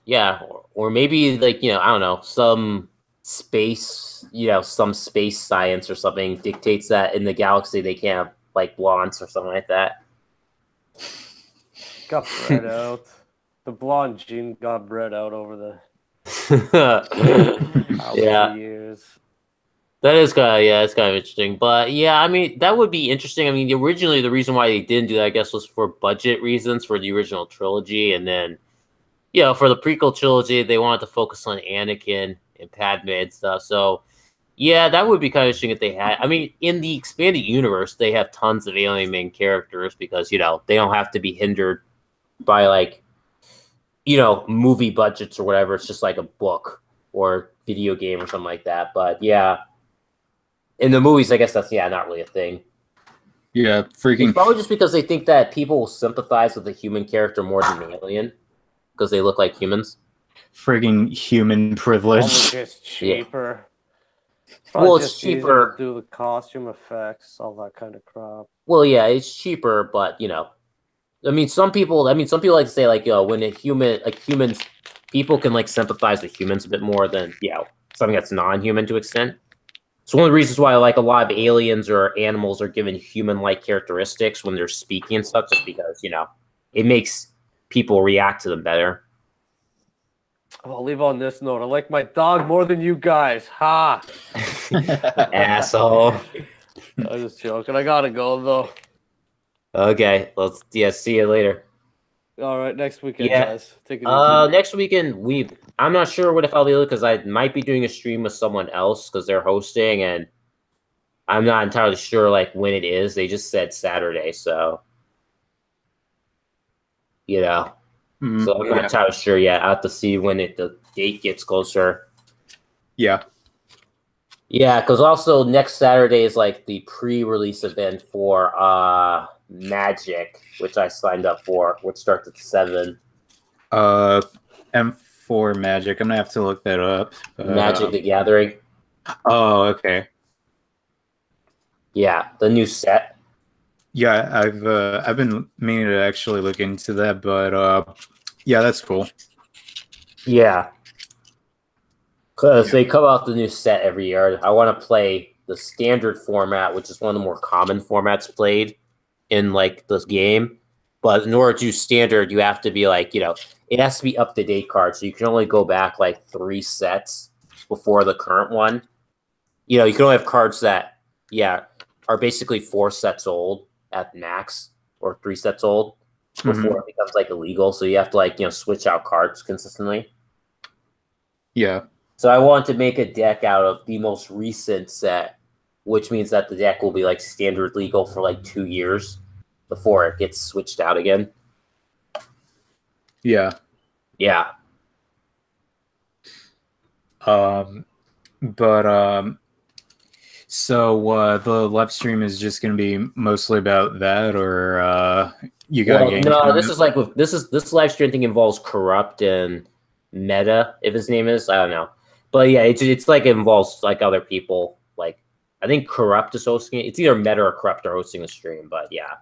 Speaker 1: Yeah, or maybe like I don't know, some space, some space science or something dictates that in the galaxy they can't have like blondes or something like that.
Speaker 2: Got bred out. The blonde gene got bred out over the years.
Speaker 1: That is it's kind of interesting. But yeah, I mean, that would be interesting. I mean, originally the reason why they didn't do that, I guess, was for budget reasons for the original trilogy. And then, for the prequel trilogy, they wanted to focus on Anakin and Padme and stuff. So, yeah, that would be kind of interesting if they had. I mean, in the expanded universe, they have tons of alien main characters because, they don't have to be hindered by, like, movie budgets or whatever. It's just like a book or video game or something like that. But, yeah. In the movies, I guess that's not really a thing.
Speaker 3: Yeah,
Speaker 1: It's
Speaker 3: freaking
Speaker 1: probably just because they think that people will sympathize with the human character more than the alien because they look like humans.
Speaker 3: frigging human
Speaker 2: Probably
Speaker 3: privilege.
Speaker 2: just cheaper.
Speaker 1: Well,
Speaker 2: Probably
Speaker 1: it's
Speaker 2: just easier to
Speaker 1: cheaper.
Speaker 2: do the costume effects, all that kind of crap.
Speaker 1: Well, yeah, it's cheaper, but I mean, some people like to say like, when humans, people can like sympathize with humans a bit more than something that's non-human to extent. So one of the reasons why like a lot of aliens or animals are given human-like characteristics when they're speaking and stuff, just because it makes people react to them better.
Speaker 2: I'll leave on this note. I like my dog more than you guys. Ha!
Speaker 1: Asshole.
Speaker 2: I'm just joking. I gotta go though.
Speaker 1: Okay, let's see you later.
Speaker 2: All right, next weekend,
Speaker 1: Yeah.
Speaker 2: guys. Take it easy.
Speaker 1: Next weekend I'm not sure what if I'll be able because I might be doing a stream with someone else because they're hosting and I'm not entirely sure like when it is. They just said Saturday, so so I'm not entirely sure yet. I have to see when the date gets closer.
Speaker 3: Yeah.
Speaker 1: Yeah, because also next Saturday is like the pre-release event for Magic, which I signed up for, which starts at 7.
Speaker 3: M4 Magic. I'm gonna have to look that up.
Speaker 1: Magic the Gathering.
Speaker 3: Oh, okay.
Speaker 1: Yeah, the new set.
Speaker 3: Yeah, I've been meaning to actually look into that, but yeah, that's cool.
Speaker 1: Yeah. Because they come out the new set every year. I want to play the standard format, which is one of the more common formats played in like this game. But in order to do standard, you have to be like, it has to be up to date cards. So you can only go back like 3 sets before the current one. You can only have cards that, are basically 4 sets old at max or 3 sets old before it becomes like illegal. So you have to like, switch out cards consistently.
Speaker 3: Yeah.
Speaker 1: So I want to make a deck out of the most recent set, which means that the deck will be like standard legal for like 2 years before it gets switched out again.
Speaker 3: Yeah.
Speaker 1: Yeah.
Speaker 3: So the live stream is just going to be mostly about that, or you got a game?
Speaker 1: No, this is like this live stream thing involves Corrupt and Meta, if his name is, I don't know, but yeah, it's like it involves like other people. Like I think Corrupt is hosting it. It's either Meta or Corrupt are hosting the stream, but yeah,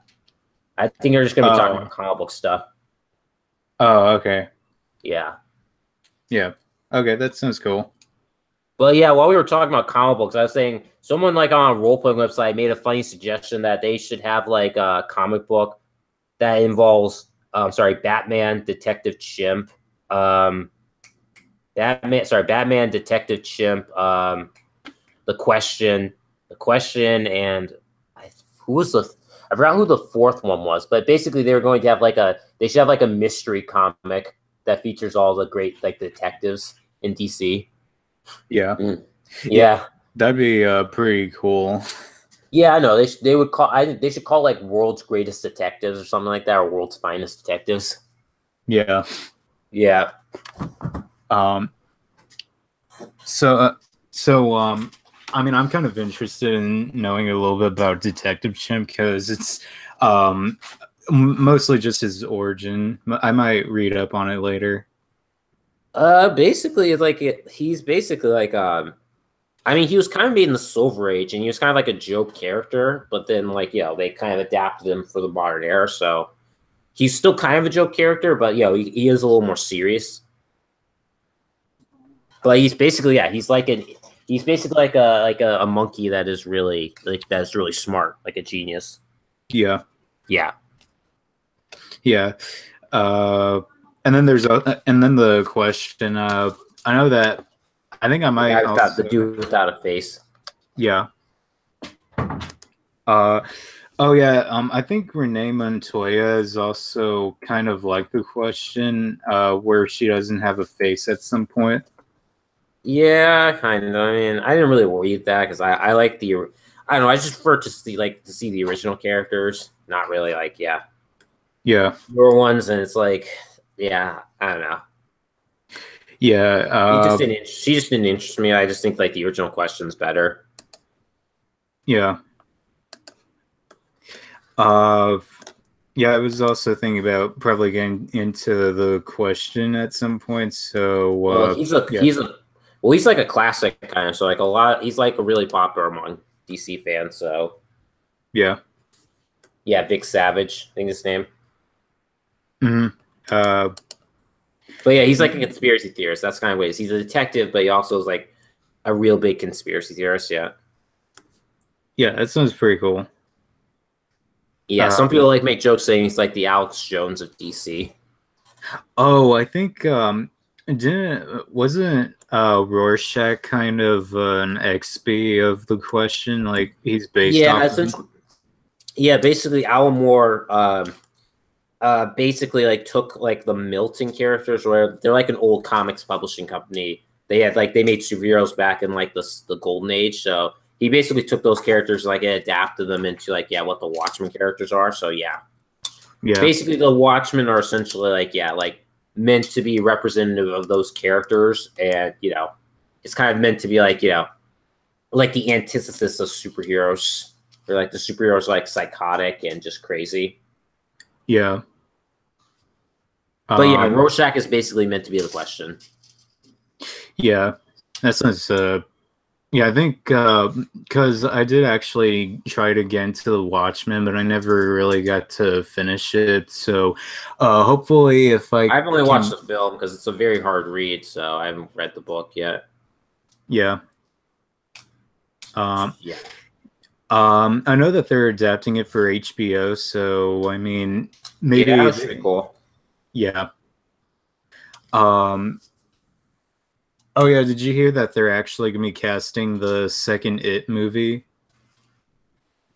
Speaker 1: I think they're just gonna be talking about comic book stuff.
Speaker 3: Oh, okay.
Speaker 1: Yeah.
Speaker 3: Yeah. Okay, that sounds cool.
Speaker 1: But yeah, while we were talking about comic books, I was saying someone like on a role-playing website made a funny suggestion that they should have like a comic book that involves Batman, Detective Chimp, Batman, Detective Chimp, the question, and who was I forgot who the 4th one was, but basically they were going to have they should have like a mystery comic that features all the great like detectives in DC.
Speaker 3: Yeah.
Speaker 1: Yeah.
Speaker 3: That'd be pretty cool.
Speaker 1: Yeah, I know. They should call like World's Greatest Detectives or something like that, or World's Finest Detectives.
Speaker 3: Yeah.
Speaker 1: Yeah.
Speaker 3: So I mean, I'm kind of interested in knowing a little bit about Detective Chimp because it's mostly just his origin. I might read up on it later.
Speaker 1: Basically, he's basically like I mean, he was kind of made in the Silver Age, and he was kind of like a joke character, but then they kind of adapted him for the modern era, so he's still kind of a joke character, but he is a little more serious. But he's basically he's basically like a monkey that is really smart, like a genius.
Speaker 3: Yeah.
Speaker 1: Yeah.
Speaker 3: Yeah. And then the question. I know that. I think I might
Speaker 1: the dude without a face.
Speaker 3: Yeah. Oh yeah. I think Renee Montoya is also kind of like the question, where she doesn't have a face at some point.
Speaker 1: Yeah, kind of. I mean, I didn't really read that because I like I don't know. I just prefer to see the original characters, not really
Speaker 3: Yeah.
Speaker 1: Newer ones, and it's I don't know.
Speaker 3: Yeah.
Speaker 1: She just didn't interest me. I just think the original question's better.
Speaker 3: Yeah. Uh, yeah, I was also thinking about probably getting into the question at some point. So,
Speaker 1: Well,
Speaker 3: yeah,
Speaker 1: he's like a classic kind of. So like a lot, he's like a really popular among DC fans. So
Speaker 3: yeah.
Speaker 1: yeah, Vic Savage, I think his name.
Speaker 3: hmm Uh,
Speaker 1: But yeah, he's like a conspiracy theorist. That's kind of what he is. He's a detective, but he also is like a real big conspiracy theorist. Yeah.
Speaker 3: yeah, that sounds pretty cool.
Speaker 1: Yeah, some
Speaker 3: Um,
Speaker 1: people like make jokes saying he's like the Alex Jones of DC.
Speaker 3: oh, I think didn't wasn't Rorschach kind of an XP of the question? Like he's based
Speaker 1: Yeah,
Speaker 3: off of.
Speaker 1: essentially, yeah, basically Alan Moore basically like took like the Milton characters where they're like an old comics publishing company. They had like they made superheroes back in like the golden age. So he basically took those characters like and adapted them into like yeah, what the Watchmen characters are. So yeah.
Speaker 3: Yeah,
Speaker 1: Basically the Watchmen are essentially like yeah, like meant to be representative of those characters and you know, it's kind of meant to be like, you know, like the antithesis of superheroes. Where like the superheroes are like psychotic and just crazy.
Speaker 3: yeah.
Speaker 1: But yeah,
Speaker 3: Um,
Speaker 1: Rorschach is basically meant to be the question.
Speaker 3: yeah. That sounds yeah, I think because I did actually try to get into the Watchmen, but I never really got to finish it. So hopefully, if I
Speaker 1: I've only watched
Speaker 3: can,
Speaker 1: the film because it's a very hard read, so I haven't read the book yet.
Speaker 3: yeah. Um,
Speaker 1: Yeah,
Speaker 3: I know that they're adapting it for HBO, so I mean,
Speaker 1: yeah,
Speaker 3: maybe,
Speaker 1: that's pretty cool.
Speaker 3: yeah. Um, oh yeah, did you hear that they're actually gonna be casting the second It movie?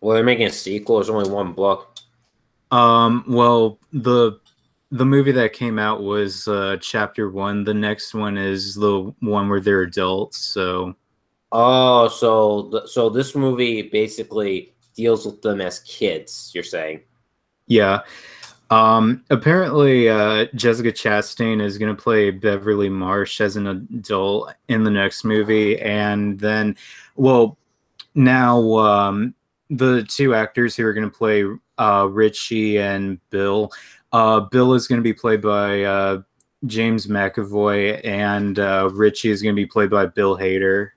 Speaker 1: Well, they're making a sequel. There's only one book.
Speaker 3: Well, the movie that came out was chapter one. The next one is the one where they're adults. So
Speaker 1: Oh, so this movie basically deals with them as kids. You're saying?
Speaker 3: yeah. Apparently, Jessica Chastain is going to play Beverly Marsh as an adult in the next movie, and then, well, now the two actors who are going to play Richie and Bill. Bill is going to be played by James McAvoy, and Richie is going to be played by Bill Hader.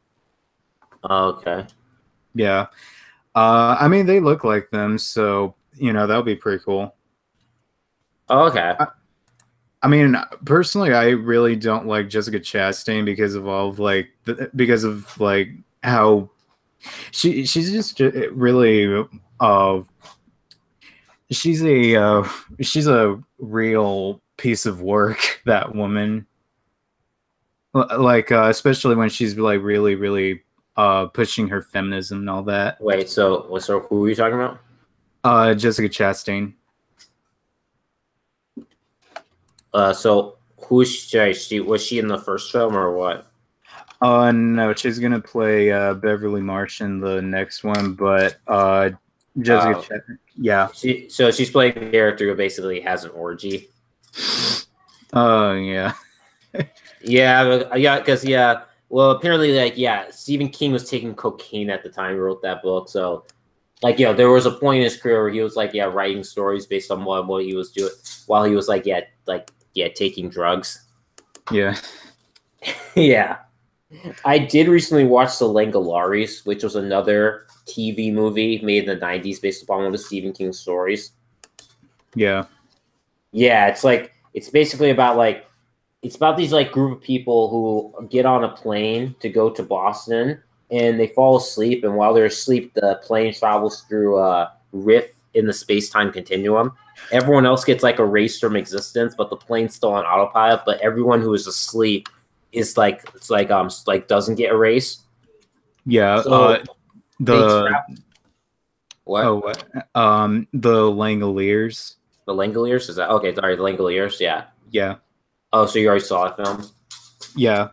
Speaker 1: Okay.
Speaker 3: Yeah. I mean, they look like them, so you know that'll be pretty cool.
Speaker 1: Okay.
Speaker 3: I mean, personally, I really don't like Jessica Chastain because of all of like because of like how she's just really she's a real piece of work, that woman. Like especially when she's like really pushing her feminism and all that.
Speaker 1: Wait. So who are you talking about?
Speaker 3: Jessica Chastain.
Speaker 1: So who is she? Was she in the first film or what?
Speaker 3: No, she's gonna play Beverly Marsh in the next one, but Jessica
Speaker 1: Uh,
Speaker 3: yeah.
Speaker 1: she's playing a character who basically has an orgy.
Speaker 3: Yeah.
Speaker 1: Yeah, because yeah. Well, apparently, like, yeah, Stephen King was taking cocaine at the time he wrote that book. So, like, you know, there was a point in his career where he was like, yeah, writing stories based on what he was doing while he was yeah, taking drugs.
Speaker 3: Yeah.
Speaker 1: Yeah, I did recently watch The Langolaris, which was another TV movie made in the '90s based upon one of Stephen King's stories.
Speaker 3: Yeah.
Speaker 1: Yeah, it's like it's basically about like it's about these like group of people who get on a plane to go to Boston and they fall asleep and while they're asleep the plane travels through a rift in the space-time continuum. Everyone else gets like erased from existence, but the plane's still on autopilot, but everyone who is asleep is like it's like doesn't get erased.
Speaker 3: Yeah.
Speaker 1: So they
Speaker 3: The
Speaker 1: trap what?
Speaker 3: the Langoliers.
Speaker 1: The Langoliers? Is that okay, sorry, the Langoliers, yeah.
Speaker 3: Yeah.
Speaker 1: Oh, so you already saw the film?
Speaker 3: Yeah.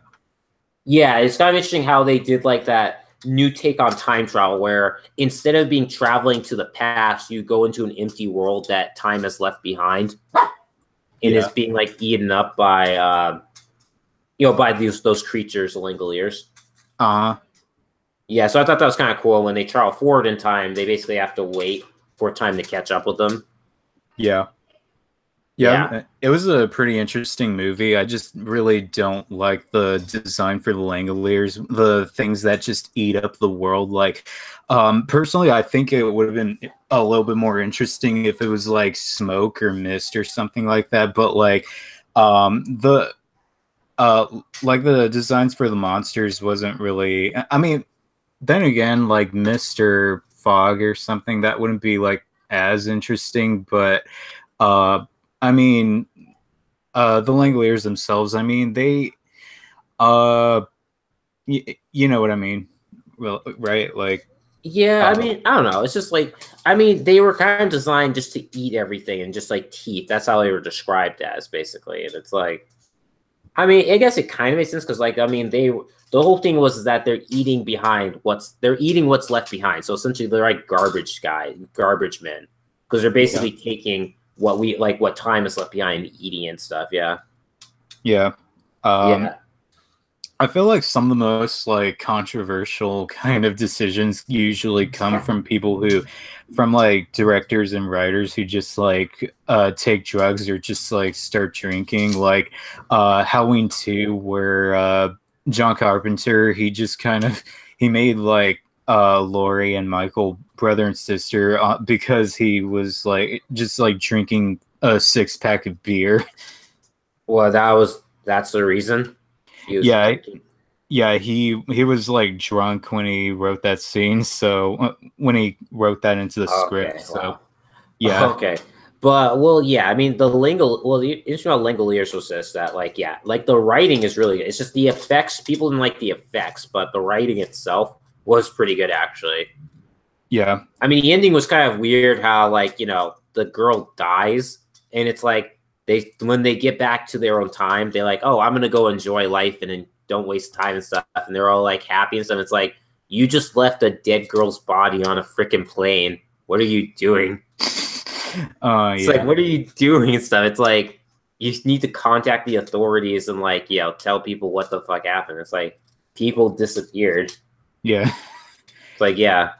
Speaker 1: Yeah, it's kind of interesting how they did like that new take on time travel where instead of being traveling to the past, you go into an empty world that time has left behind and is being like eaten up by by those creatures, the Langoliers.
Speaker 3: Uh
Speaker 1: Yeah, so I thought that was kind of cool. When they travel forward in time, they basically have to wait for time to catch up with them.
Speaker 3: Yeah.
Speaker 1: Yeah.
Speaker 3: Yeah, it was a pretty interesting movie. I just really don't like the design for the Langoliers, the things that just eat up the world. Like, personally, I think it would have been a little bit more interesting if it was like smoke or mist or something like that. But the like the designs for the monsters wasn't really. I mean, then again, like mist or fog or something, that wouldn't be like as interesting. But uh, I mean, the Langoliers themselves, I mean, they, uh, you know what I mean, well, right? Like,
Speaker 1: Yeah, I mean, I don't know. It's just like, I mean, they were kind of designed just to eat everything and just like teeth. That's how they were described as, basically. And it's like, I mean, I guess it kind of makes sense because, like, I mean, the whole thing was that they're eating what's left behind. So essentially, they're like garbage men, because they're basically taking what time is left behind, and eating and stuff. Yeah.
Speaker 3: yeah.
Speaker 1: Yeah.
Speaker 3: I feel like some of the most like controversial kind of decisions usually come from people from like directors and writers who just like take drugs or just like start drinking. Like Halloween 2, where John Carpenter, he made like Laurie and Michael brother and sister because he was like just like drinking a 6-pack of beer.
Speaker 1: Well, that's the reason.
Speaker 3: Yeah, yeah, he was like drunk when he wrote that scene. So when he wrote that into the script, so
Speaker 1: wow.
Speaker 3: yeah,
Speaker 1: Okay. But well, yeah, I mean the interesting about Langoliers was this, that like, yeah, like the writing is really good. It's just the effects. People didn't like the effects, but the writing itself was pretty good actually.
Speaker 3: yeah,
Speaker 1: I mean, the ending was kind of weird how, like, the girl dies and it's like when they get back to their own time, they're like, "Oh, I'm going to go enjoy life and then don't waste time and stuff." And they're all like happy and stuff. It's like, you just left a dead girl's body on a freaking plane. What are you doing? It's like, what are you doing and stuff? It's like, you need to contact the authorities and like, tell people what the fuck happened. It's like, people disappeared.
Speaker 3: yeah.
Speaker 1: It's like, yeah.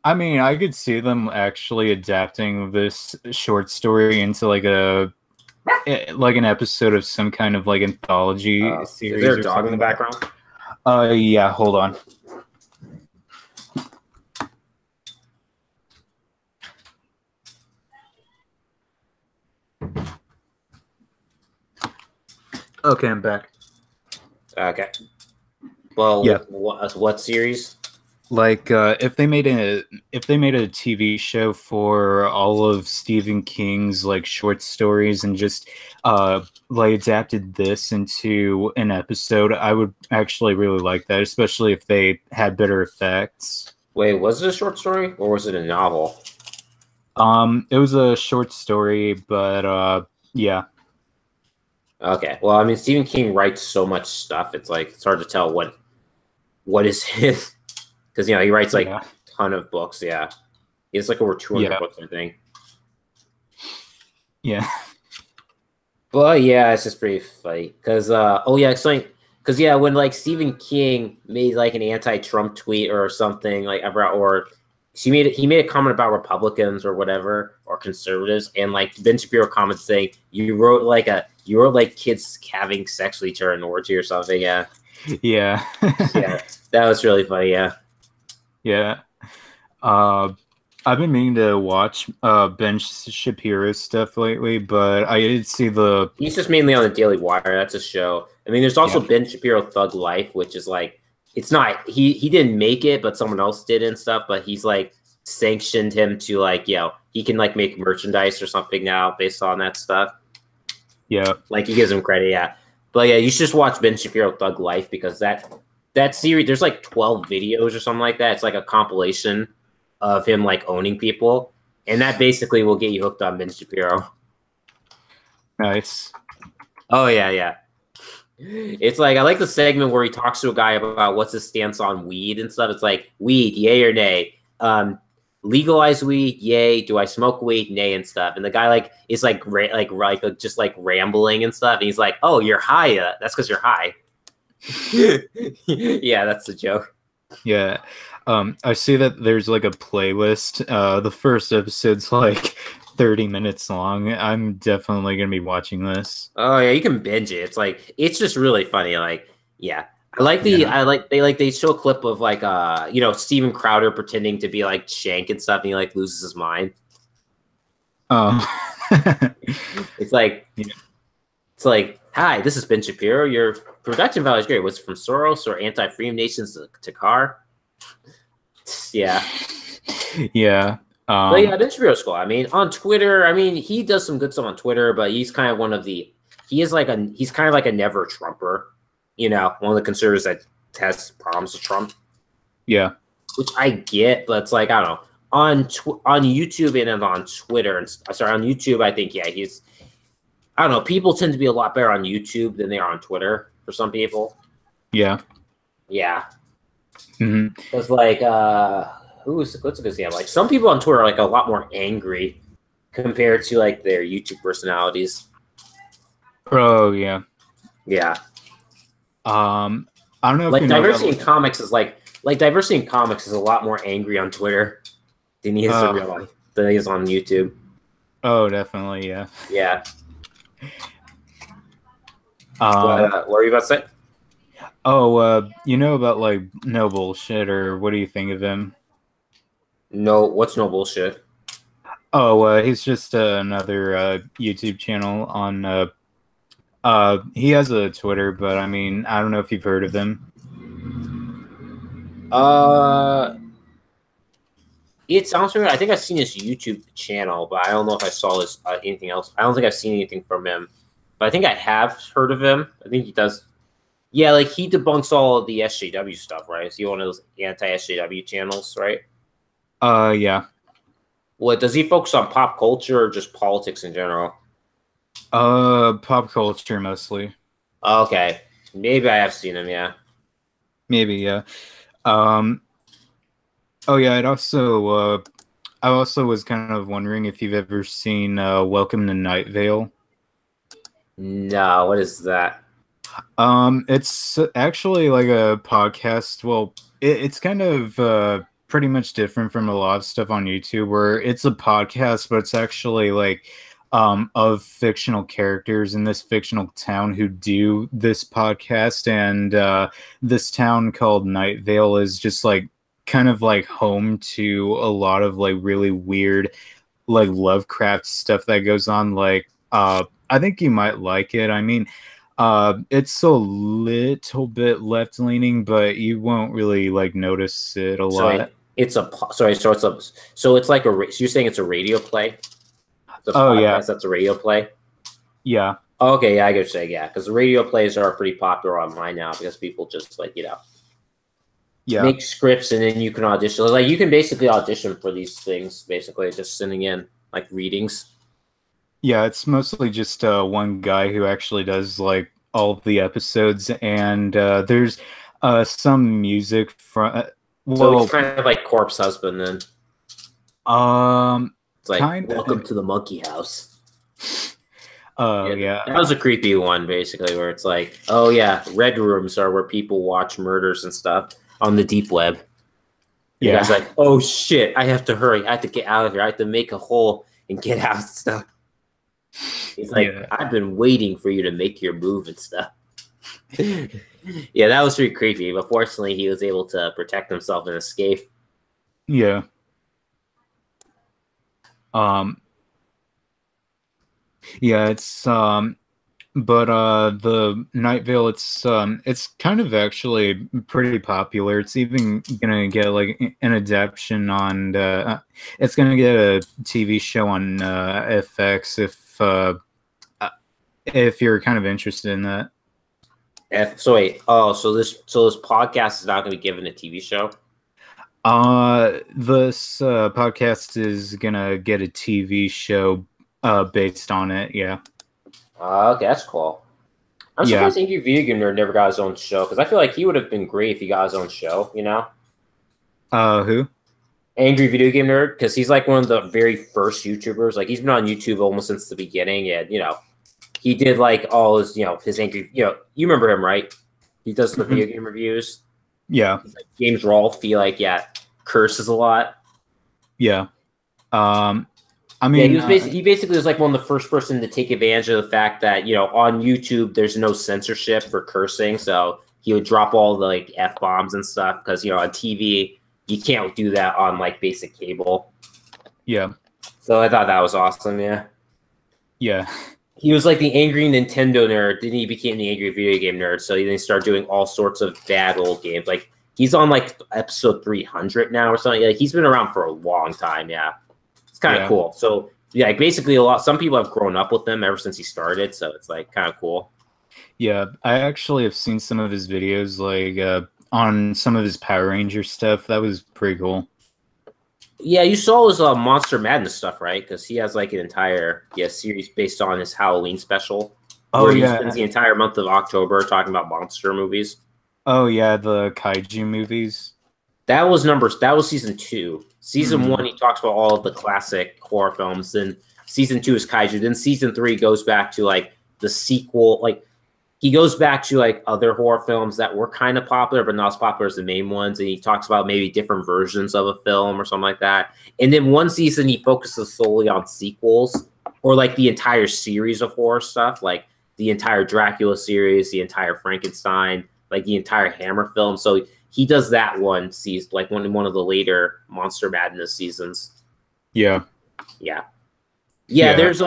Speaker 3: I mean, I could see them actually adapting this short story into like an episode of some kind of like anthology series.
Speaker 1: Is there a dog in the background?
Speaker 3: Yeah, hold on. Okay, I'm back.
Speaker 1: Okay. Well,
Speaker 3: yeah.
Speaker 1: What series?
Speaker 3: Like, if they made a TV show for all of Stephen King's like short stories and just like adapted this into an episode, I would actually really like that, especially if they had better effects.
Speaker 1: Wait, was it a short story or was it a novel?
Speaker 3: It was a short story, but yeah.
Speaker 1: Okay. Well, I mean, Stephen King writes so much stuff. It's like, it's hard to tell what is his, because he writes like a ton of books. Yeah, he has like over 200 books, I think.
Speaker 3: Yeah.
Speaker 1: But yeah, it's just pretty funny because because when like Stephen King made like an anti-Trump tweet or something like or he made a comment about Republicans or whatever, or conservatives, and like Ben Shapiro comments saying you wrote like kids having sex with each other in an orgy or something. Yeah.
Speaker 3: Yeah.
Speaker 1: Yeah, that was really funny. Yeah.
Speaker 3: Yeah. I've been meaning to watch Ben Shapiro's stuff lately, but I did see
Speaker 1: he's just mainly on the Daily Wire. That's a show. I mean, there's also Ben Shapiro Thug Life, which is like, it's not, he didn't make it, but someone else did and stuff, but he's like sanctioned him to like, he can like make merchandise or something now based on that stuff.
Speaker 3: Yeah.
Speaker 1: Like, he gives him credit, yeah. But yeah, you should just watch Ben Shapiro Thug Life, because that series, there's like 12 videos or something like that. It's like a compilation of him like owning people, and that basically will get you hooked on Ben Shapiro.
Speaker 3: Nice.
Speaker 1: Oh yeah. It's like, I like the segment where he talks to a guy about what's his stance on weed and stuff. It's like, weed, yay or nay? Legalize weed, yay. Do I smoke weed, nay, and stuff. And the guy like is just like rambling and stuff. And he's like, oh, you're high. That's because you're high. Yeah, that's the joke.
Speaker 3: Yeah. I see that there's like a playlist. The first episode's like 30 minutes long. I'm definitely gonna be watching this.
Speaker 1: Oh yeah, you can binge it. It's like it's just really funny. Like, yeah.
Speaker 3: Yeah.
Speaker 1: They show a clip of like Steven Crowder pretending to be like Shank and stuff, and he like loses his mind.
Speaker 3: Oh.
Speaker 1: It's like hi, this is Ben Shapiro. Your production value is great. Was it from Soros or anti-freedom nations to Car? Yeah.
Speaker 3: Yeah.
Speaker 1: But yeah, Ben Shapiro's cool. I mean, on Twitter, I mean, he does some good stuff on Twitter, but he's kind of he's kind of like a never Trumper, one of the conservatives that has problems with Trump.
Speaker 3: Yeah.
Speaker 1: Which I get, but it's like, I don't know. On YouTube and on Twitter, on YouTube, I think, yeah, I don't know. People tend to be a lot better on YouTube than they are on Twitter for some people.
Speaker 3: Yeah.
Speaker 1: Yeah.
Speaker 3: Mm-hmm.
Speaker 1: It's like, what's a good example? Like some people on Twitter are like a lot more angry compared to like their YouTube personalities.
Speaker 3: Oh yeah.
Speaker 1: Yeah.
Speaker 3: I don't know if
Speaker 1: like diversity in comics is diversity in comics is a lot more angry on Twitter than he is in real life, than he is on YouTube.
Speaker 3: Oh, definitely, yeah.
Speaker 1: Yeah. What were you about to say?
Speaker 3: Oh, you know about like No Bullshit, or what do you think of him?
Speaker 1: No, what's No Bullshit?
Speaker 3: Oh, he's just another YouTube channel on. He has a Twitter, but I mean, I don't know if you've heard of him.
Speaker 1: It sounds familiar. I think I've seen his YouTube channel, but I don't know if I saw his anything else. I don't think I've seen anything from him, but I think I have heard of him. I think he does. Yeah, like he debunks all of the SJW stuff, right? Is he one of those anti-SJW channels, right?
Speaker 3: Yeah.
Speaker 1: What does he focus on? Pop culture or just politics in general?
Speaker 3: Pop culture mostly.
Speaker 1: Okay, maybe I have seen him. Yeah,
Speaker 3: maybe. Yeah. Oh yeah. I also was kind of wondering if you've ever seen Welcome to Night Vale.
Speaker 1: No, what is that?
Speaker 3: It's actually like a podcast. Well, it's kind of pretty much different from a lot of stuff on YouTube, where it's a podcast, but it's actually like of fictional characters in this fictional town who do this podcast, and this town called Night Vale is just like kind of like home to a lot of like really weird like Lovecraft stuff that goes on. Like I think you might like it. I mean, it's a little bit left leaning, but you won't really like notice it a lot.
Speaker 1: It's like so you're saying it's a radio play?
Speaker 3: Yeah,
Speaker 1: that's a radio play.
Speaker 3: Yeah.
Speaker 1: Okay, yeah, I get what you're saying. Yeah, because radio plays are pretty popular online now because people just like make scripts and then you can audition. Like you can basically audition for these things, basically just sending in like readings.
Speaker 3: Yeah, it's mostly just one guy who actually does like all of the episodes, and there's some music from.
Speaker 1: So he's kind of like Corpse Husband then. It's like welcome to the monkey house.
Speaker 3: Yeah.
Speaker 1: That was a creepy one, basically, where it's like, oh yeah, red rooms are where people watch murders and stuff on the deep web. Yeah. You guys like, oh shit, I have to hurry. I have to get out of here. I have to make a hole and get out and stuff. He's like, I've been waiting for you to make your move and stuff. Yeah, that was pretty creepy, but fortunately he was able to protect himself and escape.
Speaker 3: Yeah. Yeah, it's but the Night Vale, it's kind of actually pretty popular. It's even gonna get like an adaptation on it's gonna get a TV show on FX if you're kind of interested in that.
Speaker 1: So this podcast is not gonna be given a TV show?
Speaker 3: This podcast is gonna get a TV show based on it, yeah.
Speaker 1: Okay, that's cool. I'm surprised Angry Video Game Nerd never got his own show, because I feel like he would have been great if he got his own show, you know?
Speaker 3: Who?
Speaker 1: Angry Video Game Nerd, because he's like one of the very first YouTubers. Like, he's been on YouTube almost since the beginning, and, he did like all his, his Angry, you remember him, right? He does the video game reviews.
Speaker 3: Yeah.
Speaker 1: He's like James Rolfe. He curses a lot.
Speaker 3: Yeah. I
Speaker 1: Yeah,
Speaker 3: mean,
Speaker 1: he basically was like one of the first person to take advantage of the fact that on YouTube there's no censorship for cursing, so he would drop all the like F-bombs and stuff because on TV you can't do that on like basic cable.
Speaker 3: yeah.
Speaker 1: So I thought that was awesome. Yeah.
Speaker 3: Yeah.
Speaker 1: He was like the angry Nintendo nerd, then he became the angry video game nerd. So he then started doing all sorts of bad old games. Like he's on like episode 300 now or something. Like he's been around for a long time. Yeah, it's kind of cool. So yeah, like basically some people have grown up with him ever since he started. So it's like kind of cool.
Speaker 3: Yeah, I actually have seen some of his videos, like on some of his Power Ranger stuff. That was pretty cool.
Speaker 1: Yeah, you saw his Monster Madness stuff, right? Because he has like an entire series based on his Halloween special.
Speaker 3: Oh,
Speaker 1: where he
Speaker 3: yeah.
Speaker 1: spends the entire month of October talking about monster movies.
Speaker 3: Oh yeah, the kaiju movies.
Speaker 1: That was season 2. Season 1, he talks about all of the classic horror films. Then season 2 is kaiju. Then season 3 goes back to like the sequel. Like he goes back to like other horror films that were kind of popular, but not as popular as the main ones. And he talks about maybe different versions of a film or something like that. And then one season he focuses solely on sequels or like the entire series of horror stuff, like the entire Dracula series, the entire Frankenstein, like the entire Hammer film. So he does that one season, like one of the later Monster Madness seasons.
Speaker 3: Yeah.
Speaker 1: Yeah.
Speaker 3: Yeah.
Speaker 1: There's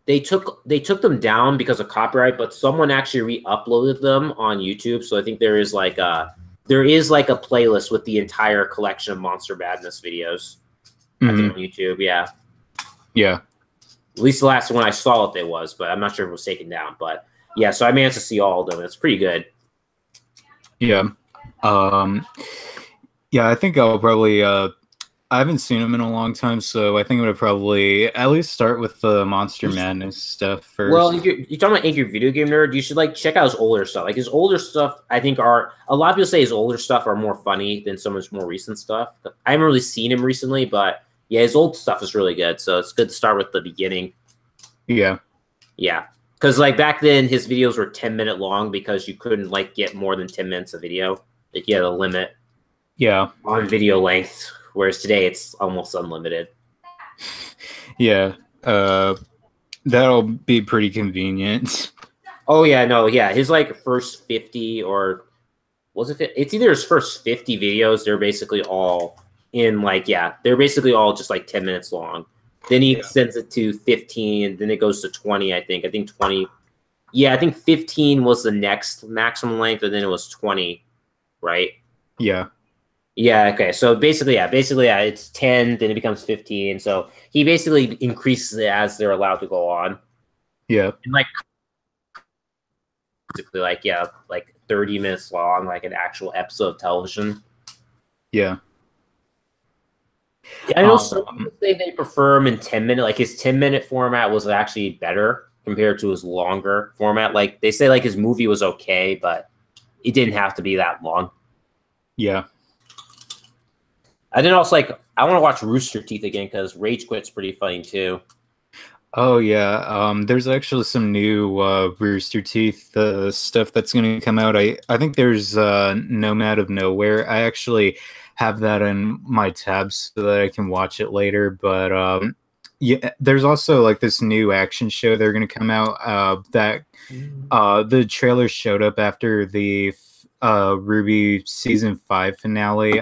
Speaker 1: they took them down because of copyright, but someone actually re-uploaded them on YouTube. So I think there is like a playlist with the entire collection of Monster Madness videos. I think on YouTube. Yeah.
Speaker 3: Yeah.
Speaker 1: At least the last one I saw it was, but I'm not sure if it was taken down. But yeah, so I managed to see all of them. It's pretty good.
Speaker 3: Yeah. Yeah, I think I'll probably I haven't seen him in a long time, so I think I'm gonna probably at least start with the Monster Madness stuff first.
Speaker 1: Well, if you're talking about angry video game nerd, you should like check out his older stuff. Like his older stuff, I think a lot of people say his older stuff are more funny than some of his more recent stuff. I haven't really seen him recently, but yeah, his old stuff is really good. So it's good to start with the beginning.
Speaker 3: Yeah.
Speaker 1: Yeah. Because like back then his videos were 10-minute long because you couldn't like get more than 10 minutes of video. Like you had a limit.
Speaker 3: Yeah.
Speaker 1: On video length. Whereas today it's almost unlimited.
Speaker 3: Yeah. That'll be pretty convenient.
Speaker 1: Oh yeah, no, yeah. His like first 50 or was it? It's either his first 50 videos. They're basically all in like they're basically all just like 10 minutes long. Then he extends it to 15. Then it goes to 20. I think 20. Yeah, I think 15 was the next maximum length, and then it was 20, right?
Speaker 3: Yeah.
Speaker 1: Yeah. Okay. So basically, it's 10. Then it becomes 15. So he basically increases it as they're allowed to go on.
Speaker 3: Yeah.
Speaker 1: And like basically, like 30 minutes long, like an actual episode of television.
Speaker 3: Yeah.
Speaker 1: Yeah, I know some people say they prefer him in 10-minute. Like his 10-minute format was actually better compared to his longer format. Like they say, like his movie was okay, but it didn't have to be that long.
Speaker 3: Yeah.
Speaker 1: I then also I want to watch Rooster Teeth again because Rage Quit's pretty funny too.
Speaker 3: Oh yeah. There's actually some new Rooster Teeth stuff that's going to come out. I think there's Nomad of Nowhere. I actually have that in my tabs so that I can watch it later. But yeah, there's also like this new action show they're going to come out that the trailer showed up after the RWBY season 5 finale.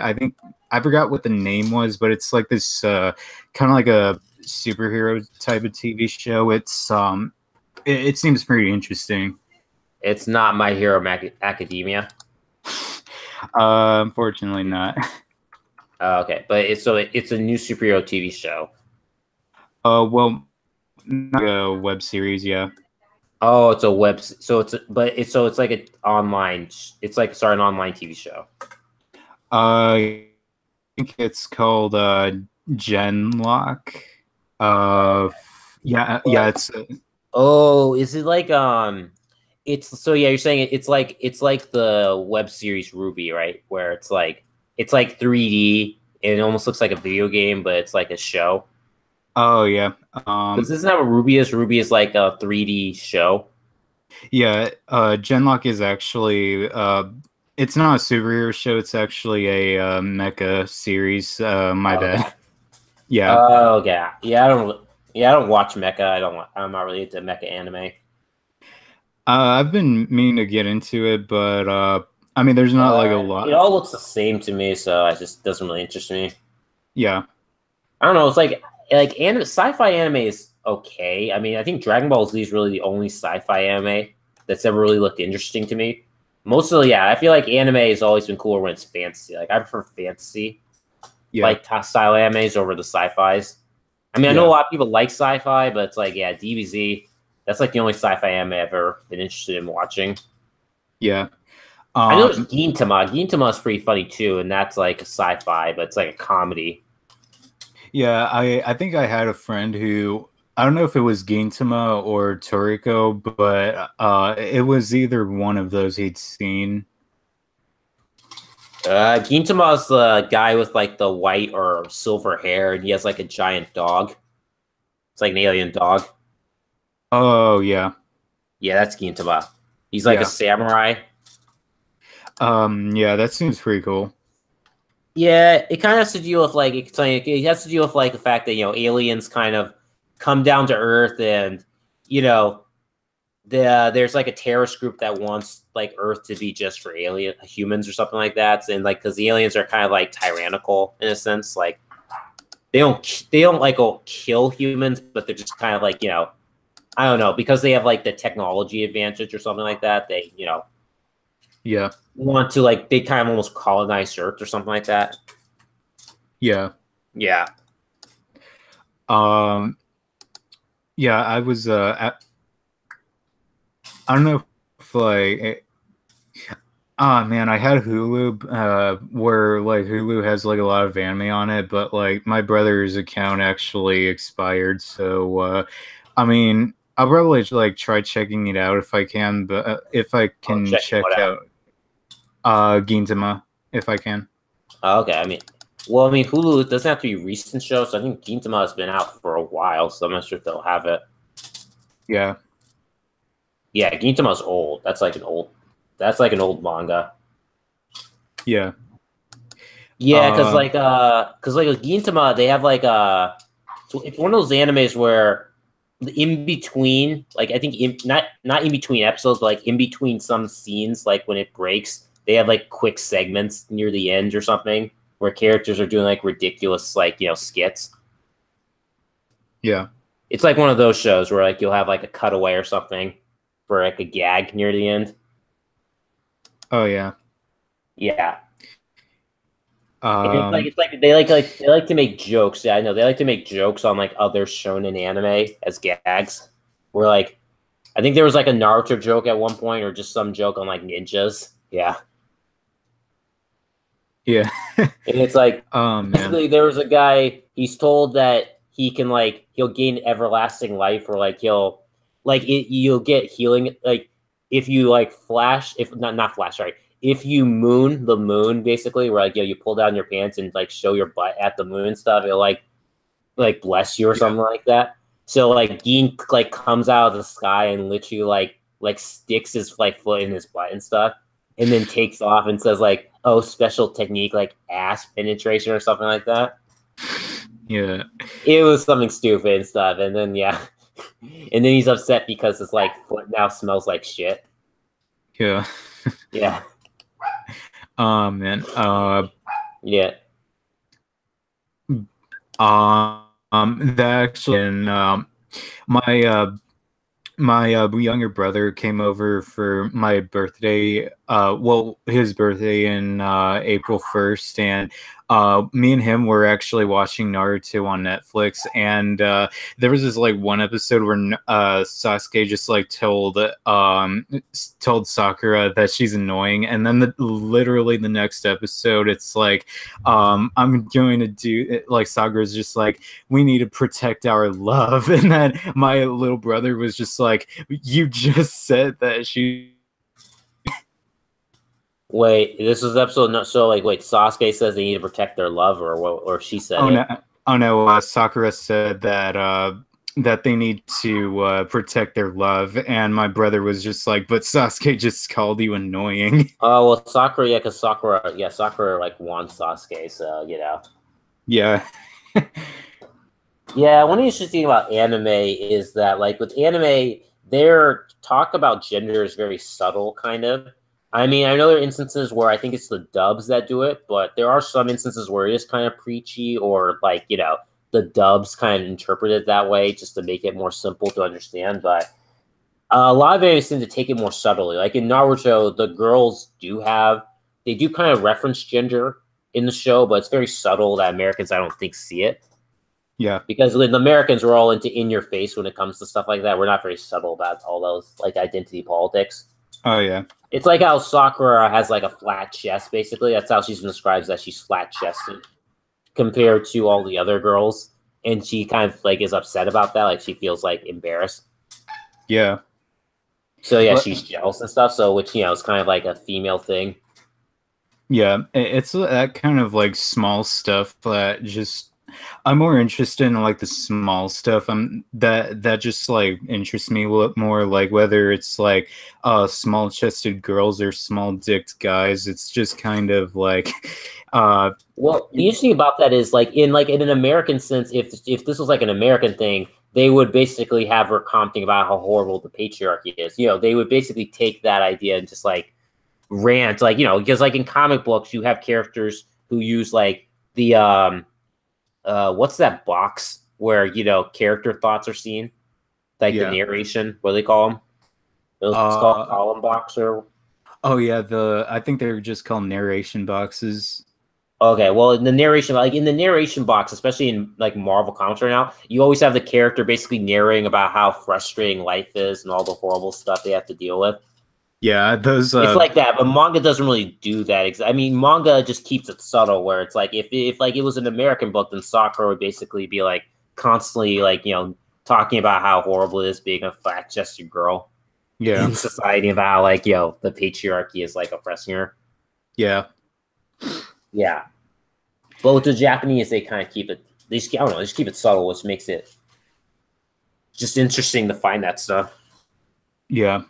Speaker 3: I forgot what the name was, but it's like this kind of like a superhero type of TV show. It seems pretty interesting.
Speaker 1: It's not My Hero Academia.
Speaker 3: Unfortunately not.
Speaker 1: Okay, but it's a new superhero TV show.
Speaker 3: Well, not a web series, yeah.
Speaker 1: Oh, it's a web. So it's like an online. It's like an online TV show.
Speaker 3: I think it's called Genlock. Yeah. It's.
Speaker 1: Oh, is it like It's you're saying it's like the web series RWBY, right? Where it's like 3D and it almost looks like a video game, but it's like a show.
Speaker 3: Oh yeah.
Speaker 1: This isn't how RWBY is. RWBY is like a 3D show.
Speaker 3: Yeah, Genlock is actually it's not a superhero show. It's actually a mecha series. My
Speaker 1: Oh,
Speaker 3: bad.
Speaker 1: okay.
Speaker 3: Yeah,
Speaker 1: Oh, yeah. Yeah, I don't watch mecha. I'm not really into mecha anime.
Speaker 3: I've been meaning to get into it, but I mean, there's not like a
Speaker 1: It
Speaker 3: lot.
Speaker 1: all looks the same to me, so it just doesn't really interest me.
Speaker 3: Yeah,
Speaker 1: I don't know. It's like anime, sci-fi anime is okay. I mean, I think Dragon Ball Z is really the only sci-fi anime that's ever really looked interesting to me. Mostly, yeah. I feel like anime has always been cooler when it's fantasy. Like I prefer fantasy,
Speaker 3: yeah,
Speaker 1: like style animes over the sci-fis. I mean, I know a
Speaker 3: yeah,
Speaker 1: lot of people like sci-fi, but it's like, yeah, DBZ. That's like the only sci-fi anime I've ever been interested in watching.
Speaker 3: yeah.
Speaker 1: I know there's
Speaker 3: Um,
Speaker 1: Gintama. Gintama is pretty funny too, and that's like a sci-fi, but it's like a comedy.
Speaker 3: yeah. I think I had a friend who I don't know if it was Gintama or Toriko, but it was either one of those he'd seen.
Speaker 1: Gintama's the guy with like the white or silver hair, and he has like a giant dog. It's like an alien dog.
Speaker 3: Oh yeah,
Speaker 1: Yeah, that's Gintama. He's like a
Speaker 3: yeah.
Speaker 1: samurai.
Speaker 3: Yeah, that seems pretty cool.
Speaker 1: Yeah, it kind of has to deal with like it has to deal with like the fact that aliens kind of come down to Earth, and you know there's like a terrorist group that wants like Earth to be just for alien humans or something like that, and like because the aliens are kind of like tyrannical in a sense, like they don't like go kill humans, but they're just kind of like I don't know, because they have like the technology advantage or something like that. They
Speaker 3: Yeah,
Speaker 1: want to like they kind of almost colonize Earth or something like that.
Speaker 3: yeah.
Speaker 1: Yeah.
Speaker 3: Um, yeah. I don't know if like ah man, I had Hulu, where like Hulu has like a lot of anime on it, but like my brother's account actually expired, so I mean, I'll probably like try checking it out if I can, but if I
Speaker 1: Oh,
Speaker 3: can
Speaker 1: checking what
Speaker 3: check
Speaker 1: out?
Speaker 3: out Gintama, if I can.
Speaker 1: Oh, okay. I mean, Hulu doesn't have to be recent shows. So I think Gintama has been out for a while, so I'm not sure if they'll have it.
Speaker 3: Yeah,
Speaker 1: Yeah, Gintama's old. That's like an old manga.
Speaker 3: yeah,
Speaker 1: Yeah,
Speaker 3: um,
Speaker 1: cause like with Gintama, they have like so it's one of those animes where in between, like I think not in between episodes, but like in between some scenes, like when it breaks, they have like quick segments near the end or something where characters are doing like ridiculous like skits.
Speaker 3: yeah.
Speaker 1: It's like one of those shows where like you'll have like a cutaway or something for like a gag near the end.
Speaker 3: Oh yeah.
Speaker 1: Yeah. And
Speaker 3: Um,
Speaker 1: it's like they like to make jokes. Yeah, I know they like to make jokes on like other shonen anime as gags. Where like I think there was like a Naruto joke at one point, or just some joke on like ninjas. Yeah,
Speaker 3: yeah.
Speaker 1: and it's like
Speaker 3: Oh man.
Speaker 1: basically there was a guy. He's told that he'll gain everlasting life, or like you'll get healing like if you like flash, if not flash, sorry, if you moon the moon, basically where like you pull down your pants and like show your butt at the moon and stuff, it'll like bless you or
Speaker 3: Yeah,
Speaker 1: something like that. So like Dean like comes out of the sky and literally like sticks his like foot in his butt and stuff, and then takes off and says like, "Oh, special technique like ass penetration" or something like that.
Speaker 3: yeah,
Speaker 1: It was something stupid and stuff, and then yeah, and then he's upset because his like foot now smells like shit.
Speaker 3: yeah.
Speaker 1: Yeah,
Speaker 3: Oh man.
Speaker 1: yeah.
Speaker 3: That actually, and my younger brother came over for my birthday. Well, his birthday in April 1st, and me and him were actually watching Naruto on Netflix, and there was this like one episode where Sasuke just like told Sakura that she's annoying, and then literally the next episode, it's like I'm going to do it, like Sakura's just like, we need to protect our love, and then my little brother was just like, you just said that she.
Speaker 1: Wait, this was episode not so like wait. Sasuke says they need to protect their love, or what? Or she said
Speaker 3: Oh
Speaker 1: it.
Speaker 3: no, oh no, Sakura said that that they need to protect their love, and my brother was just like, "But Sasuke just called you annoying."
Speaker 1: Oh well, Sakura, yeah, because Sakura like wants Sasuke, so
Speaker 3: Yeah.
Speaker 1: Yeah, one interesting thing about anime is that, like, with anime, their talk about gender is very subtle, kind of. I mean, I know there are instances where I think it's the dubs that do it, but there are some instances where it is kind of preachy, or like, the dubs kind of interpret it that way just to make it more simple to understand. But a lot of anime seem to take it more subtly. Like in Naruto, the girls they do kind of reference gender in the show, but it's very subtle that Americans, I don't think, see it.
Speaker 3: Yeah.
Speaker 1: Because the Americans are all into in your face when it comes to stuff like that. We're not very subtle about all those like identity politics.
Speaker 3: Oh yeah.
Speaker 1: It's like how Sakura has like a flat chest, basically. That's how she's describes that she's flat chested compared to all the other girls. And she kind of like is upset about that. Like she feels like embarrassed.
Speaker 3: Yeah.
Speaker 1: So yeah,
Speaker 3: But,
Speaker 1: she's jealous and stuff. So which is kind of like a female thing.
Speaker 3: yeah, it's that kind of like small stuff that just I'm more interested in like the small stuff. That just like interests me a lot more, like whether it's like small chested girls or small dicked guys. It's just kind of like
Speaker 1: Well, the interesting about that is like in an American sense, if this was like an American thing, they would basically have her commenting about how horrible the patriarchy is. They would basically take that idea and just like rant, like because like in comic books, you have characters who use like the what's that box where character thoughts are seen, like the
Speaker 3: yeah.
Speaker 1: narration. What do they call them? It's called column box or.
Speaker 3: Oh yeah, I think they're just called narration boxes.
Speaker 1: Okay, well, in the narration box, especially in like Marvel comics right now, you always have the character basically narrating about how frustrating life is and all the horrible stuff they have to deal with.
Speaker 3: Yeah, those.
Speaker 1: It's like that, but manga doesn't really do that. I mean, manga just keeps it subtle, where it's like if like it was an American book, then Sakura would basically be like constantly like talking about how horrible it is being a flat-chested girl in society, about how like the patriarchy is like oppressing her.
Speaker 3: Yeah.
Speaker 1: Yeah, but with the Japanese, they kind of keep it. I don't know. They just keep it subtle, which makes it just interesting to find that stuff.
Speaker 3: Yeah.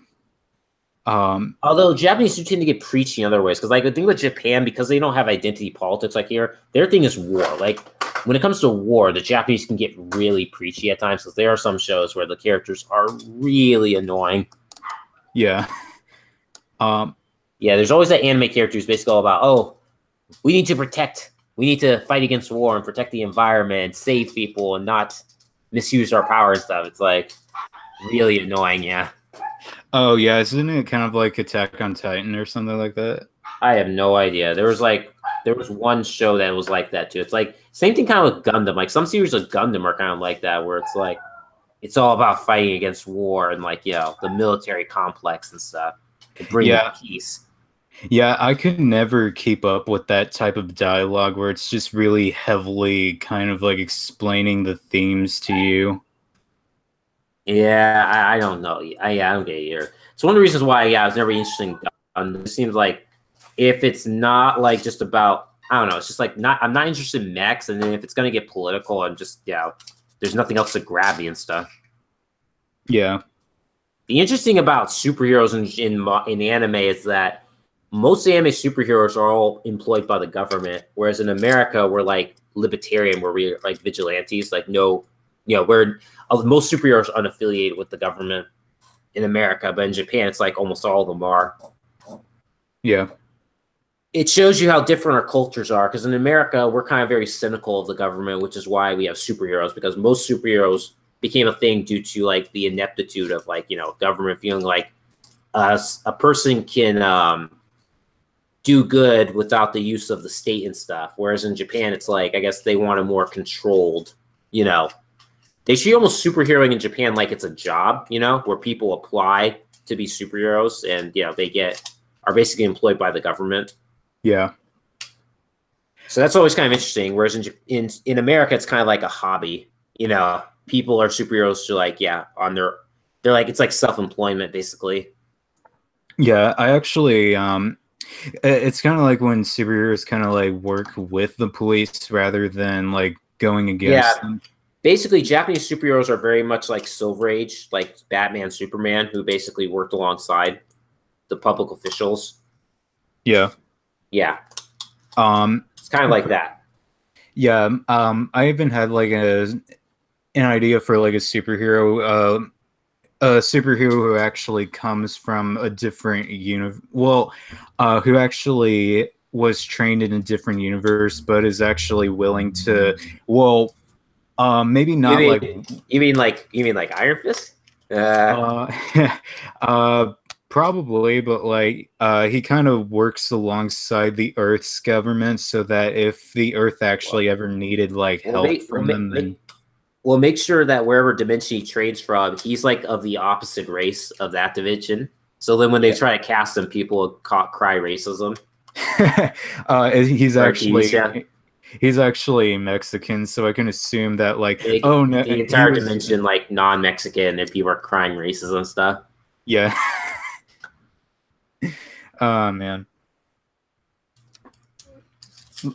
Speaker 1: Although Japanese do tend to get preachy in other ways, because like the thing with Japan, because they don't have identity politics like here, their thing is war. Like when it comes to war, the Japanese can get really preachy at times, because there are some shows where the characters are really annoying.
Speaker 3: Yeah.
Speaker 1: Yeah, there's always that anime character who's basically all about, we need to fight against war and protect the environment and save people and not misuse our power and stuff. It's like really annoying, yeah.
Speaker 3: Oh yeah, isn't it kind of like Attack on Titan or something like that?
Speaker 1: I have no idea. There was one show that was like that too. It's like same thing kind of with Gundam. Like some series of Gundam are kind of like that, where it's like it's all about fighting against war and like the military complex and stuff to bring peace.
Speaker 3: Yeah, I could never keep up with that type of dialogue where it's just really heavily kind of like explaining the themes to you.
Speaker 1: Yeah, I don't know. I don't get it either. It's one of the reasons why I was never interested in Gundam. It seems like if it's not like just about, I don't know, it's just like I'm not interested in mechs, and then if it's gonna get political, I'm just there's nothing else to grab me and stuff.
Speaker 3: Yeah.
Speaker 1: The interesting about superheroes in anime is that most anime superheroes are all employed by the government, whereas in America we're like libertarian, where we're like vigilantes, like we're most superheroes are unaffiliated with the government in America, but in Japan it's like almost all of them are.
Speaker 3: Yeah.
Speaker 1: It shows you how different our cultures are, because in America we're kind of very cynical of the government, which is why we have superheroes, because most superheroes became a thing due to like the ineptitude of like government feeling like a person can do good without the use of the state and stuff. Whereas in Japan, it's like, I guess they want a more controlled, they see almost superheroing in Japan like it's a job, where people apply to be superheroes and, are basically employed by the government.
Speaker 3: Yeah.
Speaker 1: So that's always kind of interesting. Whereas in America, it's kind of like a hobby, people are superheroes to like, they're like, it's like self-employment basically.
Speaker 3: Yeah. I actually, it's kind of like when superheroes kind of like work with the police rather than like going against them.
Speaker 1: basically Japanese superheroes are very much like Silver Age, like Batman, Superman, who basically worked alongside the public officials.
Speaker 3: Yeah.
Speaker 1: Yeah. It's kind of like that.
Speaker 3: Yeah. I even had like an idea for like a superhero who actually comes from a different who actually was trained in a different universe, but is actually willing to, maybe not
Speaker 1: you mean like Iron Fist?
Speaker 3: uh, probably, but like, he kind of works alongside the Earth's government so that if the Earth actually ever needed like help from them, then
Speaker 1: we'll make sure that wherever dimension he trades from, he's like of the opposite race of that dimension. So then when they try to cast him, people will cry racism.
Speaker 3: He's actually Mexican, so I can assume that like
Speaker 1: the entire dimension like non-Mexican, and people are crying racism stuff.
Speaker 3: Yeah. Oh man.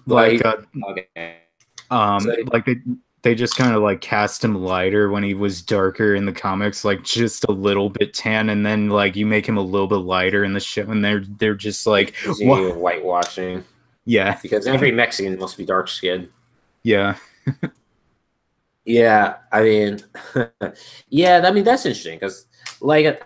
Speaker 3: Like
Speaker 1: okay.
Speaker 3: Like they just kind of like cast him lighter when he was darker in the comics, like just a little bit tan, and then like you make him a little bit lighter in the show, and they're just like
Speaker 1: whitewashing.
Speaker 3: Yeah,
Speaker 1: because every Mexican must be dark skinned.
Speaker 3: Yeah.
Speaker 1: Yeah, I mean, yeah, I mean that's interesting because like,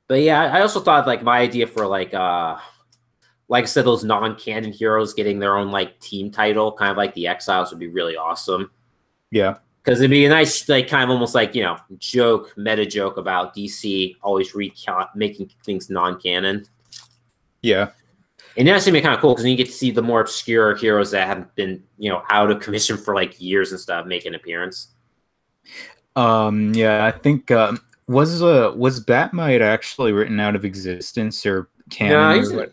Speaker 1: but yeah, I also thought like my idea for like I said, those non-canon heroes getting their own like team title, kind of like the Exiles, would be really awesome.
Speaker 3: Yeah,
Speaker 1: because it'd be a nice, like, kind of almost like, meta joke about DC always making things non-canon.
Speaker 3: Yeah,
Speaker 1: and that's gonna be kind of cool because then you get to see the more obscure heroes that have been, out of commission for like years and stuff make an appearance.
Speaker 3: Yeah, I think was Batmite actually written out of existence or canon?
Speaker 1: No,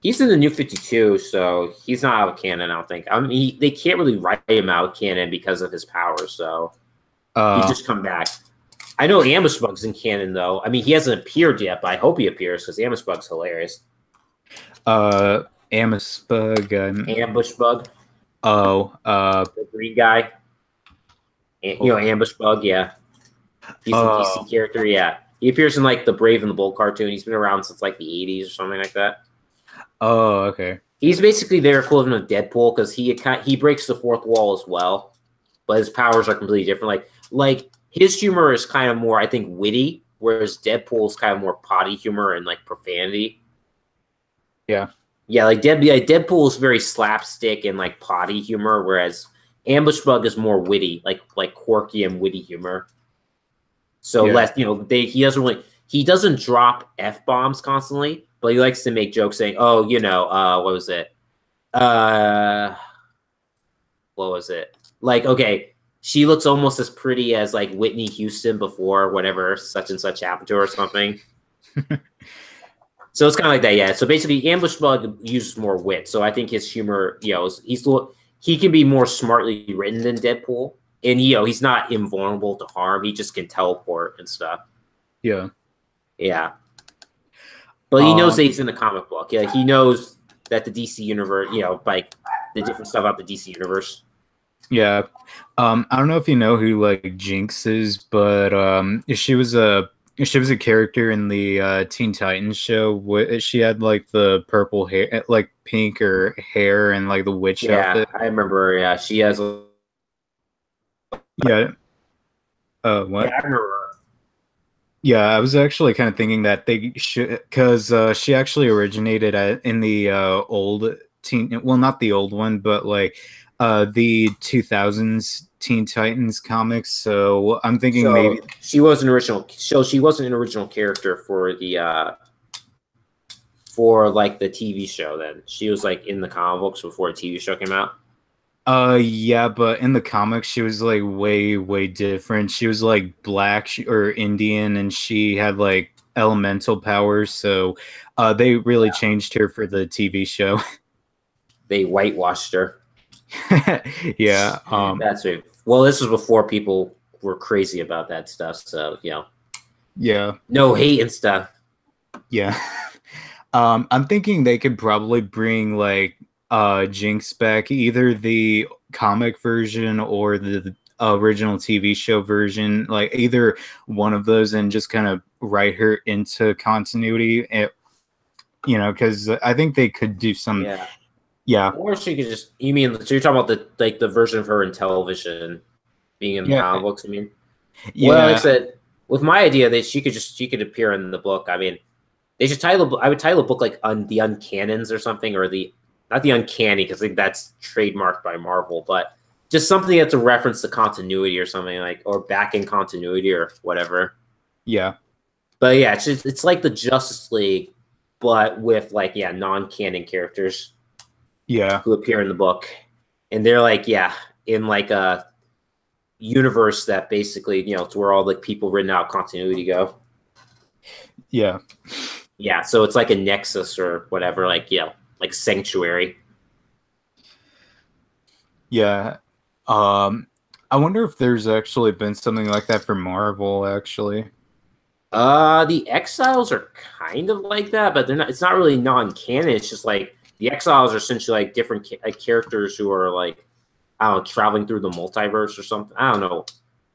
Speaker 1: he's in the New 52, so he's not out of canon, I don't think. I mean, they can't really write him out of canon because of his powers, so he's just come back. I know Ambush Bug's in canon, though. I mean, he hasn't appeared yet, but I hope he appears because Ambush Bug's hilarious.
Speaker 3: Ambush Bug.
Speaker 1: Ambush Bug.
Speaker 3: Oh,
Speaker 1: the green guy. Ambush Bug, yeah. He's a DC character, yeah. He appears in, like, the Brave and the Bold cartoon. He's been around since, like, the 80s or something like that.
Speaker 3: Oh, okay.
Speaker 1: He's basically their equivalent of Deadpool because he breaks the fourth wall as well, but his powers are completely different. Like his humor is kind of more, I think, witty, whereas Deadpool's kind of more potty humor and like profanity.
Speaker 3: Yeah,
Speaker 1: like Deadpool is very slapstick and like potty humor, whereas Ambush Bug is more witty, like quirky and witty humor. So less, he doesn't drop F-bombs constantly. But he likes to make jokes saying, "Oh, what was it? What was it? Like, okay, she looks almost as pretty as like Whitney Houston before whatever such and such happened to her or something." So it's kind of like that, yeah. So basically, Ambush Bug uses more wit. So I think his humor, he can be more smartly written than Deadpool, and he's not invulnerable to harm. He just can teleport and stuff.
Speaker 3: Yeah.
Speaker 1: Yeah. But he knows that he's in the comic book. Yeah, he knows that the DC universe, like the different stuff about the DC universe.
Speaker 3: Yeah. I don't know if you know who like Jinx is, but she was a character in the Teen Titans show. She had like the purple hair, like pink or hair, and like the witch outfit.
Speaker 1: I remember. Yeah, she has.
Speaker 3: Yeah. What?
Speaker 1: Yeah, I remember.
Speaker 3: Yeah, I was actually kind of thinking that they should, because she actually originated in the old not the old one, but like the 2000s Teen Titans comics. So I'm thinking maybe
Speaker 1: she was an original. So she wasn't an original character for the for like the TV show. Then she was like in the comic books before the TV show came out.
Speaker 3: Yeah, but in the comics, she was like way different. She was like black or Indian, and she had like elemental powers. So, they really changed her for the TV show.
Speaker 1: They whitewashed her.
Speaker 3: Yeah.
Speaker 1: That's it. Well, this was before people were crazy about that stuff. So
Speaker 3: Yeah.
Speaker 1: No hate and stuff.
Speaker 3: Yeah. I'm thinking they could probably bring like Jinx back, either the comic version or the original TV show version, like either one of those, and just kind of write her into continuity. Because I think they could do some.
Speaker 1: Yeah.
Speaker 3: Yeah.
Speaker 1: Or she could just. You mean so you're talking about the version of her in television being in the
Speaker 3: Yeah.
Speaker 1: comic books? I mean,
Speaker 3: Yeah.
Speaker 1: well, like I said, with my idea that she could appear in the book. I mean, they should title. I would title a book like the Uncannons or something, or not the Uncanny because I think that's trademarked by Marvel, but just something that's a reference to continuity or something like, or back in continuity or whatever.
Speaker 3: Yeah.
Speaker 1: But yeah, it's like the Justice League, but with like non-canon characters.
Speaker 3: Yeah.
Speaker 1: Who appear in the book, and they're like in like a universe that basically it's where all the people written out continuity go.
Speaker 3: Yeah.
Speaker 1: Yeah, so it's like a nexus or whatever, like like sanctuary.
Speaker 3: Yeah. I wonder if there's actually been something like that for Marvel, actually.
Speaker 1: The Exiles are kind of like that, but they're not. It's not really non-canon. It's just like the Exiles are essentially like different characters who are like, I don't know, traveling through the multiverse or something. I don't know.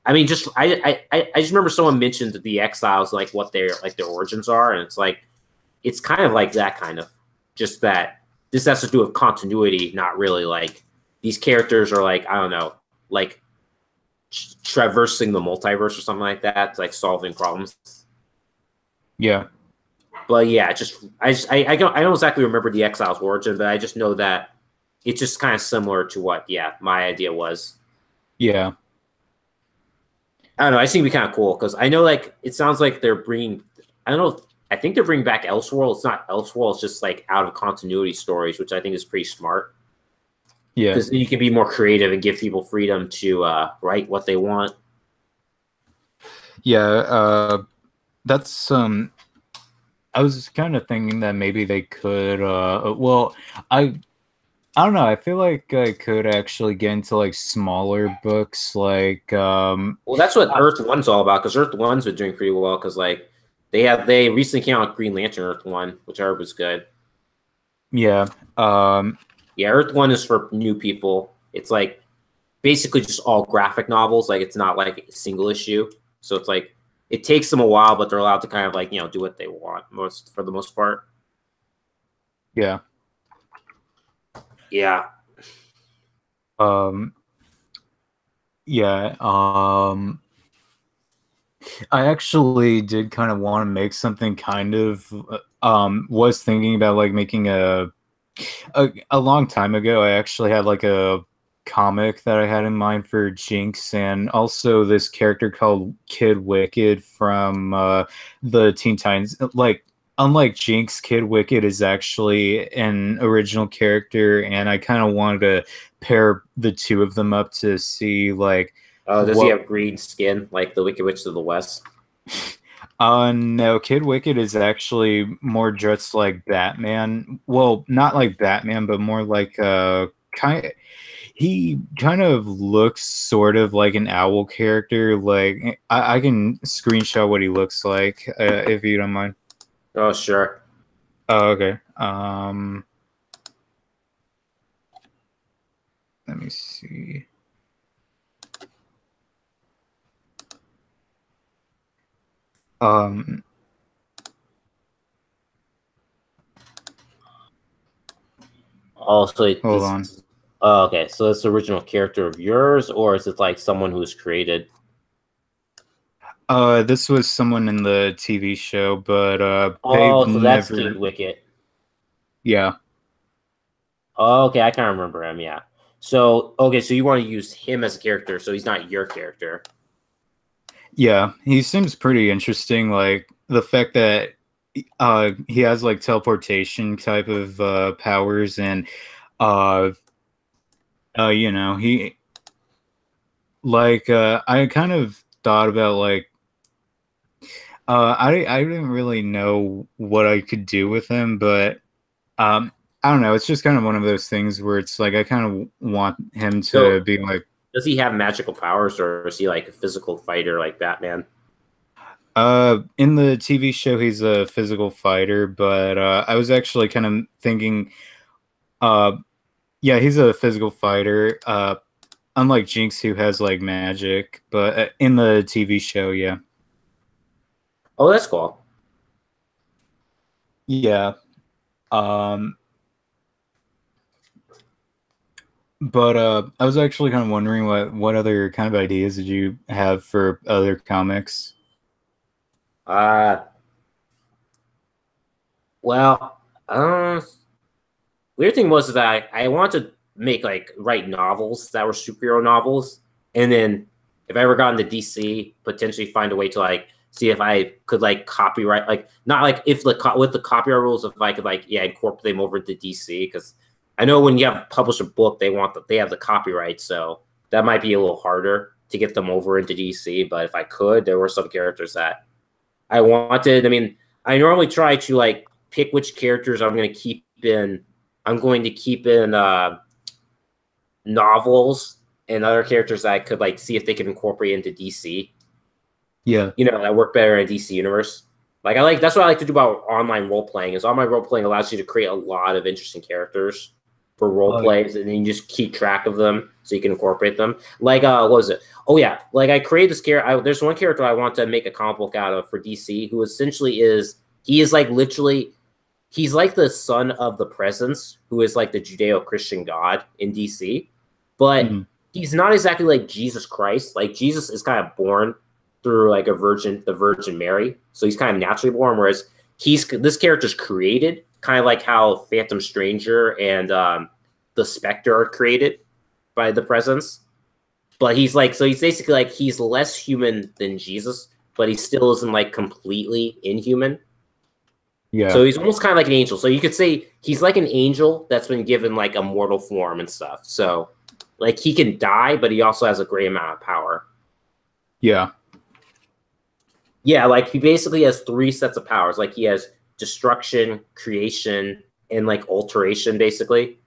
Speaker 1: I mean, just I just remember someone mentioned the Exiles, like what their origins are, and it's like it's kind of like that kind of just that this has to do with continuity, not really like these characters are like I don't know, like traversing the multiverse or something like that. It's like solving problems.
Speaker 3: Yeah.
Speaker 1: But yeah, I don't exactly remember the Exiles origin, but I just know that it's just kind of similar to what my idea was.
Speaker 3: Yeah.
Speaker 1: I don't know. I think it'd be kind of cool because I know like it sounds like they're bringing. I don't know. I think they're bringing back Elseworld. It's not Elseworld. It's just like out of continuity stories, which I think is pretty smart.
Speaker 3: Yeah.
Speaker 1: Because you can be more creative and give people freedom to write what they want.
Speaker 3: Yeah. That's I was kind of thinking that maybe they could. Well, I don't know. I feel like I could actually get into like smaller books, like.
Speaker 1: Well, that's what Earth One's all about. Because Earth One's been doing pretty well. Because like they recently came out with Green Lantern Earth One, which I heard was good.
Speaker 3: Yeah.
Speaker 1: Yeah, Earth One is for new people. It's like basically just all graphic novels. Like it's not like a single issue. So it's like it takes them a while, but they're allowed to kind of like do what they want for the most part.
Speaker 3: Yeah.
Speaker 1: Yeah.
Speaker 3: Yeah. I actually did kind of want to make something kind of was thinking about like making a long time ago. I actually had like a comic that I had in mind for Jinx, and also this character called Kid Wicked from the Teen Titans. Like, unlike Jinx, Kid Wicked is actually an original character, and I kind of wanted to pair the two of them up to see like.
Speaker 1: Does he have green skin like the Wicked Witch of the West?
Speaker 3: No, Kid Wicked is actually more just like Batman. Well, not like Batman, but more like he kind of looks sort of like an owl character. Like I can screenshot what he looks like if you don't mind.
Speaker 1: Oh, sure.
Speaker 3: Oh, okay. Let me see.
Speaker 1: Also,
Speaker 3: Hold on.
Speaker 1: Oh, okay. So it's the original character of yours, or is it like someone who's created?
Speaker 3: This was someone in the TV show, but
Speaker 1: so that's Kid Wicked.
Speaker 3: Yeah.
Speaker 1: Oh, okay, I can't remember him. Yeah. So okay, so you want to use him as a character, so he's not your character.
Speaker 3: Yeah, he seems pretty interesting. Like the fact that he has like teleportation type of powers, and he like I kind of thought about like I didn't really know what I could do with him, but I don't know. It's just kind of one of those things where it's like I kind of want him to be like.
Speaker 1: Does he have magical powers, or is he like a physical fighter like Batman?
Speaker 3: In the TV show, he's a physical fighter, but I was actually kind of thinking, yeah, he's a physical fighter. unlike Jinx, who has like magic, but in the TV show, yeah,
Speaker 1: Oh, that's cool.
Speaker 3: yeah. Um, but I was actually kind of wondering what other kind of ideas did you have for other comics?
Speaker 1: Uh, well, weird thing was that I wanted to make like write novels that were superhero novels, and then if I ever got into DC, potentially find a way to like see if I could like copyright, like not like if with the copyright rules, if I could like incorporate them over into DC, because I know when you have published a book, they have the copyright, so that might be a little harder to get them over into DC. But if I could, there were some characters that I wanted. I mean, I normally try to like pick which characters I'm going to keep in. I'm going to keep in novels and other characters that I could like see if they can incorporate into DC.
Speaker 3: Yeah.
Speaker 1: You know, that work better in a DC universe. Like that's what I like to do about online role playing. Is online role playing allows you to create a lot of interesting characters for role plays, and then you just keep track of them so you can incorporate them. Like what was it? Oh yeah, like I created this character. There's one character I want to make a comic book out of for DC, who essentially is like literally he's like the son of the presence, who is like the Judeo-Christian God in DC, but he's not exactly like Jesus Christ. Like Jesus is kind of born through like the Virgin Mary, so he's kind of naturally born. Whereas this character's created kind of like how Phantom Stranger and the Spectre are created by the presence. But he's basically like he's less human than Jesus, but he still isn't like completely inhuman.
Speaker 3: Yeah.
Speaker 1: So he's almost kind of like an angel. So you could say he's like an angel that's been given like a mortal form and stuff. So like he can die, but he also has a great amount of power.
Speaker 3: Yeah.
Speaker 1: Yeah, like he basically has 3 sets of powers. Like he has destruction, creation, and like alteration, basically.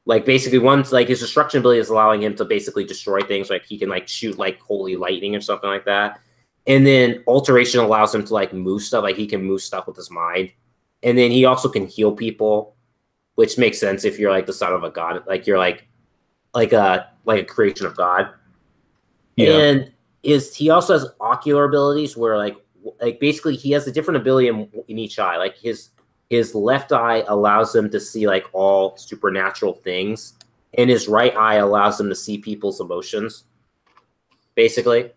Speaker 1: Like basically one's like his destruction ability is allowing him to basically destroy things. Like he can like shoot like holy lightning or something like that. And then alteration allows him to like move stuff. Like he can move stuff with his mind. And then he also can heal people, which makes sense if you're like the son of a god. Like you're like a creation of God.
Speaker 3: Yeah.
Speaker 1: And he also has ocular abilities where like basically he has a different ability in each eye. Like his left eye allows him to see like all supernatural things, and his right eye allows him to see people's emotions, basically.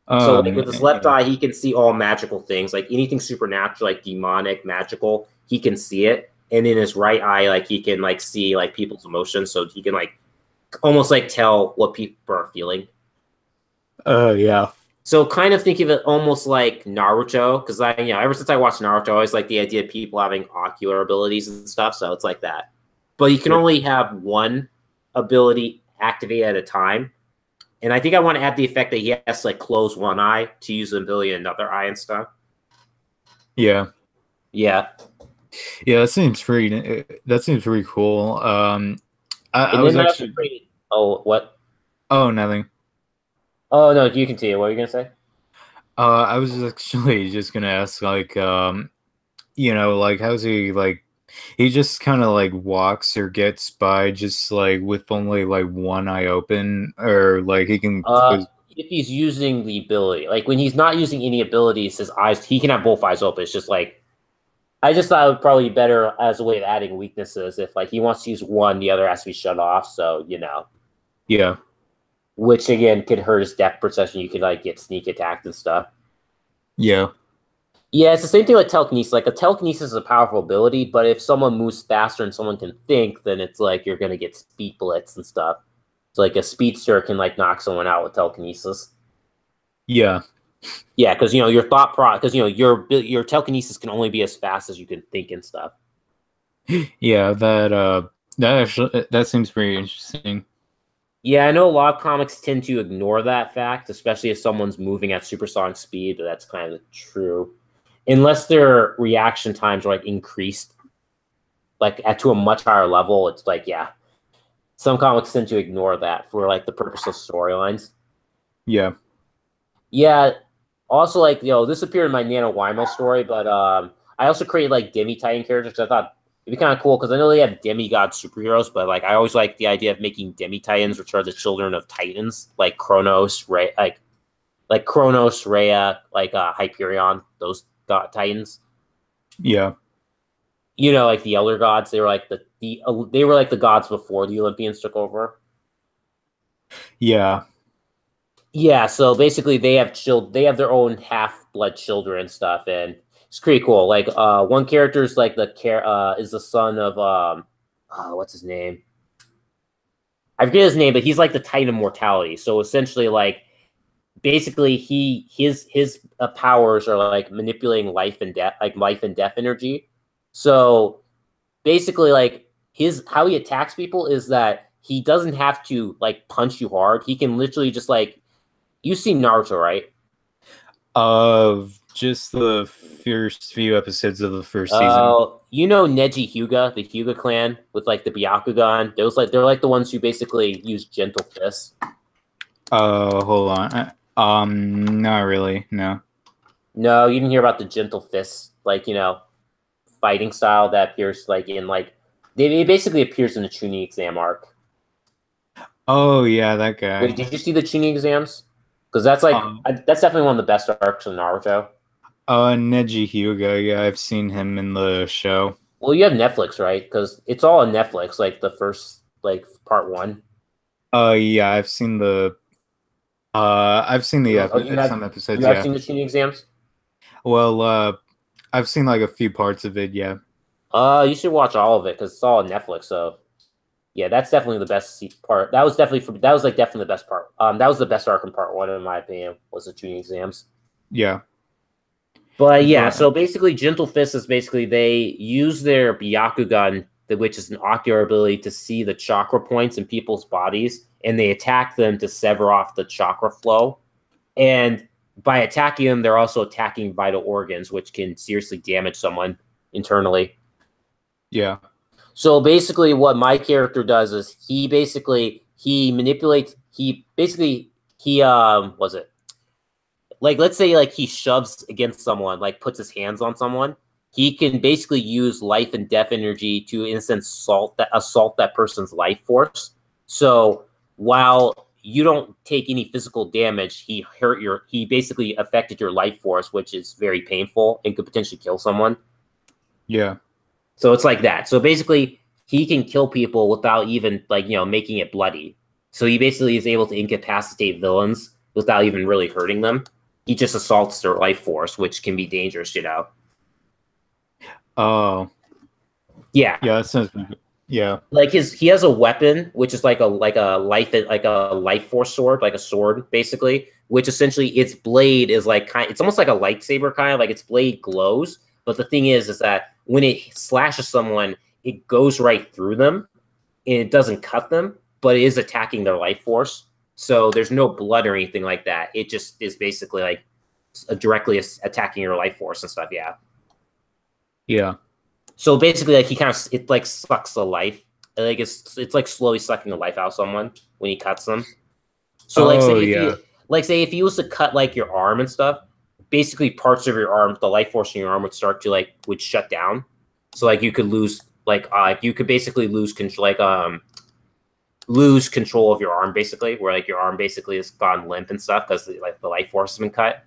Speaker 1: So like with his left eye, he can see all magical things, like anything supernatural, like demonic, magical, he can see it. And in his right eye, like he can like see like people's emotions, so he can like almost like tell what people are feeling.
Speaker 3: Yeah.
Speaker 1: So kind of think of it almost like Naruto, because ever since I watched Naruto, I always like the idea of people having ocular abilities and stuff. So it's like that, but you can only have one ability activate at a time. And I think I want to add the effect that he has to like close one eye to use the ability in another eye and stuff.
Speaker 3: Yeah.
Speaker 1: Yeah.
Speaker 3: Yeah, that seems pretty cool. I
Speaker 1: And
Speaker 3: was
Speaker 1: then
Speaker 3: actually
Speaker 1: pretty, oh, what?
Speaker 3: Oh, nothing.
Speaker 1: Oh no, you continue. What are you gonna say?
Speaker 3: I was actually just gonna ask, like, like, how's he, like, he just kind of like walks or gets by just like with only like one eye open, or like he can
Speaker 1: If he's using the ability, like when he's not using any abilities, his eyes, he can have both eyes open. It's just like, I just thought it would probably be better as a way of adding weaknesses. If like he wants to use one, the other has to be shut off. So,
Speaker 3: yeah.
Speaker 1: Which again could hurt his depth perception. You could like get sneak attacked and stuff.
Speaker 3: Yeah.
Speaker 1: Yeah, it's the same thing with telekinesis. Like a telekinesis is a powerful ability, but if someone moves faster and someone can think, then it's like you're gonna get speed blitz and stuff. So like a speedster can like knock someone out with telekinesis.
Speaker 3: Yeah.
Speaker 1: Yeah, because your because your telekinesis can only be as fast as you can think and stuff.
Speaker 3: Yeah, that seems pretty interesting.
Speaker 1: Yeah, I know a lot of comics tend to ignore that fact, especially if someone's moving at supersonic speed, but that's kind of true. Unless their reaction times are like increased, like to a much higher level, it's like, yeah. Some comics tend to ignore that for like the purpose of storylines.
Speaker 3: Yeah.
Speaker 1: Yeah. Also, like, this appeared in my Nano Wymo story, but I also created like Demi Titan characters because I thought It'd be kind of cool because I know they have demigod superheroes, but like I always like the idea of making demi-titans, which are the children of titans, like Kronos, like Kronos, Rhea, like Hyperion, those titans.
Speaker 3: Yeah.
Speaker 1: You know, like the elder gods. They were like they were like the gods before the Olympians took over.
Speaker 3: Yeah.
Speaker 1: Yeah, so basically they have they have their own half-blood children and stuff, and it's pretty cool. Like one character is like is the son of what's his name? I forget his name, but he's like the Titan of Mortality. So essentially, like basically his powers are like manipulating life and death, like life and death energy. So basically, like his how he attacks people is that he doesn't have to like punch you hard. He can literally just like you've seen Naruto, right?
Speaker 3: Of just the first few episodes of the first season.
Speaker 1: You know Neji Hyuga, the Hyuga clan with like the Byakugan. Those like they're like the ones who basically use gentle fists.
Speaker 3: Hold on. Not really. No.
Speaker 1: No, you didn't hear about the gentle fists, like fighting style that appears like in like it basically appears in the Chunin exam arc.
Speaker 3: Oh yeah, that guy.
Speaker 1: Wait, did you see the Chunin exams? Because that's like that's definitely one of the best arcs in Naruto.
Speaker 3: Neji Hyuga. Yeah, I've seen him in the show.
Speaker 1: Well, you have Netflix, right? Because it's all on Netflix, like the first like part one.
Speaker 3: Yeah, I've seen the some episodes.
Speaker 1: You have seen the Chunin exams?
Speaker 3: Well, I've seen like a few parts of it. Yeah.
Speaker 1: You should watch all of it because it's all on Netflix. So yeah, that's definitely the best part. That was definitely the best part. That was the best arc in part one, in my opinion, was the Chunin exams.
Speaker 3: Yeah.
Speaker 1: But yeah, so basically, Gentle Fist is basically they use their Byakugan, which is an ocular ability to see the chakra points in people's bodies, and they attack them to sever off the chakra flow. And by attacking them, they're also attacking vital organs, which can seriously damage someone internally.
Speaker 3: Yeah.
Speaker 1: So basically, what my character does is he manipulates. Was it like let's say like he shoves against someone, like puts his hands on someone. He can basically use life and death energy to, in a sense, assault that person's life force. So while you don't take any physical damage, he basically affected your life force, which is very painful and could potentially kill someone.
Speaker 3: Yeah.
Speaker 1: So it's like that. So basically, he can kill people without even making it bloody. So he basically is able to incapacitate villains without even really hurting them. He just assaults their life force, which can be dangerous,
Speaker 3: Oh.
Speaker 1: Yeah.
Speaker 3: Yeah, that sounds good. Yeah.
Speaker 1: Like he has a weapon, which is like a life force sword, like a sword, basically, which essentially its blade is it's almost like a lightsaber kind of, like its blade glows. But the thing is that when it slashes someone, it goes right through them and it doesn't cut them, but it is attacking their life force. So there's no blood or anything like that. It just is basically like directly attacking your life force and stuff. Yeah.
Speaker 3: Yeah.
Speaker 1: So basically, like it like sucks the life. Like it's like slowly sucking the life out of someone when he cuts them. So say if you was to cut like your arm and stuff, basically parts of your arm, the life force in your arm would start to would shut down. So like you could lose you could basically lose control lose control of your arm, basically, where like your arm basically has gone limp and stuff because the life force has been cut.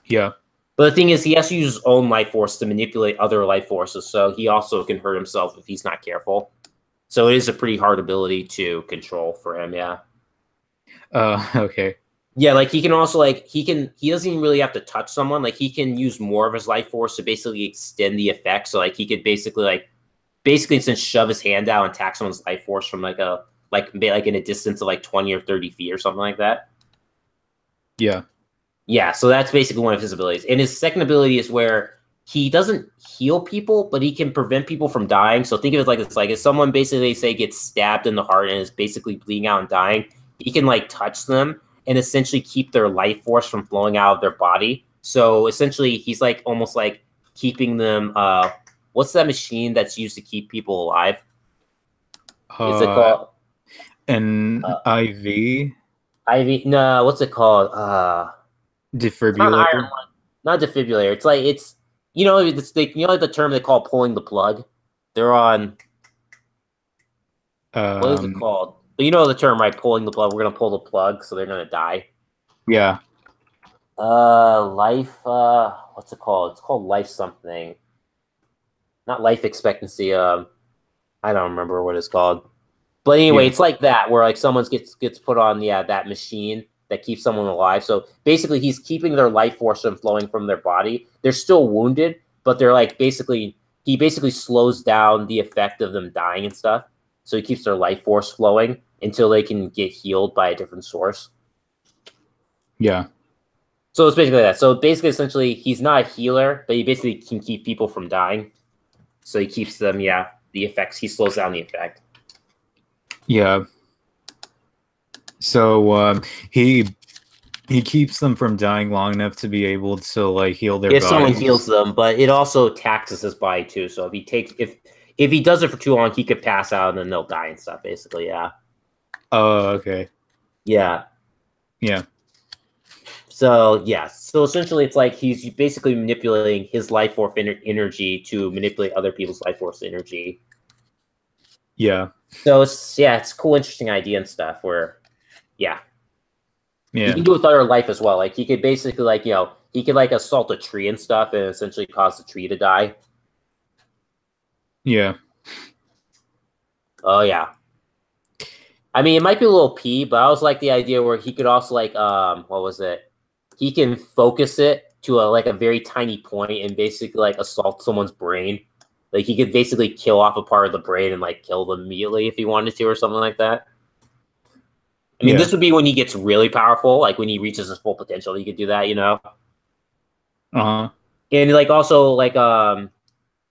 Speaker 3: Yeah.
Speaker 1: But the thing is, he has to use his own life force to manipulate other life forces, so he also can hurt himself if he's not careful. So it is a pretty hard ability to control for him, yeah.
Speaker 3: Okay.
Speaker 1: Yeah, like he can also he doesn't even really have to touch someone. Like he can use more of his life force to basically extend the effect. So like he could basically since shove his hand out and attack someone's life force from in a distance of 20 or 30 feet or something like that.
Speaker 3: Yeah.
Speaker 1: Yeah, so that's basically one of his abilities. And his second ability is where he doesn't heal people, but he can prevent people from dying. So think of it like it's if someone basically gets stabbed in the heart and is basically bleeding out and dying, he can touch them and essentially keep their life force from flowing out of their body. So essentially he's almost keeping them what's that machine that's used to keep people alive? Is it called
Speaker 3: an IV?
Speaker 1: IV? No, what's it called?
Speaker 3: Defibrillator.
Speaker 1: Not defibrillator. It's the term they call pulling the plug. They're on what is it called? But you know the term, right? Pulling the plug. We're gonna pull the plug, so they're gonna die.
Speaker 3: Yeah.
Speaker 1: Life. What's it called? It's called life something. Not life expectancy. I don't remember what it's called. But anyway,
Speaker 3: Yeah.
Speaker 1: it's like that where like someone gets put on that machine that keeps someone alive. So basically, he's keeping their life force from flowing from their body. They're still wounded, but they're like he basically slows down the effect of them dying and stuff. So he keeps their life force flowing until they can get healed by a different source.
Speaker 3: Yeah.
Speaker 1: So it's basically that. So basically, essentially, he's not a healer, but he basically can keep people from dying. So he keeps them, the effects. He slows down the effect.
Speaker 3: Yeah. So he keeps them from dying long enough to be able to like heal their bodies.
Speaker 1: If someone heals them, but it also taxes his body too. So if he does it for too long, he could pass out and then they'll die and stuff. Basically, yeah.
Speaker 3: Oh, okay.
Speaker 1: Yeah.
Speaker 3: Yeah.
Speaker 1: So yeah. So essentially, it's like he's basically manipulating his life force energy to manipulate other people's life force energy.
Speaker 3: Yeah.
Speaker 1: So it's a cool, interesting idea and stuff. Where, yeah.
Speaker 3: Yeah.
Speaker 1: He can do it with other life as well. Like he could basically he could like assault a tree and stuff and essentially cause the tree to die.
Speaker 3: Yeah.
Speaker 1: Oh yeah. I mean, it might be a little P, but I also like the idea where he could also like what was it? He can focus it to a very tiny point and basically like assault someone's brain. Like he could basically kill off a part of the brain and like kill them immediately if he wanted to or something like that. I mean, this would be when he gets really powerful, like when he reaches his full potential. He could do that,
Speaker 3: Uh-huh.
Speaker 1: And like also like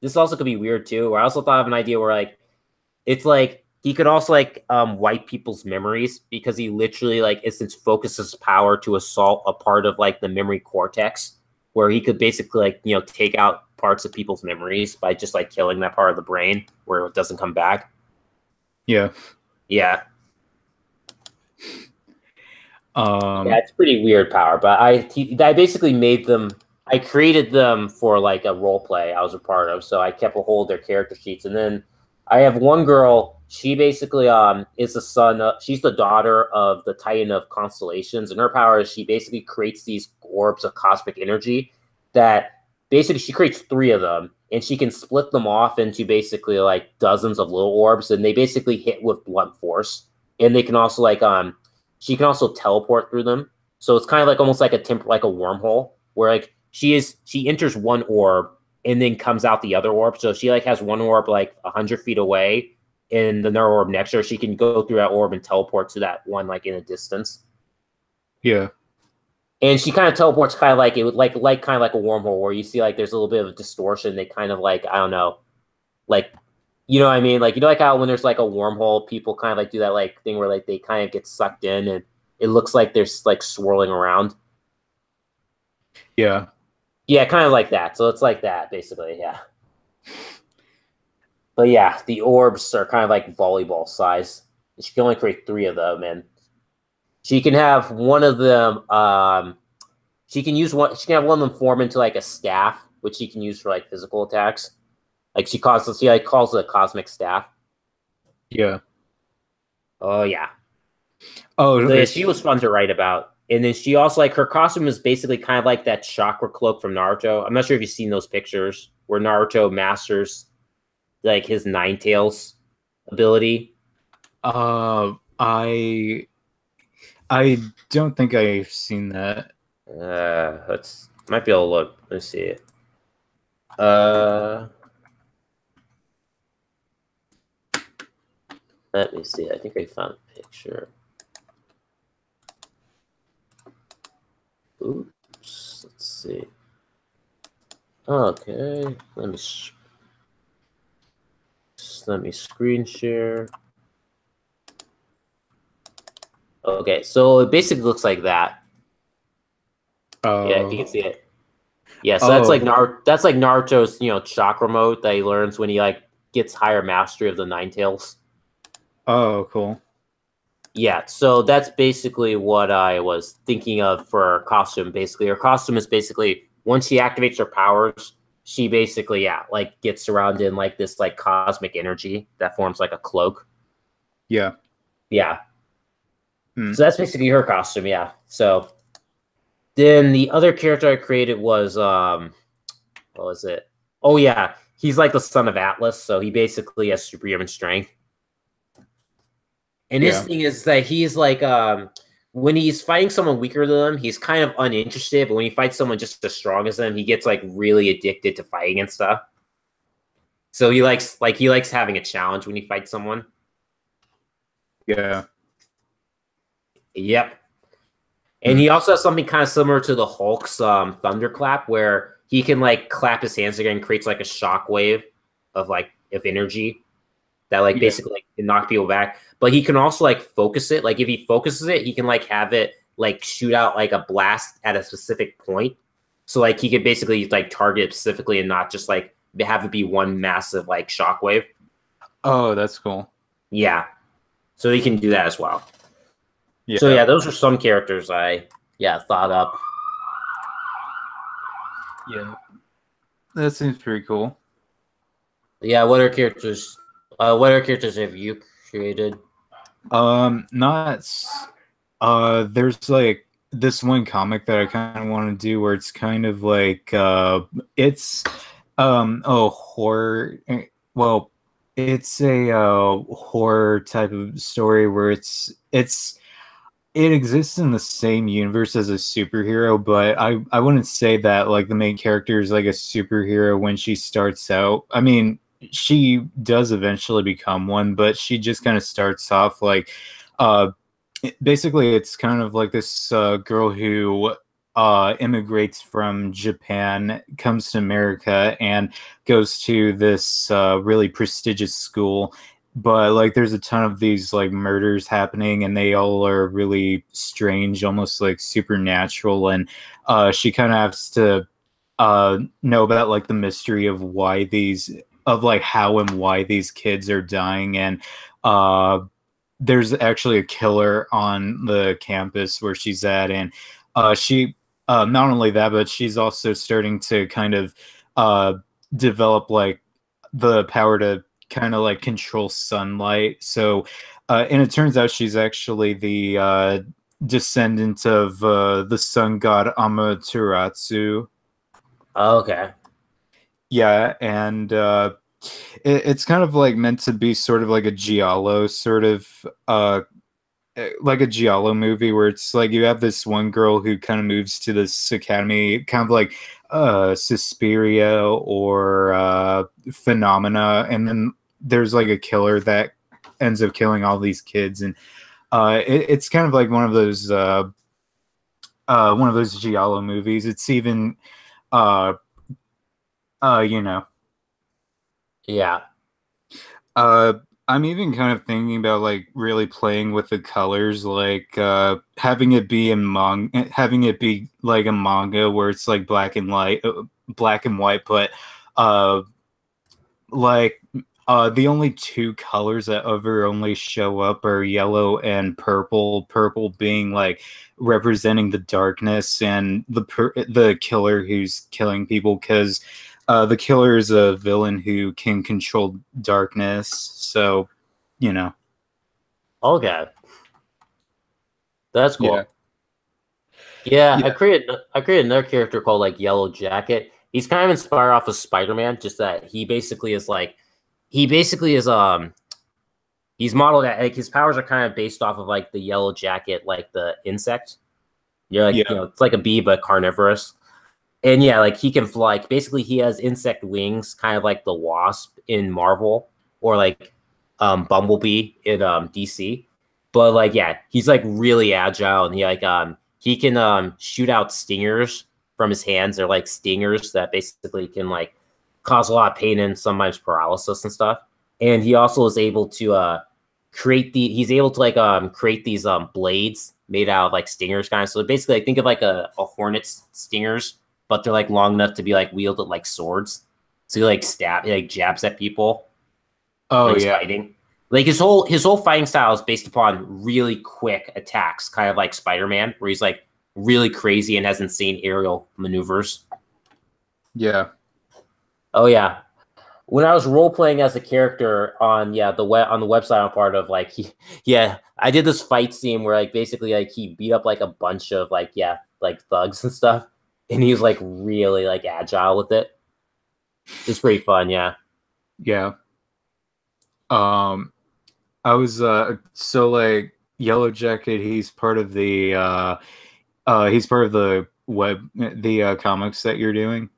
Speaker 1: this also could be weird too. Where I also thought of an idea where like it's like he could also like wipe people's memories because he literally like instance focuses power to assault a part of like the memory cortex, where he could basically like take out parts of people's memories by just like killing that part of the brain where it doesn't come back.
Speaker 3: Yeah.
Speaker 1: Yeah. Yeah, it's pretty weird power, but I basically made them. I created them for like a role play I was a part of, so I kept a hold of their character sheets, and then I have one girl. She basically is the son. She's the daughter of the Titan of Constellations, and her power is she basically creates these orbs of cosmic energy that basically she creates 3 of them, and she can split them off into basically like dozens of little orbs, and they basically hit with blunt force, and they can also like she can also teleport through them. So it's kind of like almost like like a wormhole where like she enters one orb and then comes out the other orb. So she like has one orb like 100 feet away and another orb next to her. She can go through that orb and teleport to that one like in a distance.
Speaker 3: Yeah.
Speaker 1: And she kind of teleports kind of like it would like kind of like a wormhole where you see like there's a little bit of distortion. They kind of like I don't know, like you know what I mean? Like, like how when there's like a wormhole, people kind of like do that like thing where like they kind of get sucked in and it looks like they're like swirling around.
Speaker 3: Yeah.
Speaker 1: Yeah, kind of like that. So it's like that basically. Yeah. But yeah, the orbs are kind of like volleyball size. She can only create 3 of them, and she can have one of them. She can use one. She can have one of them form into like a staff, which she can use for like physical attacks. Like she calls it a cosmic staff.
Speaker 3: Yeah.
Speaker 1: Oh yeah.
Speaker 3: Oh,
Speaker 1: so, yeah, she was fun to write about. And then she also like her costume is basically kind of like that chakra cloak from Naruto. I'm not sure if you've seen those pictures where Naruto masters like his 9 tails ability.
Speaker 3: I don't think I've seen that.
Speaker 1: Let's might be able to look. Let's see it. Let me see. I think I found a picture. Oops. Let's see. Okay. Let me screen share. Okay, so it basically looks like that. Yeah, if you can see it. Yeah, so that's like Naruto's, chakra mode that he learns when he like gets higher mastery of the 9 tails.
Speaker 3: Oh, cool.
Speaker 1: Yeah, so that's basically what I was thinking of for her costume. Basically, her costume is basically once she activates her powers, she basically like gets surrounded in like this like cosmic energy that forms like a cloak.
Speaker 3: Yeah.
Speaker 1: Yeah. So that's basically her costume. Yeah. So then the other character I created was what was it? Oh yeah, he's like the son of Atlas, so he basically has superhuman strength. And his thing is that he's like when he's fighting someone weaker than him, he's kind of uninterested, but when he fights someone just as strong as him, he gets like really addicted to fighting and stuff. So he likes having a challenge when he fights someone.
Speaker 3: Yeah.
Speaker 1: Yep. And he also has something kind of similar to the Hulk's thunderclap, where he can like clap his hands together and creates like a shockwave of energy that like basically like, can knock people back. But he can also like focus it. Like if he focuses it, he can like have it like shoot out like a blast at a specific point. So like he could basically like target it specifically and not just like have it be one massive like shockwave.
Speaker 3: Oh, that's cool.
Speaker 1: Yeah. So he can do that as well.
Speaker 3: Yeah.
Speaker 1: So yeah, those are some characters I thought up.
Speaker 3: Yeah. That seems pretty cool.
Speaker 1: Yeah, what other characters have you created?
Speaker 3: There's like this one comic that I kind of want to do where it's kind of like it's horror. Well, it's a horror type of story where it exists in the same universe as a superhero, but I wouldn't say that like the main character is like a superhero when she starts out. I mean, she does eventually become one, but she just kind of starts off like basically it's kind of like this girl who immigrates from Japan, comes to America, and goes to this really prestigious school. But like there's a ton of these like murders happening, and they all are really strange, almost like supernatural. And she kind of has to know about like the mystery of how and why these kids are dying. And there's actually a killer on the campus where she's at, and she not only that, but she's also starting to kind of develop like the power to kind of like control sunlight. So and it turns out she's actually the descendant of the sun god Amaterasu.
Speaker 1: Oh, okay.
Speaker 3: Yeah, and it's kind of like meant to be sort of like a giallo sort of like a giallo movie where it's like you have this one girl who kind of moves to this academy, kind of like Suspiria or Phenomena, and then there's like a killer that ends up killing all these kids. And it's kind of like one of those giallo movies. It's even you know.
Speaker 1: Yeah.
Speaker 3: I'm even kind of thinking about like really playing with the colors, like having it be like a manga where it's like black and white, but like the only two colors that ever only show up are yellow and purple. Purple being like representing the darkness and the killer who's killing people, because the killer is a villain who can control darkness. So, you know.
Speaker 1: Okay. That's cool.
Speaker 3: Yeah.
Speaker 1: I created another character called like Yellow Jacket. He's kind of inspired off of Spider-Man, just that he basically is he's modeled at like his powers are kind of based off of like the yellow jacket, like the insect. You're like, it's like a bee but carnivorous. And yeah, like he can fly. Basically, he has insect wings, kind of like the Wasp in Marvel, or like Bumblebee in DC. But like, yeah, he's like really agile, and he can shoot out stingers from his hands. They're like stingers that basically can like cause a lot of pain and sometimes paralysis and stuff. And he also is able to create these blades made out of like stingers kind of. So basically, like, think of like a hornet's stingers, but they're like long enough to be like wielded like swords. So he like jabs at people.
Speaker 3: Oh
Speaker 1: he's
Speaker 3: yeah.
Speaker 1: Fighting. Like his whole fighting style is based upon really quick attacks, kind of like Spider-Man, where he's like really crazy and has insane aerial maneuvers.
Speaker 3: Yeah.
Speaker 1: Oh yeah. When I was role playing as a character on the website I'm part of, like I did this fight scene where like basically like he beat up like a bunch of like thugs and stuff, and he was like really like agile with it. It's pretty fun, yeah.
Speaker 3: Yeah. Um, I was so like Yellow Jacket. He's part of the comics that you're doing.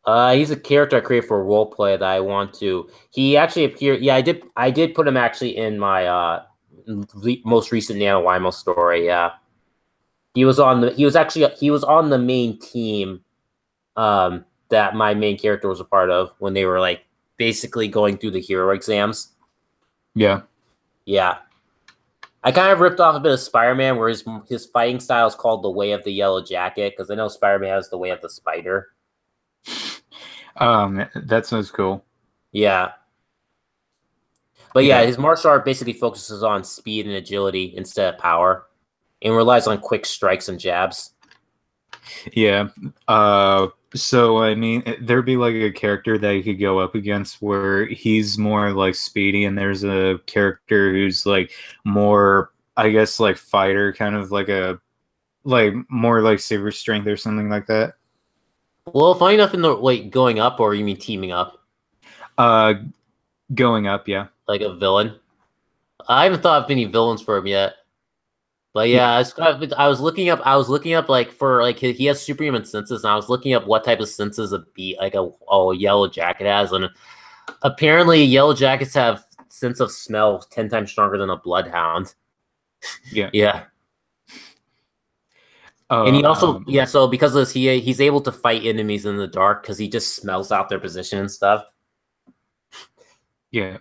Speaker 1: He's a character I created for role play that I want to. He actually appeared. Yeah, I did put him actually in my most recent NaNoWriMo story. Yeah, he was on the main team that my main character was a part of when they were like basically going through the hero exams.
Speaker 3: Yeah.
Speaker 1: Yeah. I kind of ripped off a bit of Spider-Man where his fighting style is called the Way of the Yellow Jacket, because I know Spider-Man has the Way of the Spider.
Speaker 3: That sounds cool.
Speaker 1: Yeah. But yeah,
Speaker 3: Yeah.
Speaker 1: his martial art basically focuses on speed and agility instead of power, and relies on quick strikes and jabs.
Speaker 3: Yeah. So I mean, there'd be like a character that you could go up against where he's more like speedy, and there's a character who's like more, I guess, like fighter, kind of like more like super strength or something like that.
Speaker 1: Well, funny enough, in the wait, going up, or you mean teaming up,
Speaker 3: Uh, Going up, yeah.
Speaker 1: like a villain? I haven't thought of any villains for him yet. But yeah, I was looking up. I was looking up like for like he has superhuman senses, and I was looking up what type of senses a yellow jacket has, and apparently yellow jackets have sense of smell 10 times stronger than a bloodhound.
Speaker 3: Yeah.
Speaker 1: Yeah, and he also so because of this, he's able to fight enemies in the dark because he just smells out their position and stuff.
Speaker 3: Yeah.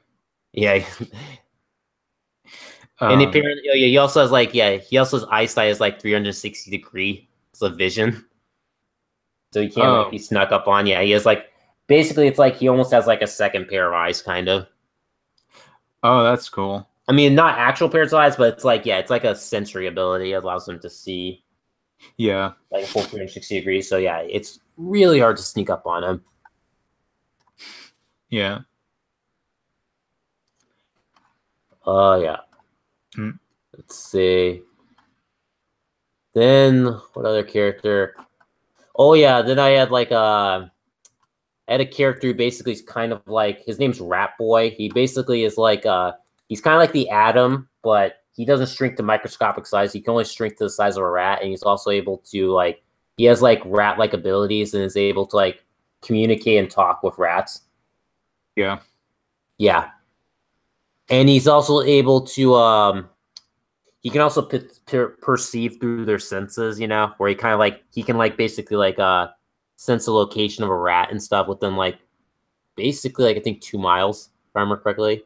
Speaker 1: Yeah. And apparently, he also has his eyesight is like 360 degrees of vision, so he can't like be snuck up on. Yeah, he has like basically it's like he almost has like a second pair of eyes, kind of.
Speaker 3: Oh, that's cool.
Speaker 1: I mean, not actual pairs of eyes, but it's like it's like a sensory ability. It allows him to see
Speaker 3: Yeah.
Speaker 1: like a full 360 degrees. So yeah, it's really hard to sneak up on him.
Speaker 3: Yeah.
Speaker 1: Oh yeah. Let's see. Then what other character? Oh yeah, then I had I had a character who basically is kind of like his name's Rat Boy. He basically is like he's kind of like the Atom, but he doesn't shrink to microscopic size. He can only shrink to the size of a rat, and he's also able to he has like rat-like abilities and is able to like communicate and talk with rats.
Speaker 3: Yeah.
Speaker 1: Yeah. And he's also able to he can also perceive through their senses, where he kind of he can basically sense the location of a rat and stuff within basically I think 2 miles, if I remember correctly.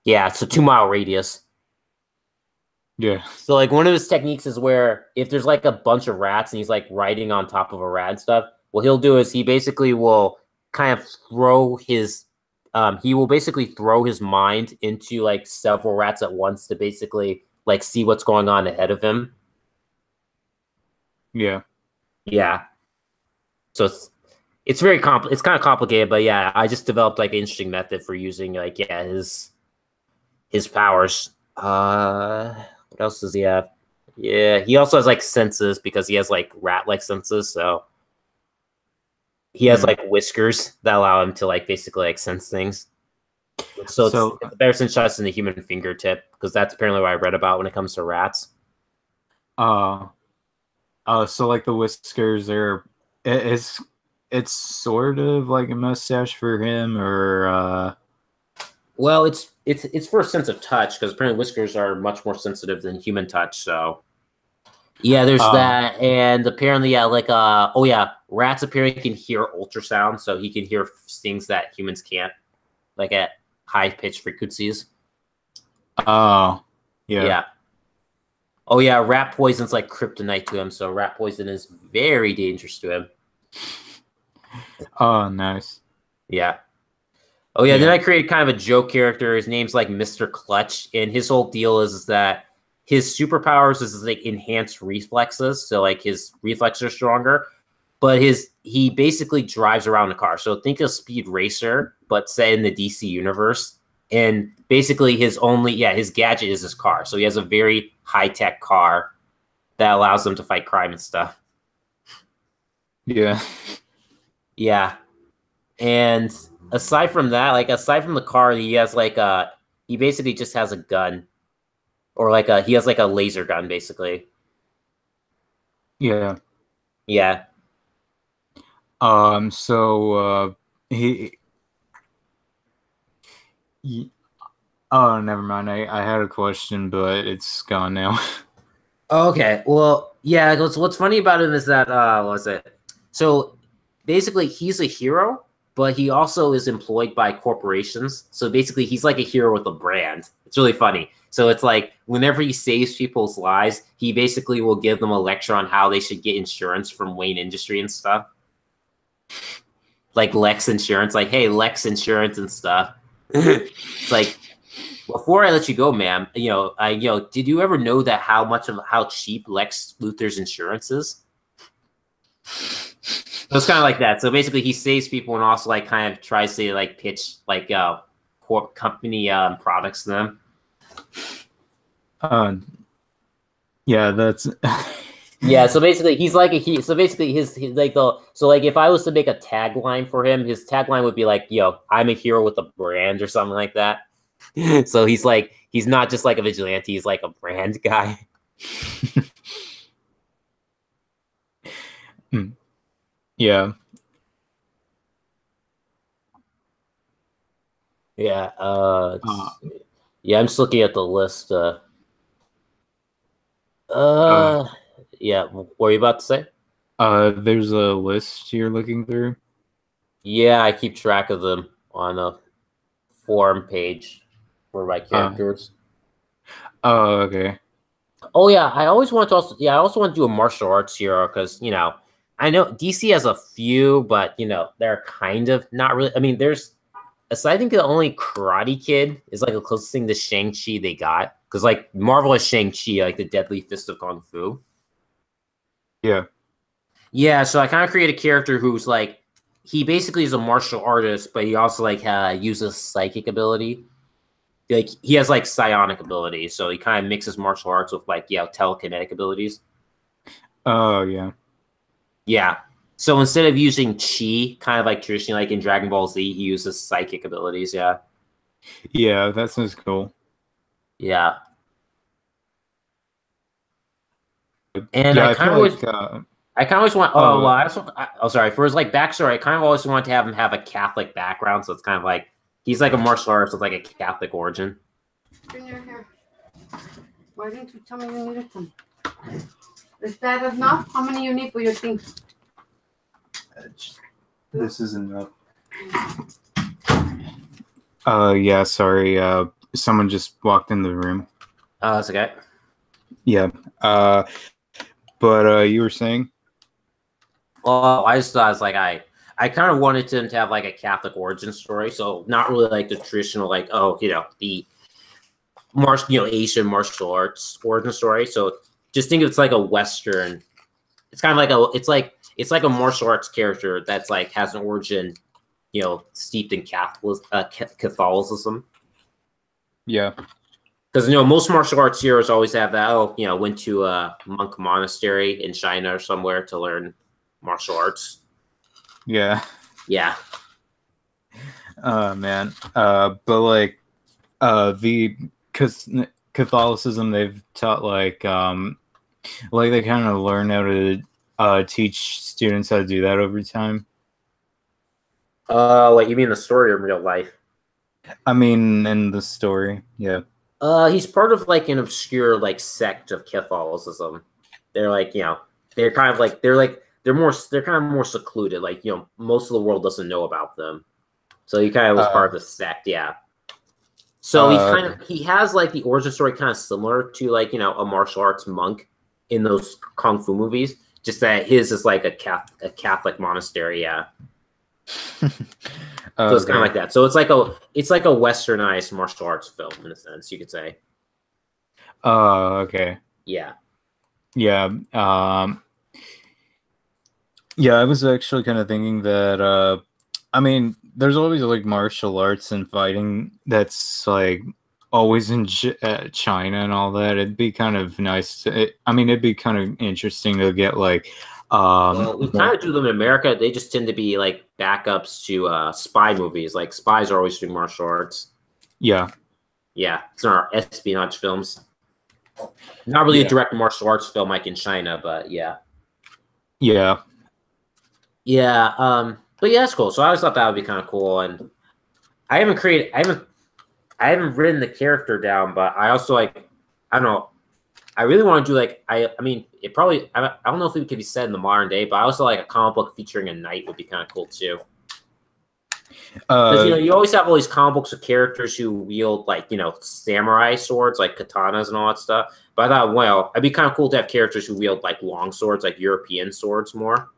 Speaker 1: Yeah, it's a 2-mile radius.
Speaker 3: Yeah.
Speaker 1: So one of his techniques is where if there's a bunch of rats and he's riding on top of a rat and stuff, what he'll do is he basically will kind of throw his he will basically throw his mind into several rats at once to basically see what's going on ahead of him.
Speaker 3: Yeah.
Speaker 1: Yeah. So it's very it's kind of complicated, but yeah, I just developed an interesting method for using his powers. What else does he have? Yeah, he also has senses because he has rat-like senses, so he has whiskers that allow him to basically sense things. So it's a better sense shots than the human fingertip, because that's apparently what I read about when it comes to rats.
Speaker 3: So the whiskers are it's sort of like a mustache for him, or
Speaker 1: well, it's for a sense of touch, because apparently whiskers are much more sensitive than human touch. So yeah, there's that, and apparently rats apparently can hear ultrasound, so he can hear things that humans can't, at high pitched frequencies.
Speaker 3: Oh, yeah.
Speaker 1: Oh yeah, rat poison's like kryptonite to him, so rat poison is very dangerous to him.
Speaker 3: Oh, nice.
Speaker 1: Yeah. Oh yeah, then I created kind of a joke character. His name's Mr. Clutch, and his whole deal is that his superpowers is enhanced reflexes, so his reflexes are stronger, but he basically drives around a car. So think of Speed Racer, but set in the DC universe. And basically his gadget is his car. So he has a very high-tech car that allows him to fight crime and stuff.
Speaker 3: Yeah.
Speaker 1: Yeah. And aside from that, like aside from the car, he has like he basically just has a gun. Or like he has like a laser gun, basically.
Speaker 3: Yeah.
Speaker 1: Yeah.
Speaker 3: So oh, never mind. I had a question, but it's gone now.
Speaker 1: Okay. Well, yeah. What's funny about him is that what was it? So basically, he's a hero, but he also is employed by corporations. So basically, he's like a hero with a brand. It's really funny. So it's like whenever he saves people's lives, he basically will give them a lecture on how they should get insurance from Wayne Industry and stuff. Like Lex Insurance, like, hey, Lex Insurance and stuff. It's like, before I let you go, ma'am, did you ever know that how cheap Lex Luthor's insurance is? So it's kind of like that. So basically, he saves people and also like kind of tries to like pitch like corp company products to them.
Speaker 3: Yeah, that's
Speaker 1: Yeah, so basically he's like so basically his like the so like if I was to make a tagline for him, his tagline would be like, I'm a hero with a brand or something like that. So he's not just like a vigilante, he's like a brand guy.
Speaker 3: Yeah.
Speaker 1: Yeah, yeah, I'm just looking at the list. Yeah, what were you about to say?
Speaker 3: There's a list you're looking through.
Speaker 1: Yeah, I keep track of them on a forum page for my characters.
Speaker 3: Oh, okay.
Speaker 1: Oh yeah, I also want to do a martial arts hero because I know DC has a few, but they're kind of not really. I mean, I think the only Karate Kid is like the closest thing to Shang-Chi they got because like Marvel is Shang-Chi, like the Deadly Fist of Kung Fu.
Speaker 3: Yeah.
Speaker 1: Yeah, so I kind of create a character who's like he basically is a martial artist, but he also like uses psychic ability. Like he has like psionic ability, so he kind of mixes martial arts with like telekinetic abilities.
Speaker 3: Oh yeah.
Speaker 1: Yeah. So instead of using chi, kind of like traditionally like in Dragon Ball Z, he uses psychic abilities. Yeah.
Speaker 3: Yeah, that sounds cool.
Speaker 1: Yeah. And
Speaker 3: Yeah,
Speaker 1: I
Speaker 3: I
Speaker 1: kind
Speaker 3: feel
Speaker 1: of always,
Speaker 3: like
Speaker 1: I kind of always want. Oh well, sorry. For his like backstory, I kind of always want to have him have a Catholic background, so it's kind of like he's like a martial artist with like a Catholic origin.
Speaker 4: Bring your hair. Why didn't you tell me you needed some? Is that enough? How many you need for your thing?
Speaker 3: this is enough. Yeah, sorry. Someone just walked in the room.
Speaker 1: Oh, that's okay.
Speaker 3: Yeah. But you were saying?
Speaker 1: Well, I just thought it's like I kind of wanted him to have like a Catholic origin story, so not really like the traditional like the Asian martial arts origin story. So just think of it's like a Western. It's kind of like it's like a martial arts character that's like has an origin, steeped in Catholicism.
Speaker 3: Yeah.
Speaker 1: Because most martial arts heroes always have that. Went to a monk monastery in China or somewhere to learn martial arts.
Speaker 3: Yeah.
Speaker 1: Yeah.
Speaker 3: Man. But like, because Catholicism, they've taught like they kind of learn how to teach students how to do that over time.
Speaker 1: What you mean the story or real life?
Speaker 3: I mean, in the story, yeah.
Speaker 1: He's part of like an obscure like sect of Catholicism. They're like, they're kind of like they're kind of more secluded. Like, most of the world doesn't know about them. So he kind of was part of the sect, yeah. So he has like the origin story kind of similar to like, a martial arts monk in those kung fu movies, just that his is like a Catholic monastery, yeah. So it's kind of like that. So it's like a westernized martial arts film in a sense, you could say.
Speaker 3: Oh, okay.
Speaker 1: Yeah.
Speaker 3: Yeah. Yeah, I was actually kind of thinking that. I mean, there's always like martial arts and fighting that's like always in China and all that. It'd be kind of nice. I mean, it'd be kind of interesting to get like.
Speaker 1: Well, we kind of do them in America. They just tend to be like backups to spy movies. Like spies are always doing martial arts.
Speaker 3: Yeah.
Speaker 1: Yeah, it's our espionage films. Not really a direct martial arts film like in China, but yeah.
Speaker 3: Yeah.
Speaker 1: Yeah, but yeah, that's cool. So I always thought that would be kind of cool. And I haven't written the character down, but I also like, I don't know. I really want to do like, I mean, it probably, I don't know if it could be said in the modern day, but I also like a comic book featuring a knight would be kind of cool too. Because you always have all these comic books of characters who wield like samurai swords, like katanas and all that stuff. But I thought, well, it'd be kind of cool to have characters who wield like long swords, like European swords more.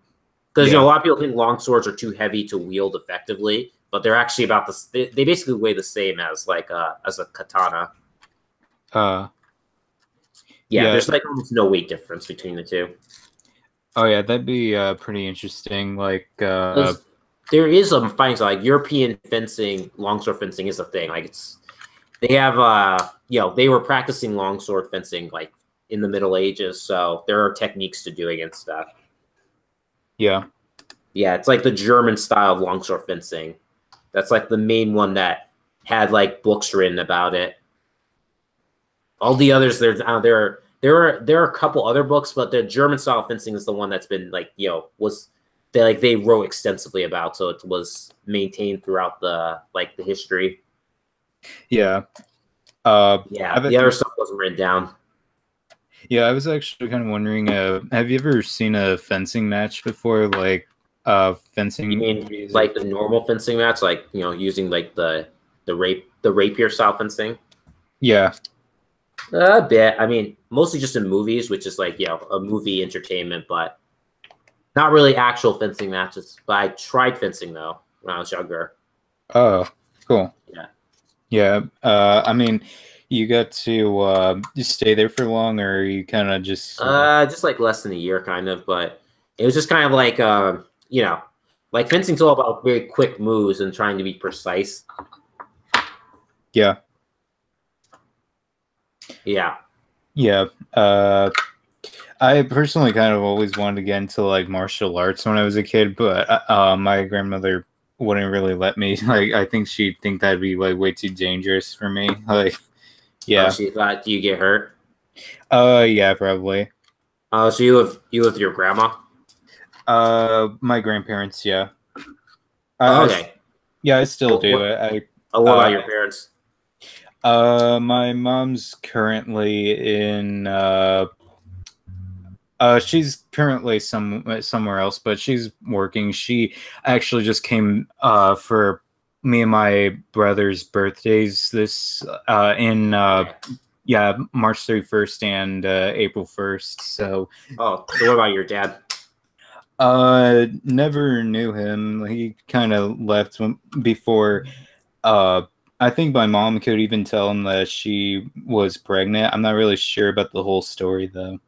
Speaker 1: Because a lot of people think long swords are too heavy to wield effectively, but they're actually about this. They basically weigh the same as like as a katana. Yeah, there's like almost no weight difference between the two.
Speaker 3: Oh yeah, that'd be pretty interesting. Like
Speaker 1: there is some fighting, so like European fencing, longsword fencing is a thing. Like they have they were practicing longsword fencing like in the Middle Ages, so there are techniques to doing and stuff.
Speaker 3: Yeah.
Speaker 1: Yeah, it's like the German style of longsword fencing. That's like the main one that had like books written about it. All the others, there are a couple other books, but the German style fencing is the one that's been like they wrote extensively about, so it was maintained throughout the history.
Speaker 3: Yeah.
Speaker 1: The other stuff wasn't written down.
Speaker 3: Yeah, I was actually kind of wondering, have you ever seen a fencing match before? Like fencing.
Speaker 1: You mean like the normal fencing match, like using like the rapier style fencing?
Speaker 3: Yeah.
Speaker 1: A bit. I mean, mostly just in movies, which is like a movie entertainment, but not really actual fencing matches. But I tried fencing though when I was younger.
Speaker 3: Oh, cool.
Speaker 1: Yeah.
Speaker 3: Yeah. I mean, you got to just stay there for long, or you kind of just
Speaker 1: like less than a year, kind of. But it was just kind of like like fencing's all about very quick moves and trying to be precise.
Speaker 3: Yeah.
Speaker 1: Yeah.
Speaker 3: Yeah. I personally kind of always wanted to get into like martial arts when I was a kid, but my grandmother wouldn't really let me. Like, I think she'd think that'd be like way too dangerous for me. Like, yeah.
Speaker 1: Oh, she thought, do you get hurt?
Speaker 3: Yeah, probably.
Speaker 1: Oh, so you live with your grandma?
Speaker 3: My grandparents, yeah.
Speaker 1: Okay.
Speaker 3: I still do.
Speaker 1: What about your parents?
Speaker 3: My mom's currently in she's currently somewhere else, but she's working. She actually just came for me and my brother's birthdays this in March 31st and April 1st. So
Speaker 1: so what about your dad?
Speaker 3: Never knew him. He kind of left before I think my mom could even tell him that she was pregnant. I'm not really sure about the whole story though.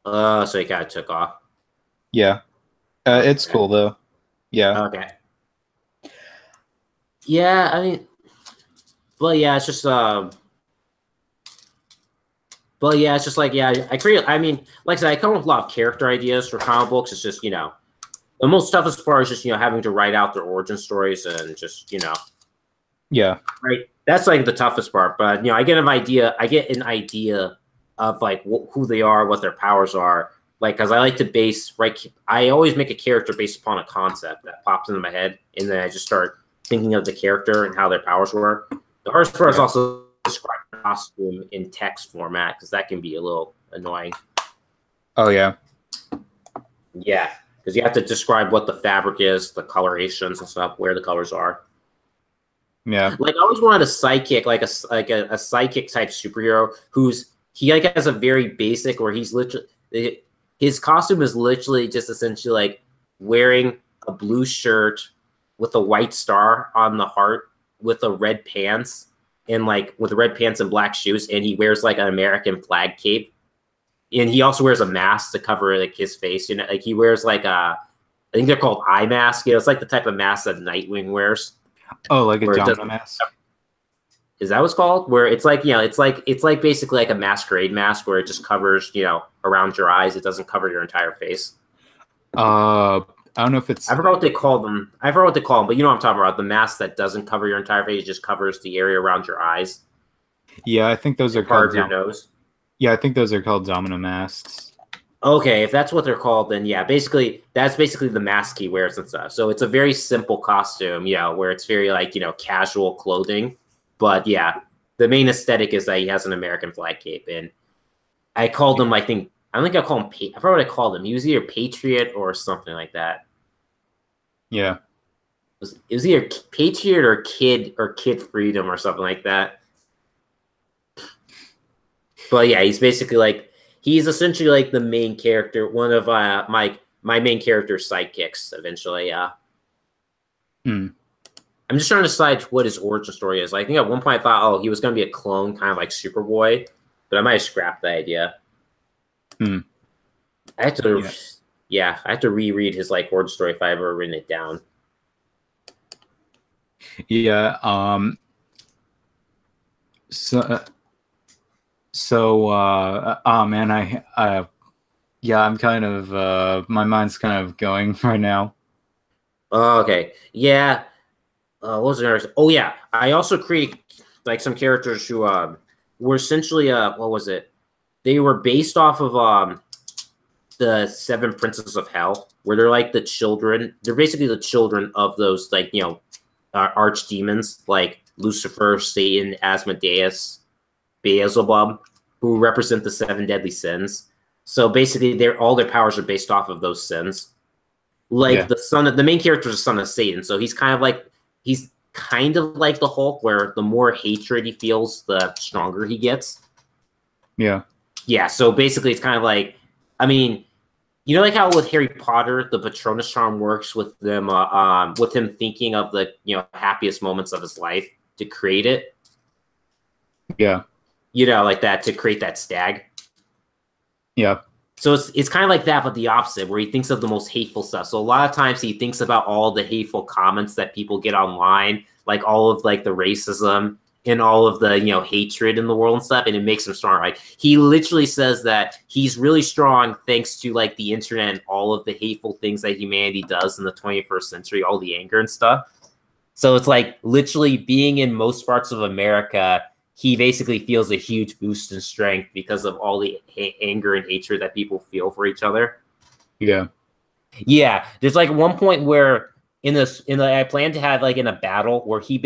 Speaker 1: So he kind of took off.
Speaker 3: Yeah. It's cool though. Yeah.
Speaker 1: Okay. Yeah, I mean, well, yeah, it's just I create. I mean, like I said, I come up with a lot of character ideas for comic books. It's just the most toughest part is just having to write out their origin stories and just
Speaker 3: Yeah.
Speaker 1: Right. That's like the toughest part. But I get an idea. I get an idea of like who they are, what their powers are. Like, because I like to base I always make a character based upon a concept that pops into my head, and then I just start thinking of the character and how their powers were. The hardest part is also describe the costume in text format, because that can be a little annoying.
Speaker 3: Oh yeah.
Speaker 1: Yeah, because you have to describe what the fabric is, the colorations and stuff, where the colors are.
Speaker 3: Yeah.
Speaker 1: Like I always wanted a sidekick, like a sidekick type superhero he like has a very basic, where he's literally his costume is literally just essentially like wearing a blue shirt with a white star on the heart with the red pants and black shoes, and he wears like an American flag cape, and he also wears a mask to cover like his face. Like he wears like I think they're called eye mask. You know, it's like the type of mask that Nightwing wears.
Speaker 3: Oh, like a
Speaker 1: Where it
Speaker 3: domino
Speaker 1: doesn't-
Speaker 3: mask?
Speaker 1: Is that what's called? Where it's like, you know, it's like basically like a masquerade mask where it just covers, you know, around your eyes. It doesn't cover your entire face.
Speaker 3: I don't know if it's...
Speaker 1: I forgot what they call them. I forgot what they call them, but you know what I'm talking about. The mask that doesn't cover your entire face, it just covers the area around your eyes.
Speaker 3: Yeah, I think those are
Speaker 1: Part
Speaker 3: called...
Speaker 1: of your nose.
Speaker 3: Yeah, I think those are called domino masks.
Speaker 1: Okay, if that's what they're called, then yeah, basically that's basically the mask he wears and stuff. So it's a very simple costume, you know, where it's very like, you know, casual clothing. But yeah, the main aesthetic is that he has an American flag cape, and I called him, I think I call him. I forgot what I called him. He was either Patriot or something like that.
Speaker 3: Yeah.
Speaker 1: It was either Patriot or Kid Freedom or something like that. But yeah, he's basically like he's essentially like the main character, one of my main character's sidekicks. Eventually, yeah. I'm just trying to decide what his origin story is. I think at one point I thought, oh, he was going to be a clone, kind of like Superboy, but I might have scrapped the idea. I have to, I have to reread his like origin story if I ever written it down.
Speaker 3: Yeah. Oh man, I'm kind of my mind's kind of going right now.
Speaker 1: Oh, okay. Yeah. What was there? Oh yeah. I also created like some characters who were essentially what was it? They were based off of the Seven Princes of Hell, where they're like the children. They're basically the children of those like, you know, archdemons like Lucifer, Satan, Asmodeus, Beelzebub, who represent the seven deadly sins. So basically, all their powers are based off of those sins. Like the main character is the son of Satan, so he's kind of like the Hulk, where the more hatred he feels, the stronger he gets. Yeah. Yeah. So basically, it's kind of like, I mean, you know, like how with Harry Potter, the Patronus charm works with them, with him thinking of the, you know, happiest moments of his life to create it.
Speaker 3: Yeah.
Speaker 1: You know, like that, to create that stag.
Speaker 3: Yeah.
Speaker 1: So it's kind of like that, but the opposite, where he thinks of the most hateful stuff. So a lot of times he thinks about all the hateful comments that people get online, like all of like the racism and all of the, you know, hatred in the world and stuff, and it makes him strong. Like he literally says that he's really strong thanks to like the internet and all of the hateful things that humanity does in the 21st century, all the anger and stuff. So it's like literally being in most parts of America, he basically feels a huge boost in strength because of all the anger and hatred that people feel for each other. Yeah. Yeah. There's like one point where I plan to have like in a battle where he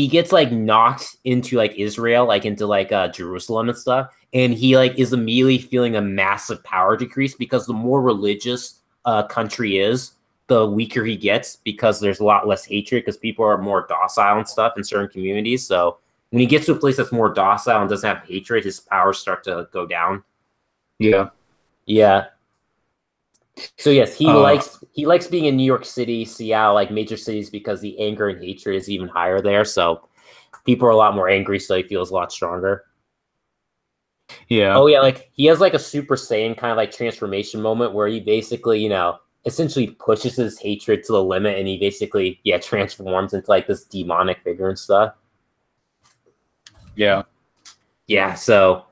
Speaker 1: gets like knocked into like Israel, like into like Jerusalem and stuff. And he like is immediately feeling a massive power decrease because the more religious a country is, the weaker he gets because there's a lot less hatred because people are more docile and stuff in certain communities. So when he gets to a place that's more docile and doesn't have hatred, his powers start to go down. Yeah. Yeah. So yes, he likes being in New York City, Seattle, like major cities, because the anger and hatred is even higher there. So people are a lot more angry, so he feels a lot stronger. Yeah. Oh yeah, like he has like a Super Saiyan kind of like transformation moment where he basically, you know, essentially pushes his hatred to the limit, and he basically transforms into like this demonic figure and stuff. Yeah. Yeah, so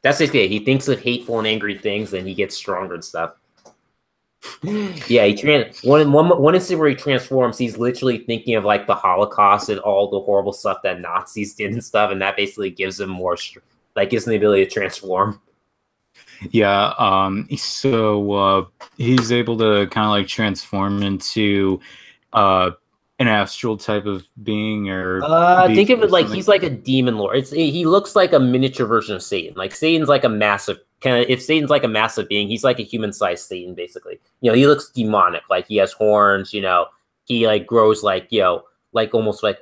Speaker 1: that's basically it. He thinks of hateful and angry things, and he gets stronger and stuff. Yeah, one instance where he transforms, he's literally thinking of like the Holocaust and all the horrible stuff that Nazis did and stuff, and that basically gives him gives him the ability to transform. Yeah, so he's able to kind of like transform into an astral type of being, or think of it like he's like a demon lord. He looks like a miniature version of Satan. Like Satan's like a massive if Satan's like a massive being, he's like a human-sized Satan, basically. You know, he looks demonic. Like he has horns. You know, he like grows like, you know, like almost like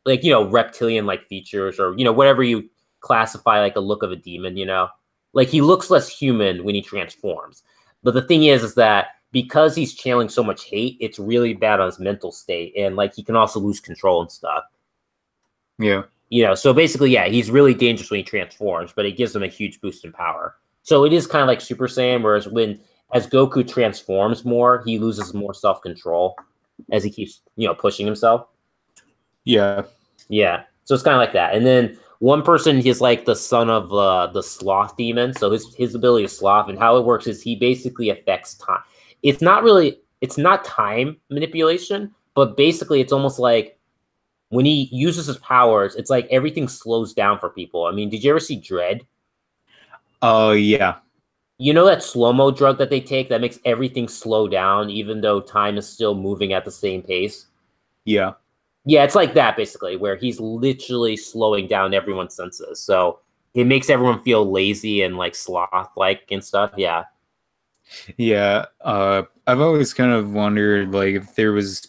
Speaker 1: like, you know, reptilian like features, or, you know, whatever you classify like a look of a demon. You know, like he looks less human when he transforms. But the thing is that because he's channeling so much hate, it's really bad on his mental state, and like he can also lose control and stuff. Yeah. You know, so basically, yeah, he's really dangerous when he transforms, but it gives him a huge boost in power. So it is kind of like Super Saiyan, whereas when as Goku transforms more, he loses more self-control as he keeps, pushing himself.
Speaker 3: Yeah.
Speaker 1: Yeah. So it's kind of like that. And then one person is like the son of the sloth demon. So his ability is sloth, and how it works is he basically affects time. It's not time manipulation, but basically it's almost like when he uses his powers, it's like everything slows down for people. I mean, did you ever see Dread?
Speaker 3: Oh, yeah.
Speaker 1: You know that slow-mo drug that they take that makes everything slow down, even though time is still moving at the same pace?
Speaker 3: Yeah.
Speaker 1: Yeah, it's like that, basically, where he's literally slowing down everyone's senses. So it makes everyone feel lazy and, like, sloth-like and stuff. Yeah.
Speaker 3: Yeah. I've always kind of wondered, like, if there was...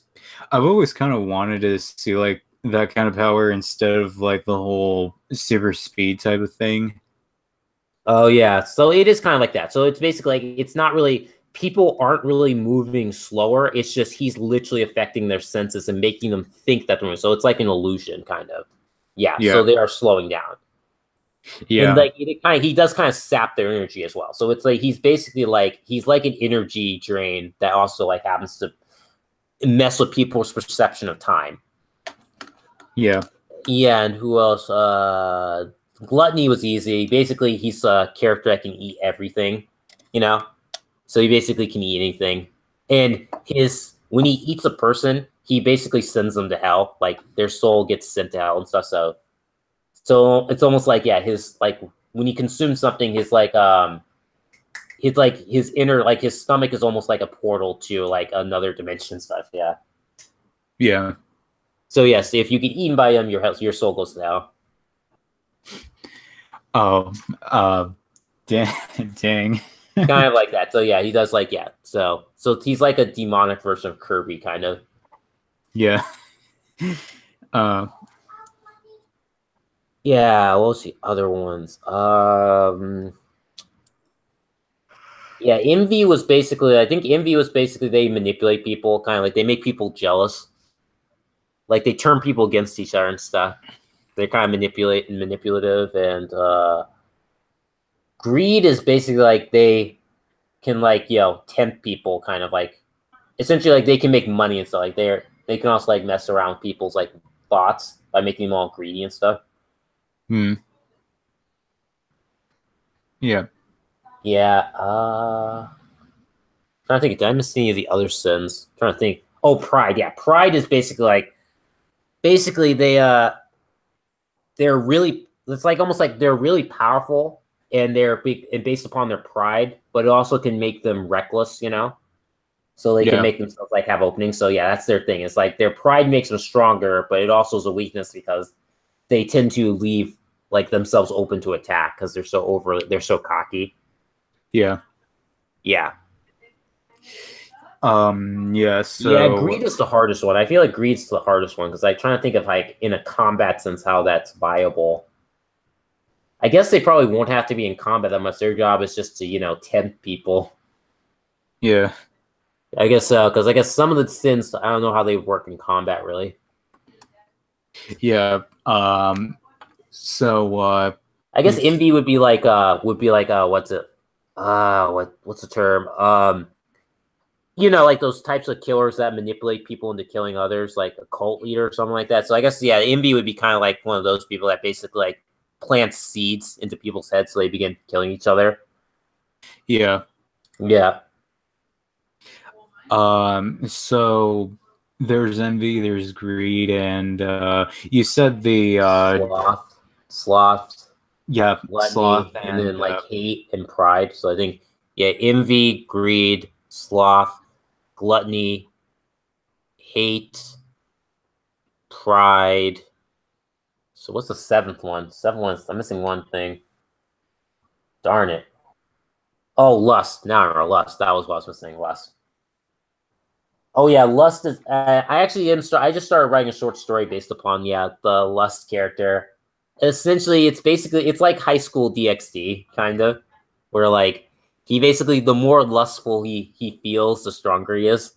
Speaker 3: I've always kind of wanted to see, like, that kind of power instead of, like, the whole super speed type of thing.
Speaker 1: Oh, yeah. So it is kind of like that. So it's basically, like, it's not really... People aren't really moving slower. It's just he's literally affecting their senses and making them think that they're moving. So it's like an illusion, kind of. Yeah.
Speaker 3: Yeah.
Speaker 1: So they are slowing down.
Speaker 3: Yeah.
Speaker 1: And like he does kind of sap their energy as well. So it's like he's basically like he's like an energy drain that also like happens to mess with people's perception of time.
Speaker 3: Yeah.
Speaker 1: Yeah, and who else? Gluttony was easy. Basically, he's a character that can eat everything, So he basically can eat anything. And when he eats a person, he basically sends them to hell. Like their soul gets sent to hell and stuff. So it's almost like, yeah, his like when he consumes something, his inner, like his stomach is almost like a portal to like another dimension stuff. Yeah.
Speaker 3: Yeah.
Speaker 1: So yes, if you get eaten by him, your soul goes to hell.
Speaker 3: Oh, dang.
Speaker 1: Kind of like that. So yeah, he does like, yeah. So he's like a demonic version of Kirby, kind of.
Speaker 3: Yeah.
Speaker 1: Yeah, what was the other ones? Yeah, envy was basically, I think envy was basically they manipulate people, kind of like they make people jealous. Like they turn people against each other and stuff. They're kind of manipulative, and greed is basically like they can like, tempt people, kind of like essentially like they can make money and stuff. Like they can also like mess around with people's like thoughts by making them all greedy and stuff.
Speaker 3: Yeah.
Speaker 1: Yeah. Trying to think. Did I miss any of the other sins? Trying to think. Oh, pride. Yeah, pride is basically they're really. It's like almost like they're really powerful and they're big and based upon their pride, but it also can make them reckless. So they can make themselves like have openings. So yeah, that's their thing. It's like their pride makes them stronger, but it also is a weakness because they tend to leave like themselves open to attack because they're so cocky.
Speaker 3: Yeah.
Speaker 1: Yeah.
Speaker 3: Yeah, so
Speaker 1: yeah, greed is the hardest one. I feel like greed's the hardest one because I'm trying to think of like in a combat sense how that's viable. I guess they probably won't have to be in combat that much. Their job is just to, tempt people.
Speaker 3: Yeah.
Speaker 1: I guess because I guess some of the sins I don't know how they work in combat really.
Speaker 3: Yeah. So
Speaker 1: I guess envy would be like what's it? What's the term? Like those types of killers that manipulate people into killing others, like a cult leader or something like that. So I guess yeah, envy would be kind of like one of those people that basically like plants seeds into people's heads so they begin killing each other.
Speaker 3: Yeah.
Speaker 1: Yeah.
Speaker 3: So there's envy, there's greed, and you said the
Speaker 1: sloth.
Speaker 3: Yeah,
Speaker 1: gluttony,
Speaker 3: sloth,
Speaker 1: and then like hate and pride. So I think envy, greed, sloth, gluttony, hate, pride. So what's the seventh one? I'm missing one thing. Darn it. Oh, lust. Now I remember lust. That was what I was missing. Lust. Oh yeah, lust is. I actually I just started writing a short story based upon the lust character. Essentially, it's like high school DxD kind of, where like he basically the more lustful he feels, the stronger he is.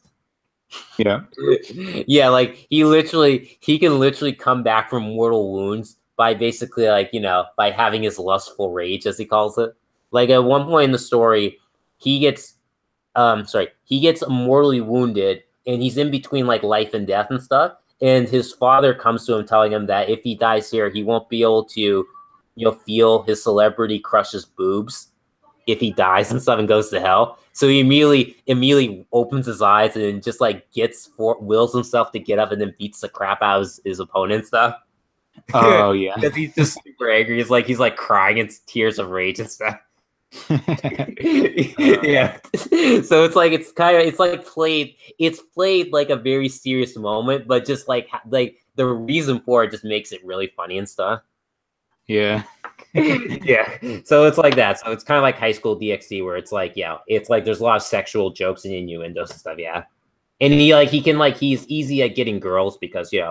Speaker 3: Yeah.
Speaker 1: Yeah, like he can literally come back from mortal wounds by basically like by having his lustful rage, as he calls it. Like at one point in the story, he gets he gets mortally wounded, and he's in between like life and death and stuff. And his father comes to him, telling him that if he dies here, he won't be able to, feel his celebrity crush's boobs if he dies and stuff and goes to hell. So he immediately opens his eyes and just like wills himself to get up and then beats the crap out of his opponent and stuff.
Speaker 3: Oh yeah,
Speaker 1: because he's just super angry. He's like crying in tears of rage and stuff. Yeah. So it's played like a very serious moment, but just like the reason for it just makes it really funny and stuff.
Speaker 3: Yeah.
Speaker 1: Yeah. So it's like that. So it's kind of like High School DxD, where it's like, it's like there's a lot of sexual jokes and innuendos and stuff. Yeah. And he's easy at getting girls because he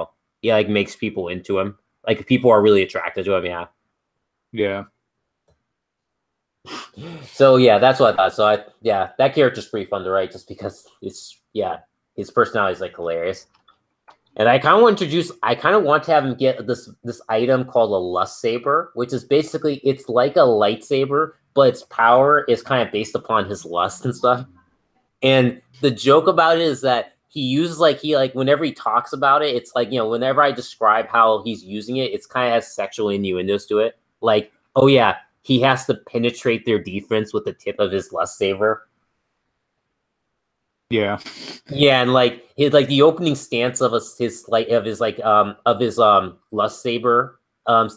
Speaker 1: like makes people into him. Like people are really attracted to him. Yeah.
Speaker 3: Yeah.
Speaker 1: So yeah, that's what I thought. So that character's pretty fun to write just because his personality is like hilarious. And I kind of want to have him get this item called a lust saber, which is basically, it's like a lightsaber, but its power is kind of based upon his lust and stuff. And the joke about it is that he uses whenever he talks about it, it's like, whenever I describe how he's using it, it's kind of has sexual innuendos to it. Like, oh yeah, he has to penetrate their defense with the tip of his lust saber.
Speaker 3: Yeah.
Speaker 1: Yeah, and the opening stance of his lust saber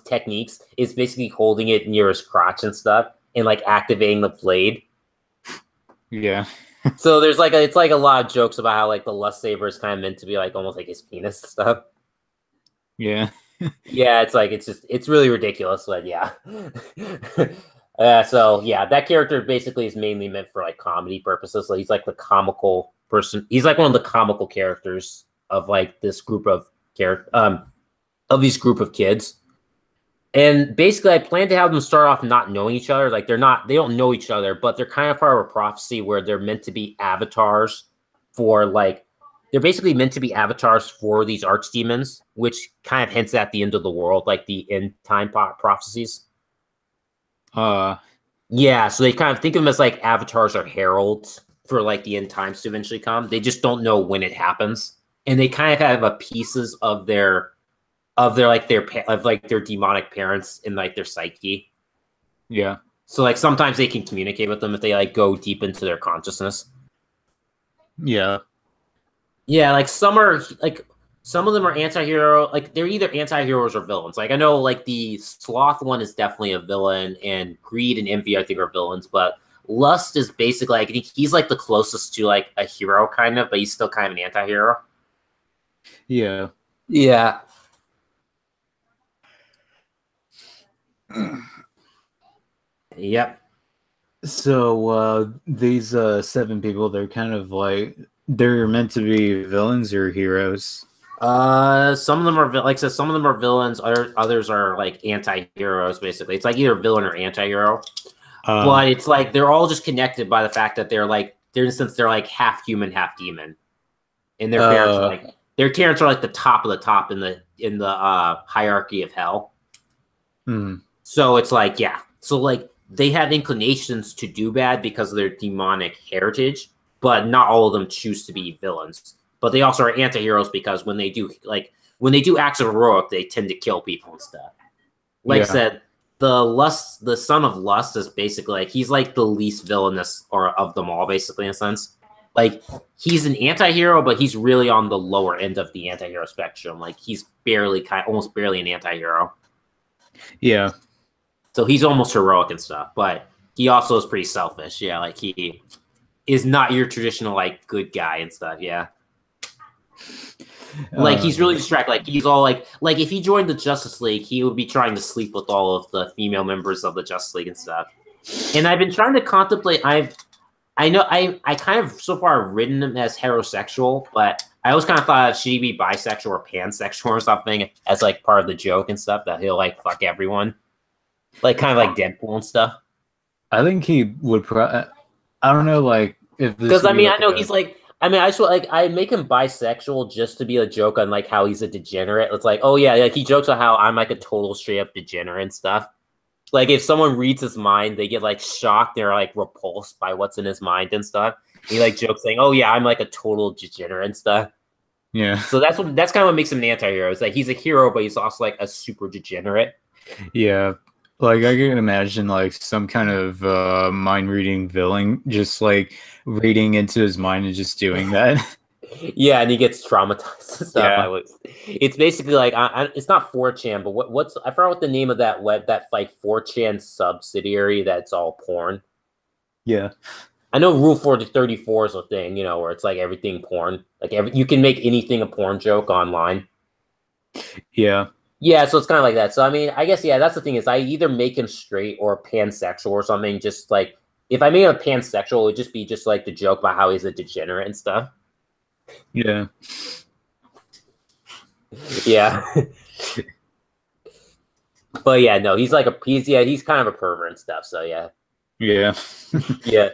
Speaker 1: techniques is basically holding it near his crotch and stuff and like activating the blade.
Speaker 3: Yeah.
Speaker 1: So there's it's a lot of jokes about how like the lust saber is kind of meant to be like almost like his penis and stuff.
Speaker 3: Yeah.
Speaker 1: Yeah, it's really ridiculous, but yeah. So yeah, that character basically is mainly meant for like comedy purposes. So he's like the comical person. He's like one of the comical characters of like this group of these group of kids. And basically, I plan to have them start off not knowing each other. Like they don't know each other, but they're kind of part of a prophecy where they're meant to be avatars for they're basically meant to be avatars for these archdemons, which kind of hints at the end of the world, like the end time prophecies. Yeah, so they kind of think of them as like avatars or heralds for like the end times to eventually come. They just don't know when it happens, and they kind of have a pieces of their demonic parents in like their psyche.
Speaker 3: Yeah.
Speaker 1: So like sometimes they can communicate with them if they like go deep into their consciousness.
Speaker 3: Yeah.
Speaker 1: Yeah, like some of them are anti-hero, like they're either anti-heroes or villains. Like I know like the Sloth one is definitely a villain, and Greed and Envy I think are villains, but Lust is basically I think he's like the closest to like a hero kind of, but he's still kind of an anti-hero.
Speaker 3: Yeah.
Speaker 1: Yeah. Yep.
Speaker 3: So these 7 people, they're kind of like they're meant to be villains or heroes.
Speaker 1: Some of them are some of them are villains. Others are like anti-heroes. Basically, it's like either villain or anti-hero. But it's like they're all just connected by the fact that they're like they're like half human, half demon, and their parents are like the top of the top in the hierarchy of hell. So it's like so like they have inclinations to do bad because of their demonic heritage, but not all of them choose to be villains. But they also are anti-heroes because when they do acts of heroic, they tend to kill people and stuff. Like I said, the son of Lust is basically like he's like the least villainous of them all, basically in a sense. Like he's an anti-hero, but he's really on the lower end of the anti-hero spectrum. Like he's almost barely an anti-hero.
Speaker 3: Yeah.
Speaker 1: So he's almost heroic and stuff, but he also is pretty selfish. Yeah, like he is not your traditional like good guy and stuff. Yeah. Like he's really distracted. Like he's all like if he joined the Justice League, he would be trying to sleep with all of the female members of the Justice League and stuff. And I've been trying to contemplate. I kind of so far have written him as heterosexual, but I always kind of thought should he be bisexual or pansexual or something as like part of the joke and stuff that he'll like fuck everyone, like kind of like Deadpool and stuff.
Speaker 3: I think he would. I don't know, like if
Speaker 1: because I mean I know he's like. I mean, I just like I make him bisexual just to be a joke on like how he's a degenerate. It's like, oh yeah, like he jokes about how I'm like a total straight up degenerate and stuff. Like if someone reads his mind, they get like shocked, they're like repulsed by what's in his mind and stuff. He like jokes saying, "Oh yeah, I'm like a total degenerate and stuff."
Speaker 3: Yeah.
Speaker 1: So that's kind of what makes him an anti-hero. It's like he's a hero, but he's also like a super degenerate.
Speaker 3: Yeah. Like I can imagine like some kind of mind reading villain just like reading into his mind and just doing that.
Speaker 1: Yeah, and he gets traumatized and stuff.
Speaker 3: Yeah.
Speaker 1: It's basically like it's not 4chan, but what's I forgot what the name of that that like 4chan subsidiary that's all porn.
Speaker 3: Yeah.
Speaker 1: I know Rule 34 is a thing, you know, where it's like everything porn. Like you can make anything a porn joke online.
Speaker 3: Yeah.
Speaker 1: Yeah, so it's kind of like that. So I mean, I guess yeah, that's the thing is I either make him straight or pansexual or something. Just like if I made him pansexual, it would just be just like the joke about how he's a degenerate and stuff.
Speaker 3: Yeah.
Speaker 1: Yeah. But yeah, no, he's kind of a pervert and stuff. So yeah.
Speaker 3: Yeah.
Speaker 1: Yeah.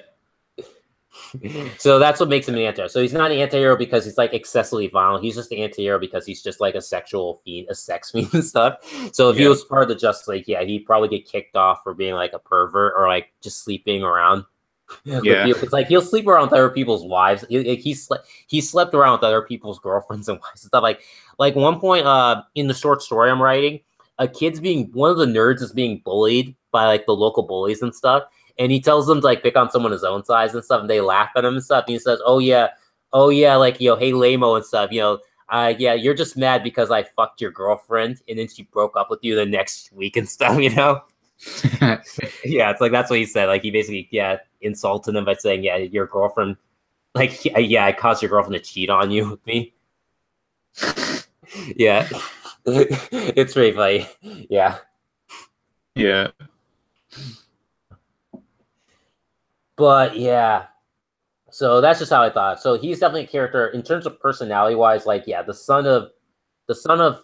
Speaker 1: So that's what makes him an anti-hero. So he's not an anti-hero because he's like excessively violent. He's just an anti-hero because he's just like a sexual fiend, a sex fiend and stuff. So if he was part of the Justice League, yeah, he'd probably get kicked off for being like a pervert or like just sleeping around.
Speaker 3: Yeah.
Speaker 1: It's like he'll sleep around with other people's wives. He slept around with other people's girlfriends and wives and stuff. Like one point in the short story I'm writing, one of the nerds is being bullied by like the local bullies and stuff. And he tells them to like pick on someone his own size and stuff, and they laugh at him and stuff. And he says, "Oh yeah, like hey lame-o and stuff, yeah, you're just mad because I fucked your girlfriend and then she broke up with you the next week and stuff, Yeah, it's like that's what he said. Like he basically insulted him by saying, "Yeah, your girlfriend, like yeah, I caused your girlfriend to cheat on you with me." Yeah, it's pretty funny. Yeah.
Speaker 3: Yeah.
Speaker 1: But yeah, so that's just how I thought. So he's definitely a character in terms of personality wise. Like, yeah, the son of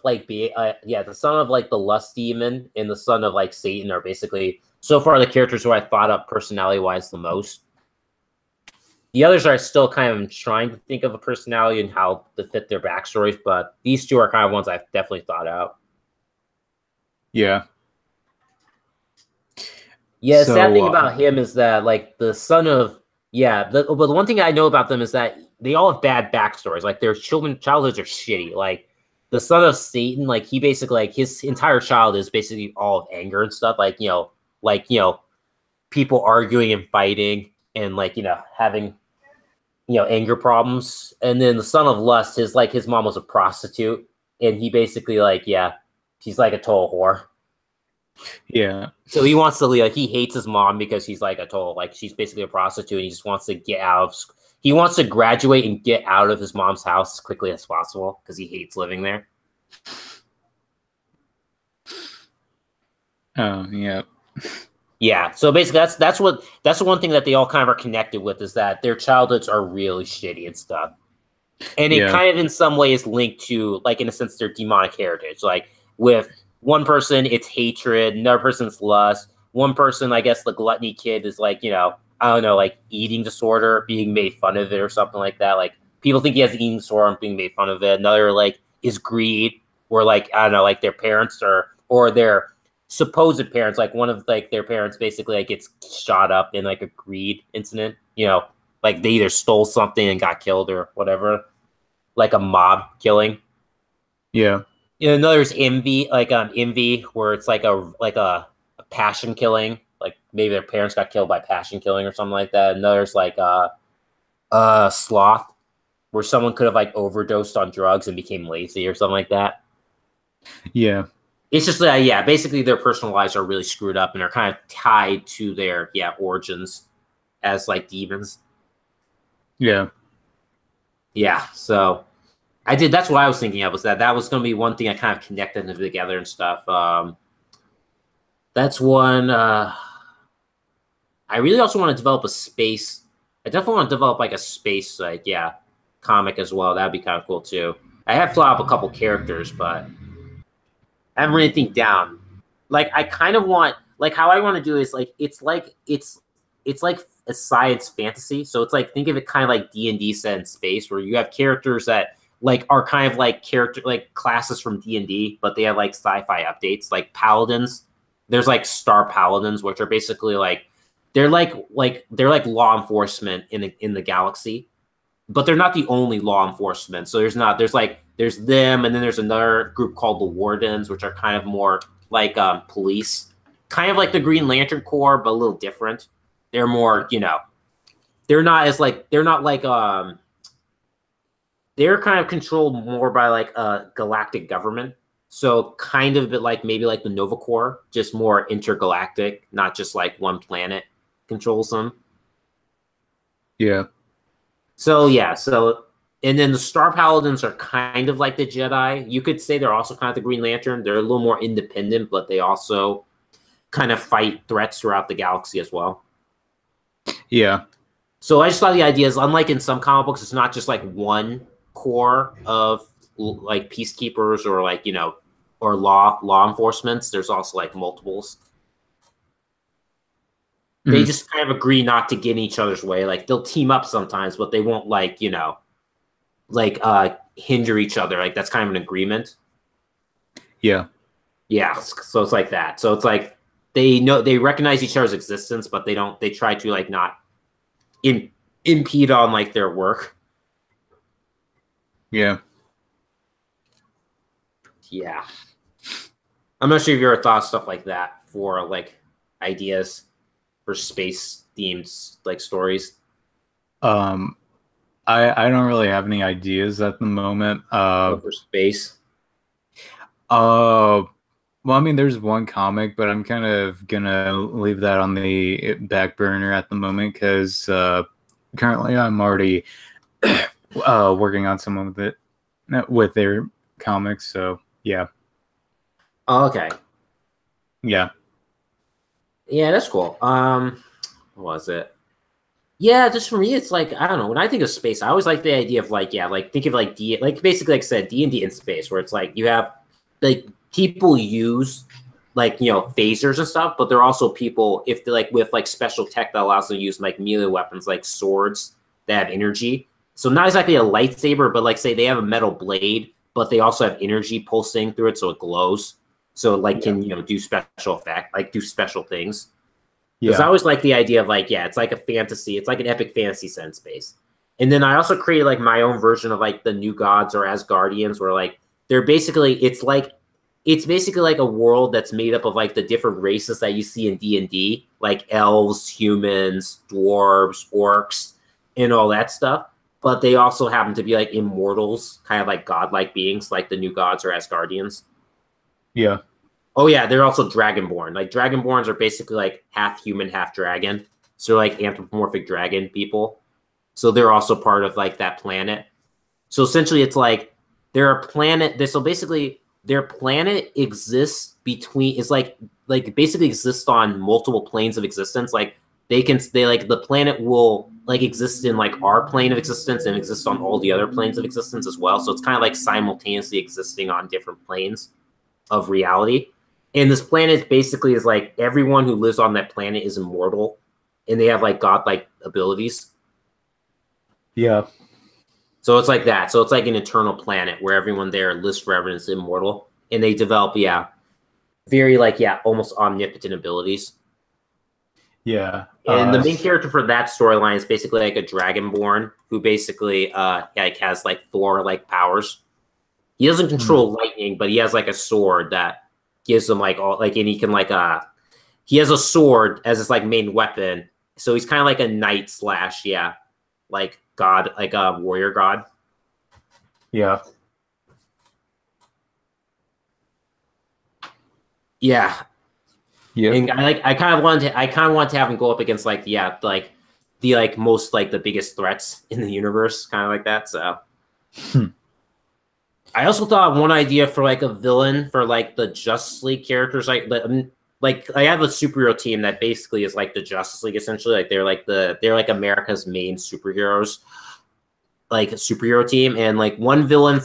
Speaker 1: like the son of like the lust demon and the son of like Satan are basically so far the characters who I thought up personality wise the most. The others are still kind of trying to think of a personality and how to fit their backstories, but these two are kind of ones I've definitely thought out.
Speaker 3: Yeah.
Speaker 1: Yeah, the sad thing about him is that, like, the son of, but the one thing I know about them is that they all have bad backstories. Like, their childhoods are shitty. Like, the son of Satan, like, he basically, like, his entire child is basically all of anger and stuff. Like, people arguing and fighting and, like, having, anger problems. And then the son of Lust, his mom was a prostitute. And he basically, like, she's like a total whore.
Speaker 3: Yeah.
Speaker 1: So he wants to leave. Like, he hates his mom because she's like a total, like, she's basically a prostitute. And he just wants to get out of. He wants to graduate and get out of his mom's house as quickly as possible because he hates living there.
Speaker 3: Oh yeah.
Speaker 1: Yeah. So basically, that's the one thing that they all kind of are connected with is that their childhoods are really shitty and stuff. And it kind of in some way is linked to, like, in a sense, their demonic heritage. Like with one person, it's hatred. Another person's lust. One person, I guess, the gluttony kid is like, I don't know, like eating disorder, being made fun of it or something like that. Like people think he has an eating disorder and being made fun of it. Another like is greed, or like I don't know, like their parents or their supposed parents, like one of like their parents basically like gets shot up in like a greed incident. Like they either stole something and got killed or whatever, like a mob killing.
Speaker 3: Yeah.
Speaker 1: Another is envy, like envy, where it's like a passion killing, like maybe their parents got killed by passion killing or something like that. Another's like sloth, where someone could have like overdosed on drugs and became lazy or something like that.
Speaker 3: Yeah.
Speaker 1: It's just basically their personal lives are really screwed up and are kind of tied to their origins as like demons.
Speaker 3: Yeah.
Speaker 1: Yeah, so that's what I was thinking of, was that was going to be one thing I kind of connected them together and stuff. That's one. I really also want to develop a space. I definitely want to develop like a space, like, comic as well. That'd be kind of cool too. I have thought up a couple characters, but I haven't written anything down. Like I kind of want, like how I want to do is like it's like a science fantasy. So it's like, think of it kind of like D&D set in space, where you have characters that like are kind of like classes from D&D, but they have like sci-fi updates, like paladins. There's like star paladins, which are basically like they're like law enforcement in the galaxy, but they're not the only law enforcement. So there's them, and then there's another group called the Wardens, which are kind of more like police, kind of like the Green Lantern Corps, but a little different. They're more, they're not they're kind of controlled more by like a galactic government. So kind of a bit like maybe like the Nova Corps, just more intergalactic, not just like one planet controls them.
Speaker 3: Yeah.
Speaker 1: So yeah, and then the Star Paladins are kind of like the Jedi. You could say they're also kind of the Green Lantern. They're a little more independent, but they also kind of fight threats throughout the galaxy as well.
Speaker 3: Yeah.
Speaker 1: So I just thought the idea is, unlike in some comic books, it's not just like one core of like peacekeepers or like, or law enforcements. There's also like multiples. They just kind of agree not to get in each other's way. Like they'll team up sometimes, but they won't like, hinder each other. Like that's kind of an agreement.
Speaker 3: Yeah.
Speaker 1: Yeah. So it's like that. So it's like they recognize each other's existence, but they try to like not impede on like their work.
Speaker 3: Yeah.
Speaker 1: Yeah. I'm not sure if you ever thought stuff like that for like ideas for space themed like stories.
Speaker 3: I don't really have any ideas at the moment.
Speaker 1: For space.
Speaker 3: Well, I mean, there's one comic, but I'm kind of gonna leave that on the back burner at the moment because currently I'm already working on someone with their comics. So yeah.
Speaker 1: Oh, okay.
Speaker 3: Yeah.
Speaker 1: Yeah, that's cool. What was it? Yeah, just for me, it's like, I don't know. When I think of space, I always like the idea of like, think of like basically like I said, D&D in space, where it's like you have like people use like phasers and stuff, but there are also people if they're like with like special tech that allows them to use like melee weapons like swords that have energy. So not exactly a lightsaber, but like say they have a metal blade, but they also have energy pulsing through it, so it glows. So it like can do special effect, like do special things. Because I always like the idea of like, it's like a fantasy, it's like an epic fantasy set in space. And then I also created like my own version of like the New Gods or Asgardians, where like they're basically it's basically like a world that's made up of like the different races that you see in D&D, like elves, humans, dwarves, orcs, and all that stuff. But they also happen to be like immortals, kind of like godlike beings, like the New Gods or Asgardians.
Speaker 3: Yeah.
Speaker 1: Oh yeah, they're also dragonborn. Like dragonborns are basically like half human, half dragon. So they're like anthropomorphic dragon people. So they're also part of like that planet. So essentially it's like they're a planet. So basically their planet exists basically exists on multiple planes of existence. Like the planet will like exist in like our plane of existence and exist on all the other planes of existence as well. So it's kind of like simultaneously existing on different planes of reality. And this planet basically is like everyone who lives on that planet is immortal and they have like godlike abilities.
Speaker 3: Yeah.
Speaker 1: So it's like that. So it's like an eternal planet where everyone there lives forever and is immortal. And they develop, very like, almost omnipotent abilities.
Speaker 3: Yeah.
Speaker 1: And the main character for that storyline is basically like a dragonborn who basically like has like Thor like powers. He doesn't control lightning, but he has like a sword that gives him like all like, and he can like he has a sword as his like main weapon. So he's kind of like a knight / like god, like a warrior god.
Speaker 3: Yeah.
Speaker 1: Yeah.
Speaker 3: Yeah.
Speaker 1: And I kind of wanted to have him go up against like the most like the biggest threats in the universe, kind of like that. So I also thought one idea for like a villain for like the Justice League characters, like I have a superhero team that basically is like the Justice League essentially. Like they're like America's main superheroes, like a superhero team. And like one villain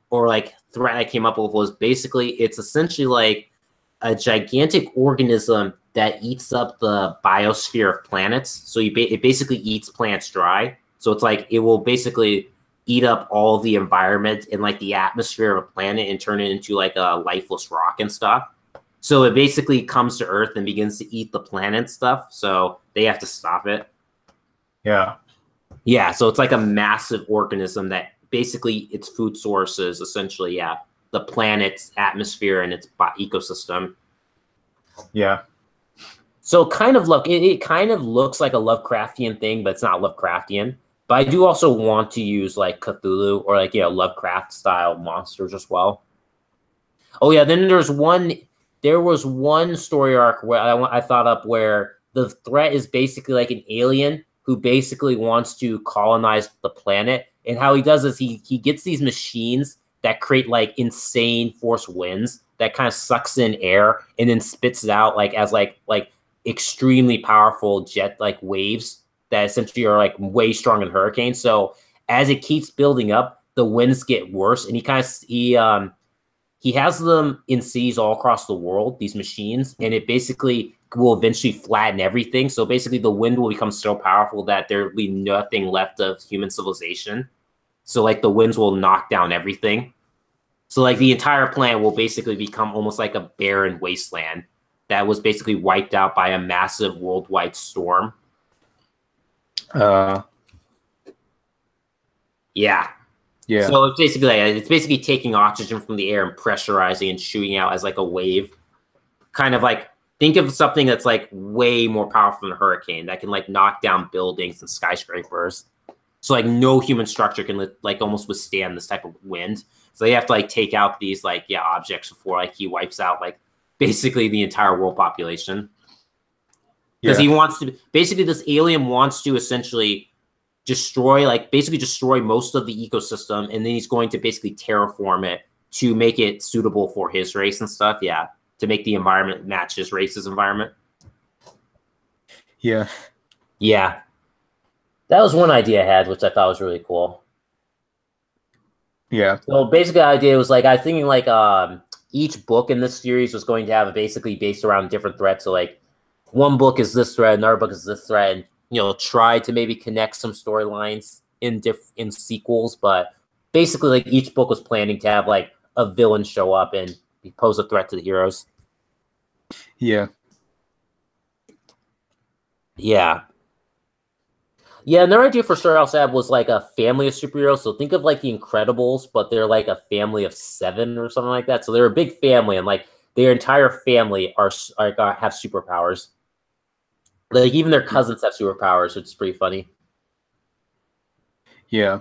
Speaker 1: or like threat I came up with was basically it's essentially like a gigantic organism that eats up the biosphere of planets. So it basically eats plants dry. So it's like it will basically eat up all the environment and like the atmosphere of a planet and turn it into like a lifeless rock and stuff. So it basically comes to Earth and begins to eat the planet stuff. So they have to stop it.
Speaker 3: Yeah.
Speaker 1: Yeah, so it's like a massive organism that basically its food source is essentially, yeah, the planet's atmosphere and its ecosystem.
Speaker 3: Yeah.
Speaker 1: So kind of look, it kind of looks like a Lovecraftian thing, but it's not Lovecraftian. But I do also want to use like Cthulhu or like, Lovecraft style monsters as well. Oh yeah, then there was one story arc where I thought up where the threat is basically like an alien who basically wants to colonize the planet. And how he does is he gets these machines that create like insane force winds that kind of sucks in air and then spits it out like as like extremely powerful jet like waves that essentially are like way stronger than hurricanes. So as it keeps building up, the winds get worse, and he has them in cities all across the world, these machines, and it basically will eventually flatten everything. So basically the wind will become so powerful that there will be nothing left of human civilization. So like the winds will knock down everything. So like the entire planet will basically become almost like a barren wasteland that was basically wiped out by a massive worldwide storm. Yeah.
Speaker 3: Yeah.
Speaker 1: So it's basically taking oxygen from the air and pressurizing and shooting out as like a wave. Kind of like think of something that's like way more powerful than a hurricane that can like knock down buildings and skyscrapers. So like no human structure can like almost withstand this type of wind. So they have to like take out these like objects before like he wipes out like basically the entire world population. Because he wants to basically this alien wants to essentially destroy most of the ecosystem, and then he's going to basically terraform it to make it suitable for his race and stuff. Yeah, to make the environment match his race's environment.
Speaker 3: Yeah.
Speaker 1: Yeah. That was one idea I had, which I thought was really cool.
Speaker 3: Yeah.
Speaker 1: So basically the idea was like I was thinking like each book in this series was going to have basically based around different threats. So like one book is this threat, another book is this threat, and try to maybe connect some storylines in sequels, but basically like each book was planning to have like a villain show up and pose a threat to the heroes.
Speaker 3: Yeah.
Speaker 1: Yeah. Yeah, another idea for Star House Ab was like a family of superheroes. So think of like the Incredibles, but they're like a family of 7 or something like that. So they're a big family, and like their entire family have superpowers. Like even their cousins have superpowers, which is pretty funny.
Speaker 3: Yeah.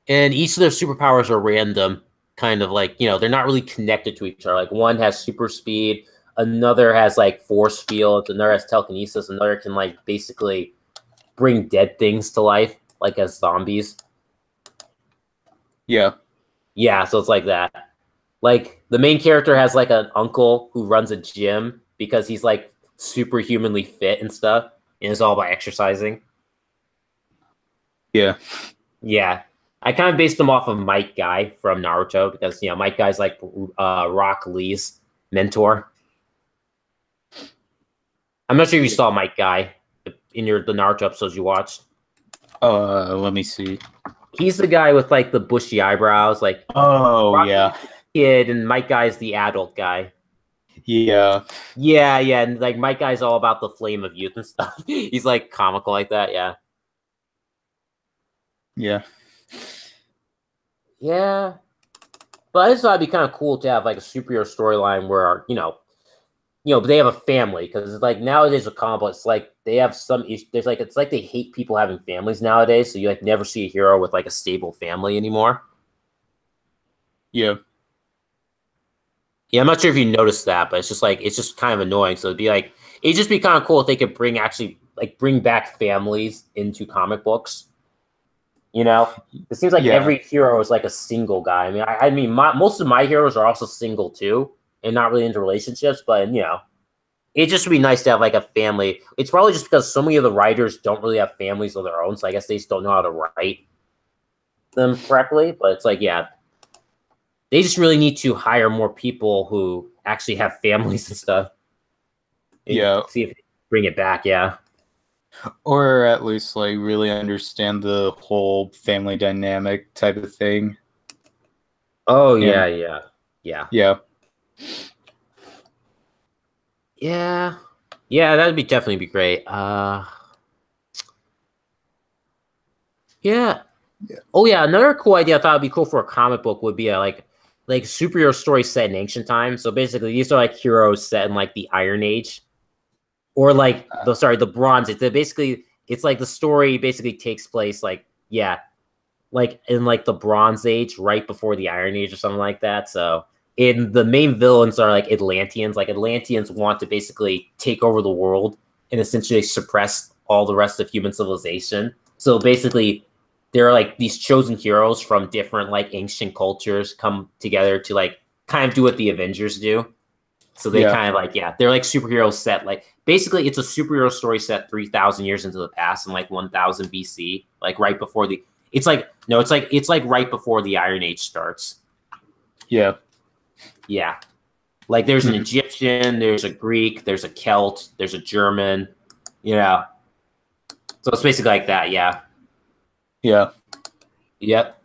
Speaker 1: And each of their superpowers are random, kind of like, they're not really connected to each other. Like one has super speed, another has like force fields, another has telekinesis, another can like basically bring dead things to life, like as zombies.
Speaker 3: Yeah.
Speaker 1: Yeah, so it's like that. Like the main character has like an uncle who runs a gym because he's like superhumanly fit and stuff, and it's all about exercising.
Speaker 3: Yeah.
Speaker 1: Yeah. I kind of based him off of Mike Guy from Naruto because, Mike Guy's like Rock Lee's mentor. I'm not sure if you saw Mike Guy in the Naruto episodes you watched.
Speaker 3: Let me see.
Speaker 1: He's the guy with like the bushy eyebrows, like
Speaker 3: Rock
Speaker 1: yeah, kid, and Mike Guy's the adult guy.
Speaker 3: Yeah.
Speaker 1: Yeah, and like Mike Guy's all about the flame of youth and stuff. He's like comical like that, yeah.
Speaker 3: Yeah.
Speaker 1: Yeah. But I just thought it'd be kind of cool to have like a superhero storyline where, they have a family, because it's like nowadays with comic books, it's like they have some issues. There's like, it's like they hate people having families nowadays. So you like never see a hero with like a stable family anymore.
Speaker 3: Yeah.
Speaker 1: Yeah, I'm not sure if you noticed that, but it's just kind of annoying. So it'd just be kind of cool if they could bring back families into comic books. It seems like every hero is like a single guy. I mean, most of my heroes are also single too, and not really into relationships. But it just would be nice to have like a family. It's probably just because so many of the writers don't really have families of their own, so I guess they just don't know how to write them correctly. But it's like, they just really need to hire more people who actually have families and stuff.
Speaker 3: Yeah.
Speaker 1: See if they bring it back. Yeah.
Speaker 3: Or at least like really understand the whole family dynamic type of thing.
Speaker 1: Oh
Speaker 3: Yeah.
Speaker 1: yeah.
Speaker 3: Yeah.
Speaker 1: Yeah, yeah, that'd be definitely be great. Yeah. Oh yeah, another cool idea I thought would be cool for a comic book would be a like superhero story set in ancient times. So basically, these are like heroes set in like the Iron Age, or like the Bronze Age. Basically, it's like the story basically takes place like like in like the Bronze Age, right before the Iron Age or something like that. So in the main villains are like Atlanteans. Like Atlanteans want to basically take over the world and essentially suppress all the rest of human civilization. So basically, there are like these chosen heroes from different like ancient cultures come together to like kind of do what the Avengers do. So they kind of like, they're like superheroes set like basically it's a superhero story set 3,000 years into the past in like 1000 BC, like right before the it's like no, it's like right before the Iron Age starts.
Speaker 3: Yeah.
Speaker 1: Yeah. Like there's an Egyptian, there's a Greek, there's a Celt, there's a German, you know. So it's basically like that, yeah.
Speaker 3: Yeah.
Speaker 1: Yep.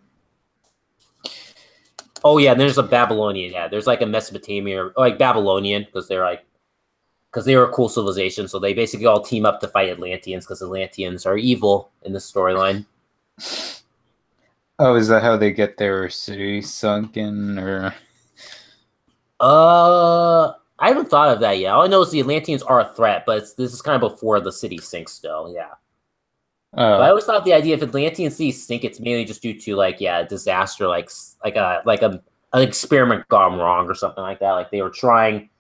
Speaker 1: Oh yeah, there's a Babylonian. Yeah, there's like a Mesopotamia, or like Babylonian, because they were a cool civilization. So they basically all team up to fight Atlanteans because Atlanteans are evil in the storyline.
Speaker 3: Oh, is that how they get their city sunken, or?
Speaker 1: I haven't thought of that yet. All I know is the Atlanteans are a threat, but this is kind of before the city sinks. Still, yeah. But I always thought the idea if Atlantean cities sink, it's mainly just due to like a disaster, like an experiment gone wrong or something like that. Like they were trying.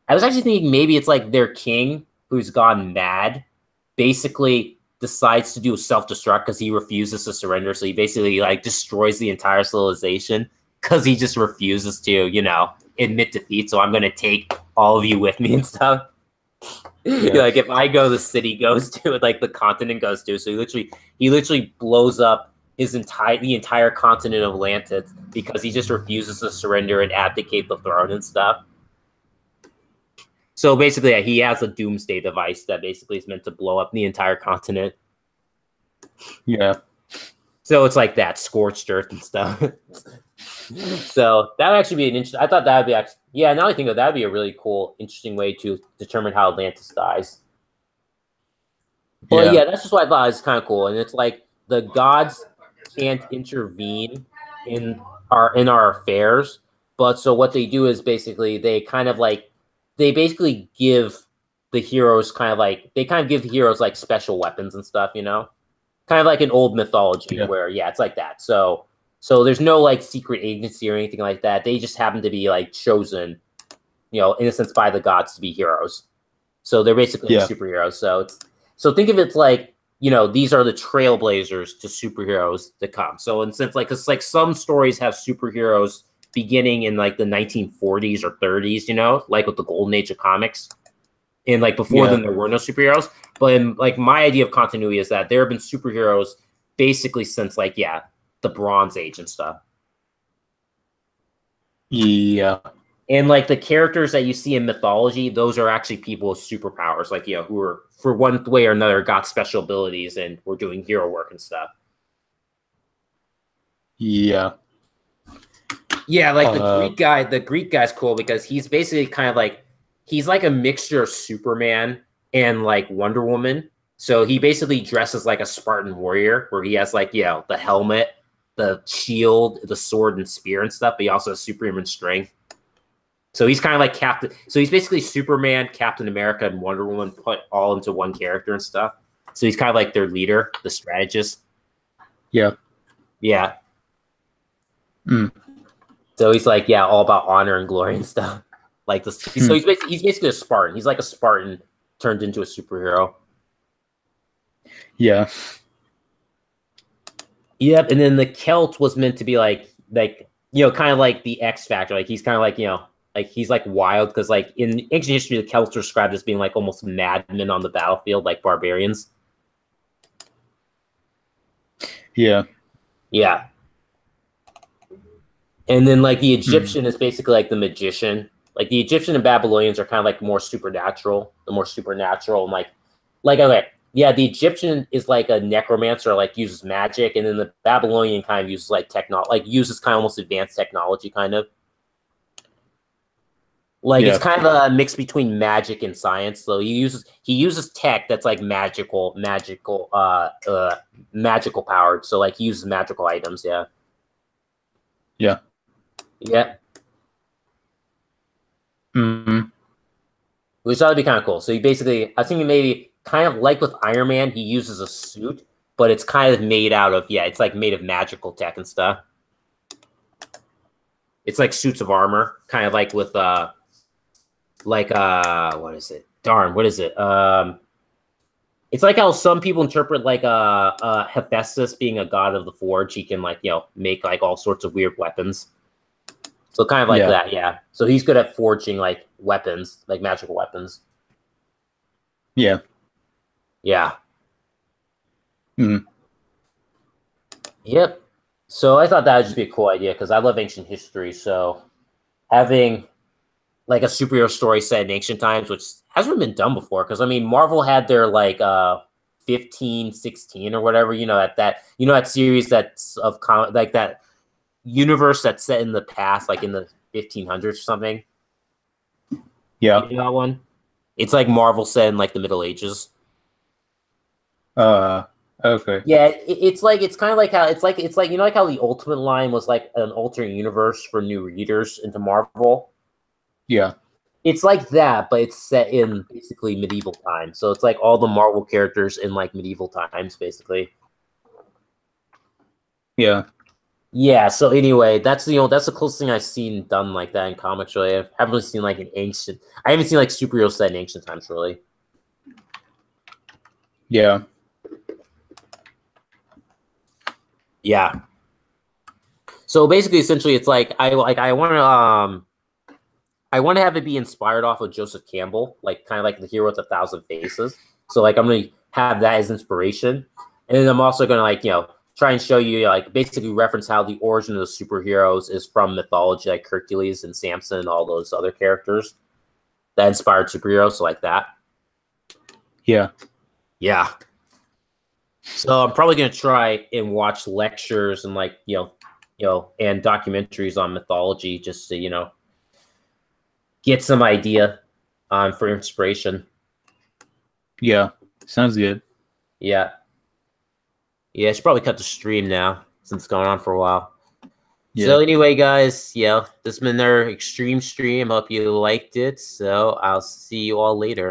Speaker 1: I was actually thinking maybe it's like their king who's gone mad, basically decides to do self-destruct because he refuses to surrender. So he basically like destroys the entire civilization because he just refuses to, admit defeat. So I'm gonna take all of you with me and stuff. Yeah. Like if I go, the city goes to, like the continent goes to. So he literally blows up the entire continent of Atlantis because he just refuses to surrender and abdicate the throne and stuff. So basically, he has a doomsday device that basically is meant to blow up the entire continent.
Speaker 3: Yeah.
Speaker 1: So it's like that scorched earth and stuff. So that would actually be an interesting. I thought that would be actually. Yeah, now I think of that would be a really cool, interesting way to determine how Atlantis dies. But yeah, that's just what I thought is kind of cool. And it's like the gods can't intervene in our affairs, but so what they do is basically they basically give the heroes give the heroes like special weapons and stuff, kind of like an old mythology where it's like that. So there's no like secret agency or anything like that. They just happen to be like chosen, in a sense by the gods to be heroes. So they're basically superheroes. So think of it like, these are the trailblazers to superheroes to come. So in a sense, like, it's like some stories have superheroes beginning in like the 1940s or 30s, like with the golden age of comics. And like before then there were no superheroes. But in, like my idea of continuity is that there have been superheroes basically since like, the Bronze Age and stuff.
Speaker 3: Yeah.
Speaker 1: And like the characters that you see in mythology, those are actually people with superpowers, like, who are for one way or another got special abilities and were doing hero work and stuff.
Speaker 3: Yeah.
Speaker 1: Yeah, like the Greek guy's cool because he's basically kind of like he's like a mixture of Superman and like Wonder Woman. So he basically dresses like a Spartan warrior where he has like, the helmet, the shield, the sword and spear and stuff, but he also has superhuman strength. So he's kind of like Captain. So he's basically Superman, Captain America, and Wonder Woman put all into one character and stuff. So he's kind of like their leader, the strategist.
Speaker 3: Yeah.
Speaker 1: Yeah. So he's like, all about honor and glory and stuff. Like this. So he's basically a Spartan. He's like a Spartan turned into a superhero.
Speaker 3: Yeah.
Speaker 1: Yep. And then the Celt was meant to be like kind of like the X Factor. Like he's kind of like, like he's like wild because like in ancient history, the Celts are described as being like almost madmen on the battlefield, like barbarians.
Speaker 3: Yeah.
Speaker 1: Yeah. And then like the Egyptian is basically like the magician. Like the Egyptian and Babylonians are kind of like more supernatural, and okay. Yeah, the Egyptian is like a necromancer, like uses magic, and then the Babylonian kind of uses like uses kind of almost advanced technology kind of. Like it's kind of a mix between magic and science. So he uses tech that's like magical powered. So like he uses magical items. Yeah.
Speaker 3: Yeah.
Speaker 1: Yeah.
Speaker 3: Mm-hmm.
Speaker 1: Which ought to be kind of cool. So he basically, I think he maybe kind of like with Iron Man, he uses a suit, but it's kind of made out of it's like made of magical tech and stuff. It's like suits of armor, kind of like with what is it? Darn, what is it? It's like how some people interpret like Hephaestus being a god of the forge. He can like make like all sorts of weird weapons. So kind of like that, yeah. So he's good at forging like weapons, like magical weapons.
Speaker 3: Yeah.
Speaker 1: Yeah.
Speaker 3: Mm.
Speaker 1: Yep. So I thought that would just be a cool idea because I love ancient history. So having like a superhero story set in ancient times, which hasn't been done before. Because I mean, Marvel had their like 15, 16 or whatever. That series that's of like that universe that's set in the past, like in the 1500s or something.
Speaker 3: Yeah.
Speaker 1: You know that one? It's like Marvel set in like the Middle Ages.
Speaker 3: Okay.
Speaker 1: Yeah, it's kind of like how it's like like how the Ultimate line was like an alternate universe for new readers into Marvel.
Speaker 3: Yeah.
Speaker 1: It's like that, but it's set in basically medieval times. So it's like all the Marvel characters in like medieval times, basically.
Speaker 3: Yeah.
Speaker 1: Yeah. So anyway, that's the closest thing I've seen done like that in comics. Really, I haven't really seen like an ancient. I haven't seen like superhero set in ancient times, really.
Speaker 3: Yeah.
Speaker 1: Yeah. So basically, essentially, it's like I want to have it be inspired off of Joseph Campbell, like kind of like the hero with 1,000 faces. So like I'm gonna have that as inspiration, and then I'm also gonna like try and show you like basically reference how the origin of the superheroes is from mythology, like Hercules and Samson and all those other characters that inspired superheroes, so like that.
Speaker 3: Yeah.
Speaker 1: Yeah. So I'm probably gonna try and watch lectures and like and documentaries on mythology just to get some idea for inspiration.
Speaker 3: Yeah. Sounds good.
Speaker 1: Yeah. Yeah, I should probably cut the stream now since it's going on for a while.
Speaker 3: Yeah.
Speaker 1: So anyway, guys, this has been their extreme stream. Hope you liked it. So I'll see you all later.